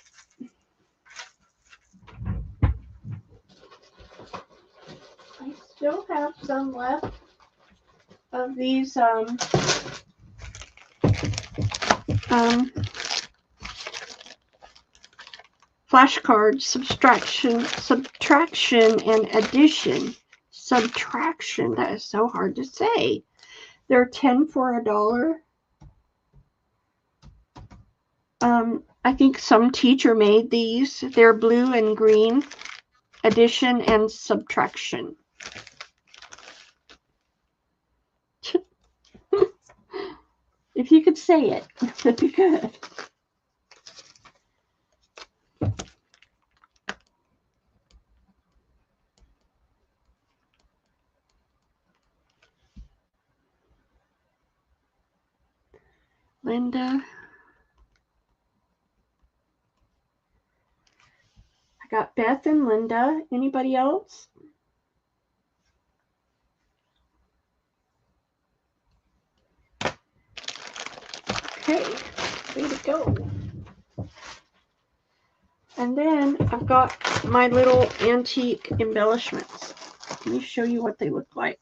I still have some left of these flashcards, subtraction, and addition. Subtraction, that is so hard to say. They're 10 for $1. I think some teacher made these. They're blue and green. Addition and subtraction. If you could say it, that'd be good. Linda. I got Beth and Linda. Anybody else? Okay, way to go. And then I've got my little antique embellishments. Let me show you what they look like.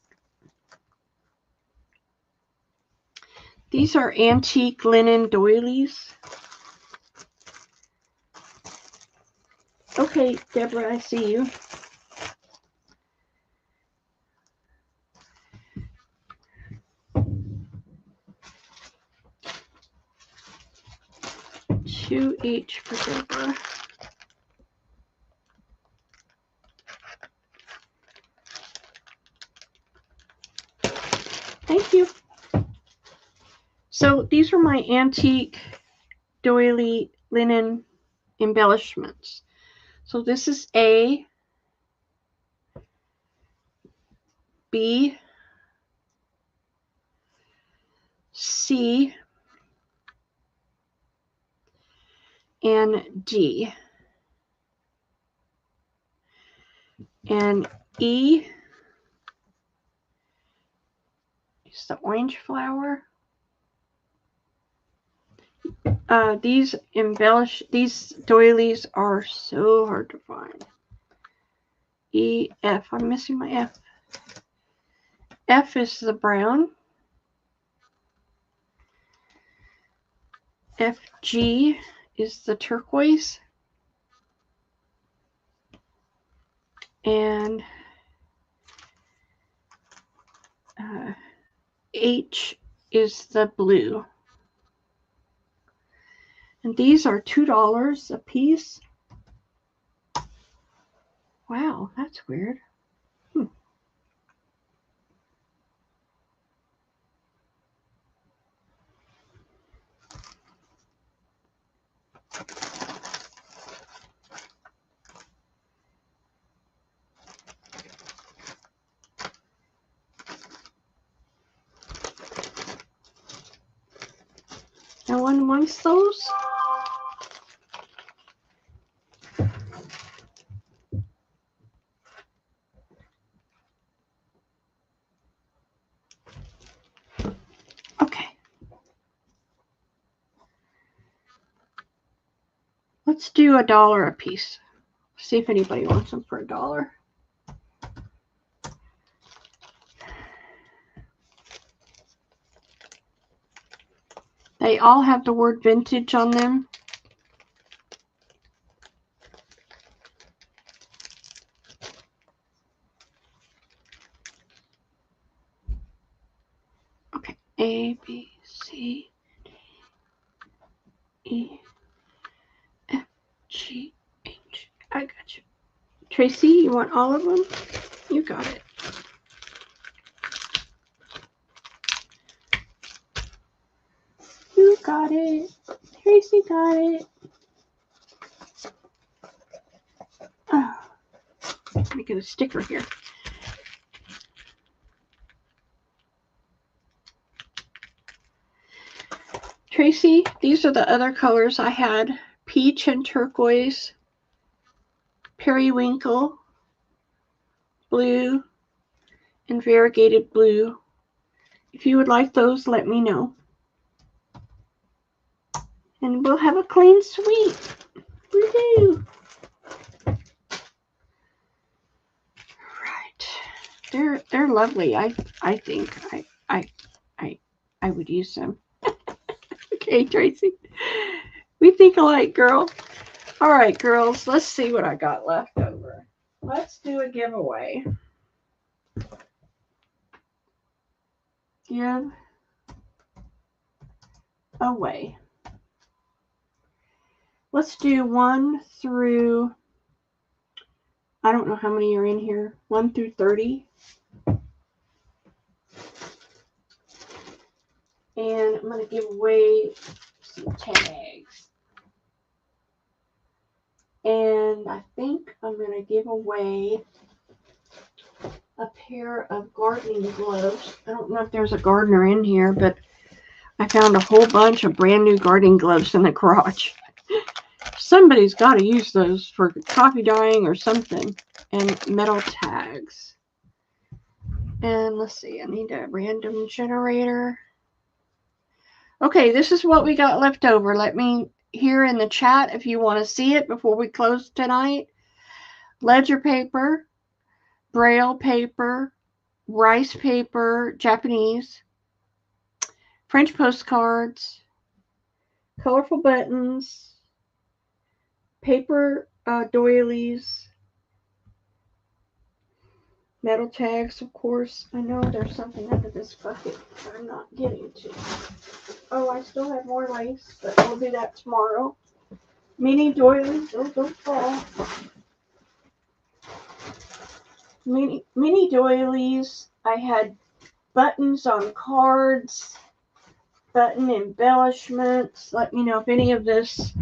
These are antique linen doilies. Okay, Deborah, I see you. Two each for Deborah. Thank you. So these are my antique doily linen embellishments. So this is A, B, C, and D. And E is the orange flower. These doilies are so hard to find. E, F. I'm missing my F. F is the brown. F, G is the turquoise. And H is the blue. And these are $2 a piece. Wow, that's weird. No one wants those? Okay. Let's do $1 a piece. See if anybody wants them for $1. They all have the word vintage on them. Okay, A, B, C, E, F, G, H. I got you. Tracy, you want all of them? You got it. You got it. Tracy got it. me get a sticker here. Tracy, these are the other colors I had. Peach and turquoise, periwinkle, blue, and variegated blue. If you would like those, let me know. And we'll have a clean sweep. Woohoo! Right. They're lovely. I think I would use them. Okay, Tracy. We think alike, girl. All right, girls. Let's see what I got left over. Let's do a giveaway. Give away. Let's do 1 through, I don't know how many are in here, 1 through 30. And I'm going to give away some tags. And I think I'm going to give away a pair of gardening gloves. I don't know if there's a gardener in here, but I found a whole bunch of brand new gardening gloves in the garage. Somebody's got to use those for coffee dyeing or something. And metal tags. And let's see, I need a random generator. Okay, this is what we got left over. Let me hear in the chat if you want to see it before we close tonight. Ledger paper, Braille paper, rice paper, Japanese, French postcards, colorful buttons, paper doilies, metal tags, of course. I know there's something under this bucket that I'm not getting to. Oh, I still have more lace, but we'll do that tomorrow. Mini doilies, those don't fall. Mini doilies. I had buttons on cards, button embellishments. Let me know if any of this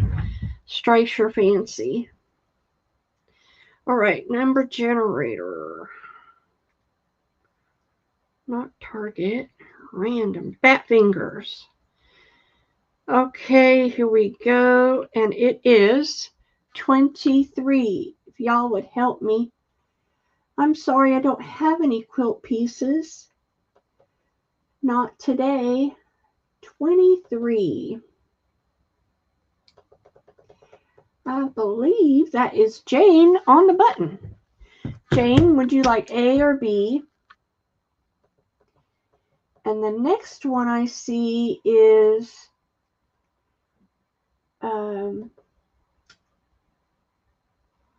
strikes your fancy. All right, number generator. Not Target, random. Bat fingers. Okay, here we go. And it is 23. If y'all would help me. I'm sorry I don't have any quilt pieces. Not today. 23. I believe that is Jane on the button. Jane, would you like A or B? And the next one I see is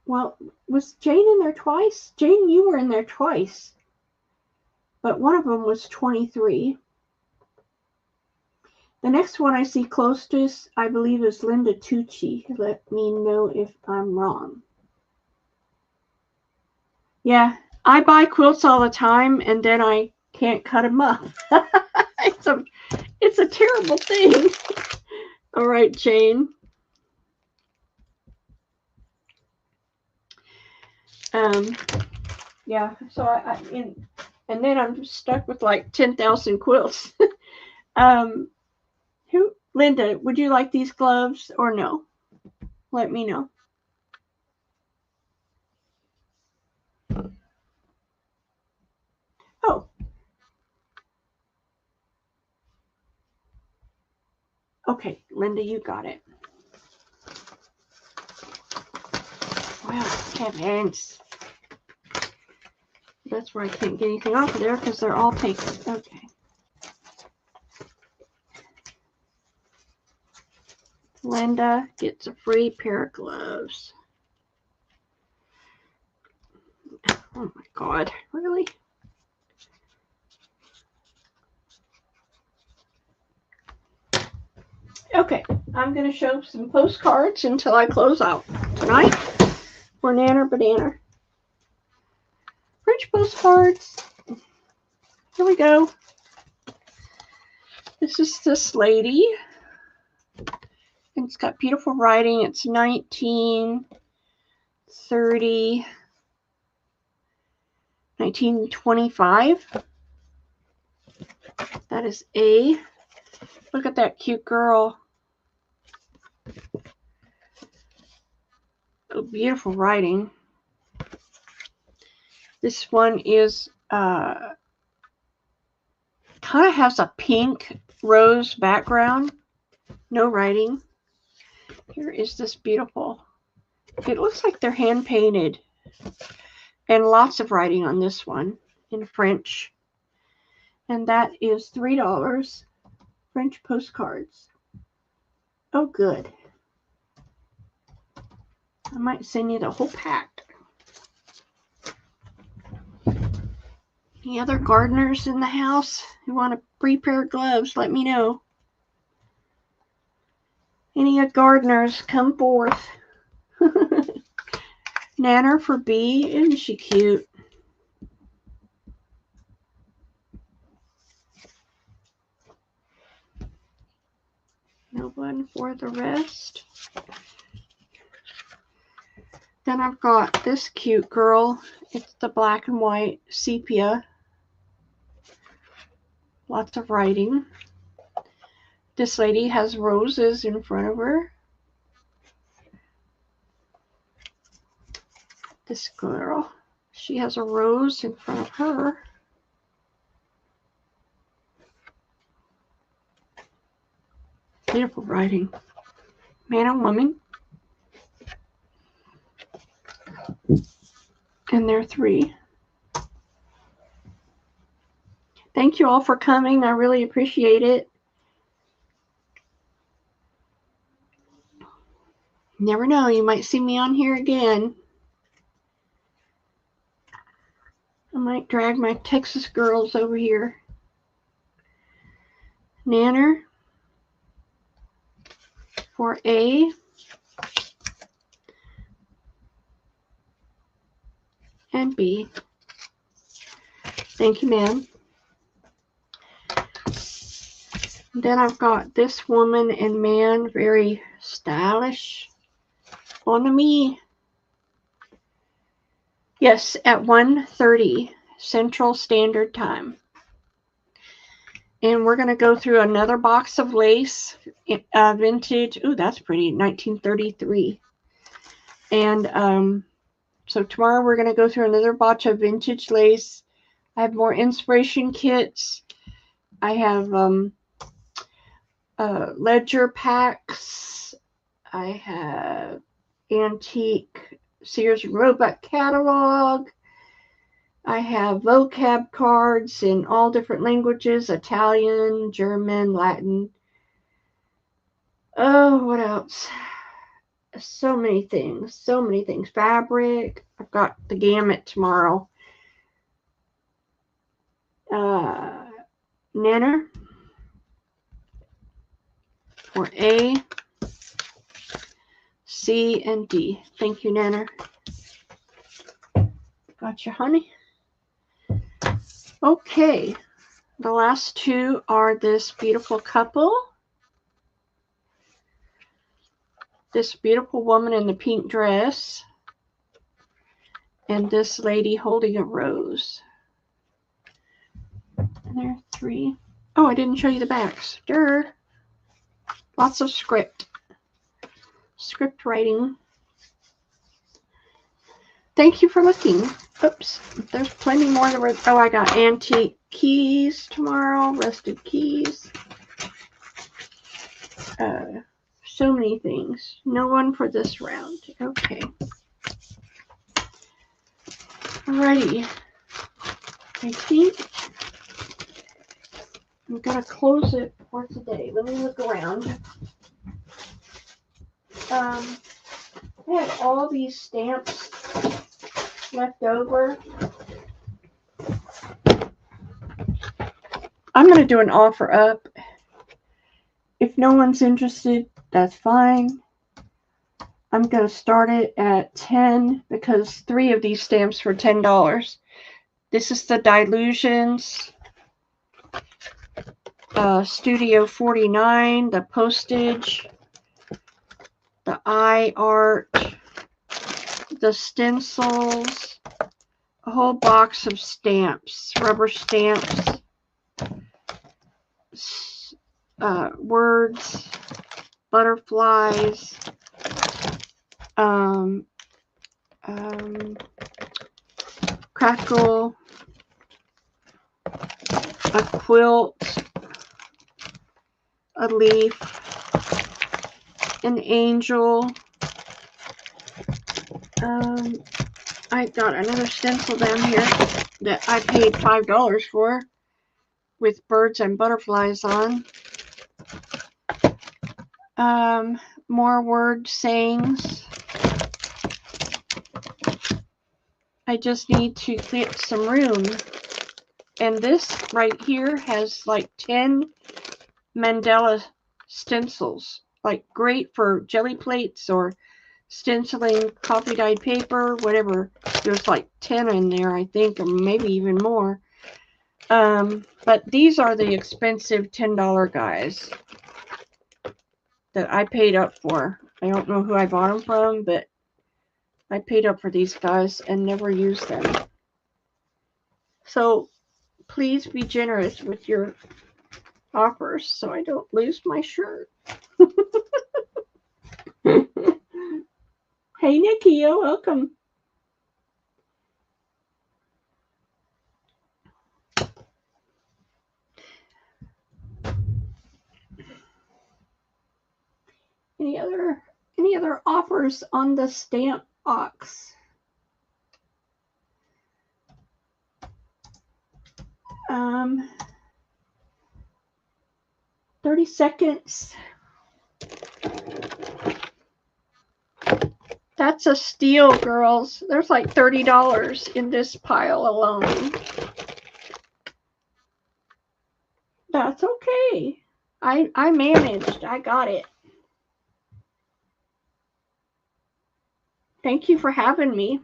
well, was Jane in there twice? Jane, you were in there twice. But one of them was 23. The next one I see closest, I believe, is Linda Tucci. Let me know if I'm wrong. Yeah, I buy quilts all the time, and then I can't cut them up. It's a terrible thing. All right, Jane. Yeah, so and then I'm stuck with like 10,000 quilts. Linda, would you like these gloves or no? Let me know. Oh. Okay, Linda, you got it. Well, heavens. That's where I can't get anything off of there because they're all paper. Okay. Linda gets a free pair of gloves. Oh my God, really? Okay, I'm going to show some postcards until I close out tonight for Nanner Banana. French postcards. Here we go. This is this lady. And it's got beautiful writing. It's 1930. 1925. That is A. Look at that cute girl. Oh, beautiful writing. This one is kind of has a pink rose background. No writing. Here is this beautiful. It looks like they're hand painted. And lots of writing on this one in French. And that is $3. French postcards. Oh, good. I might send you the whole pack. Any other gardeners in the house who want a free pair of gloves, let me know. Any gardeners, come forth. Nanner for B. Isn't she cute? No one for the rest. Then I've got this cute girl. It's the black and white sepia. Lots of writing. This lady has roses in front of her. This girl, she has a rose in front of her. Beautiful writing. Man and woman. And there are 3. Thank you all for coming. I really appreciate it. Never know, you might see me on here again. I might drag my Texas girls over here. Nanner for A. And B. Thank you, ma'am. Then I've got this woman and man, very stylish. On me. Yes, at 1:30 Central Standard Time. And we're going to go through another box of lace, vintage. Ooh, that's pretty, 1933. And so tomorrow we're going to go through another batch of vintage lace. I have more inspiration kits. I have ledger packs. I have antique Sears and Roebuck catalog. I have vocab cards in all different languages, Italian, German, Latin. Oh, what else? So many things, so many things. Fabric. I've got the gamut tomorrow. Nanner for A, C, and D. Thank you, Nanner. Gotcha, honey. Okay, the last 2 are this beautiful couple. This beautiful woman in the pink dress. And this lady holding a rose. And there are 3. Oh, I didn't show you the backs. Durr. Lots of script. Script writing. Thank you for looking. Oops. There's plenty more. Oh, I got antique keys tomorrow. Rusted keys. So many things. No one for this round. Okay. Alrighty. I think I'm going to close it for today. Let me look around. I had all these stamps left over. I'm going to do an offer up. If no one's interested, that's fine. I'm going to start it at 10 because 3 of these stamps were $10. This is the Dilutions, Studio 49, the postage, the eye art, the stencils. a whole box of stamps, rubber stamps, words, butterflies, crackle, a quilt, a leaf, an angel. I got another stencil down here that I paid $5 for with birds and butterflies on. More word sayings. I just need to clear some room. And this right here has like 10 mandala stencils. Like great for jelly plates or stenciling coffee dyed paper, whatever. There's like 10 in there, I think, or maybe even more. But these are the expensive $10 guys that I paid up for. I don't know who I bought them from, but I paid up for these guys and never used them. So please be generous with your offers so I don't lose my shirt. Hey, Nikia, welcome. Any other offers on the stamp box? 30 seconds. That's a steal, girls. There's like $30 in this pile alone. That's okay. I managed. I got it. Thank you for having me.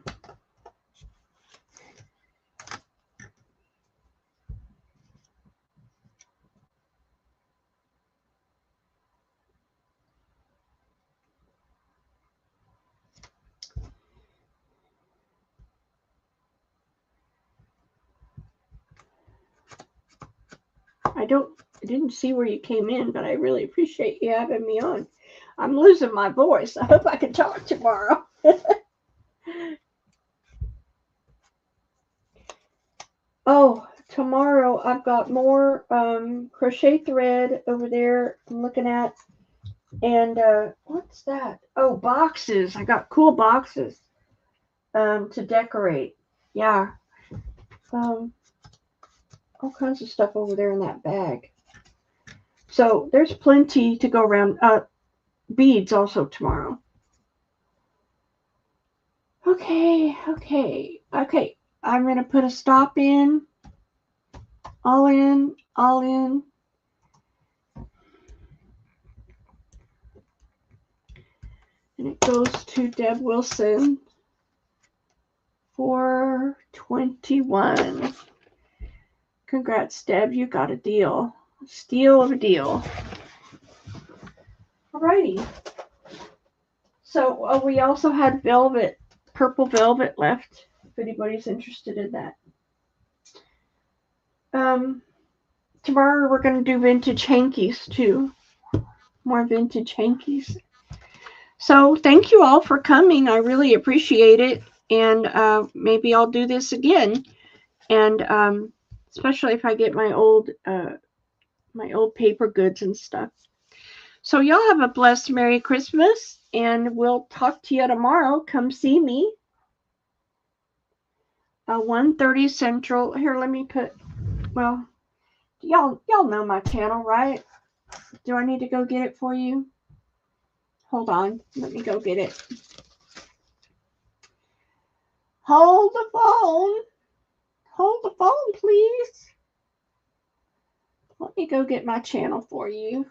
I didn't see where you came in, but I really appreciate you having me on. I'm losing my voice. I hope I can talk tomorrow. Oh, tomorrow I've got more crochet thread over there I'm looking at. And what's that? Oh, boxes. I got cool boxes to decorate. Yeah. All kinds of stuff over there in that bag. So there's plenty to go around. Beads also tomorrow. Okay. I'm going to put a stop in. All in. And it goes to Deb Wilson. 421. Congrats, Deb. You got a deal. Steal of a deal. Alrighty. So we also had velvet, purple velvet left, if anybody's interested in that. Tomorrow we're going to do vintage hankies too. More vintage hankies. So thank you all for coming. I really appreciate it. And maybe I'll do this again. And especially if I get my old paper goods and stuff. So y'all have a blessed Merry Christmas, and we'll talk to you tomorrow. Come see me. 1:30 Central. Here, let me put. Well, y'all know my channel, right? Do I need to go get it for you? Hold on. Let me go get it. Hold the phone. Hold the phone, please. Let me go get my channel for you.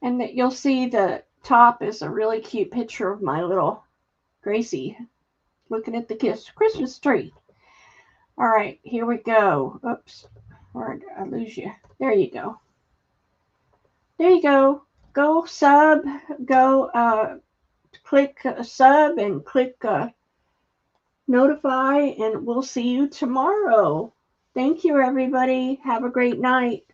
And that you'll see the top is a really cute picture of my little Gracie looking at the Christmas tree. All right, here we go. Oops, where did I lose you? There you go. There you go. Go sub. Go click sub and click notify, and we'll see you tomorrow. Thank you, everybody. Have a great night.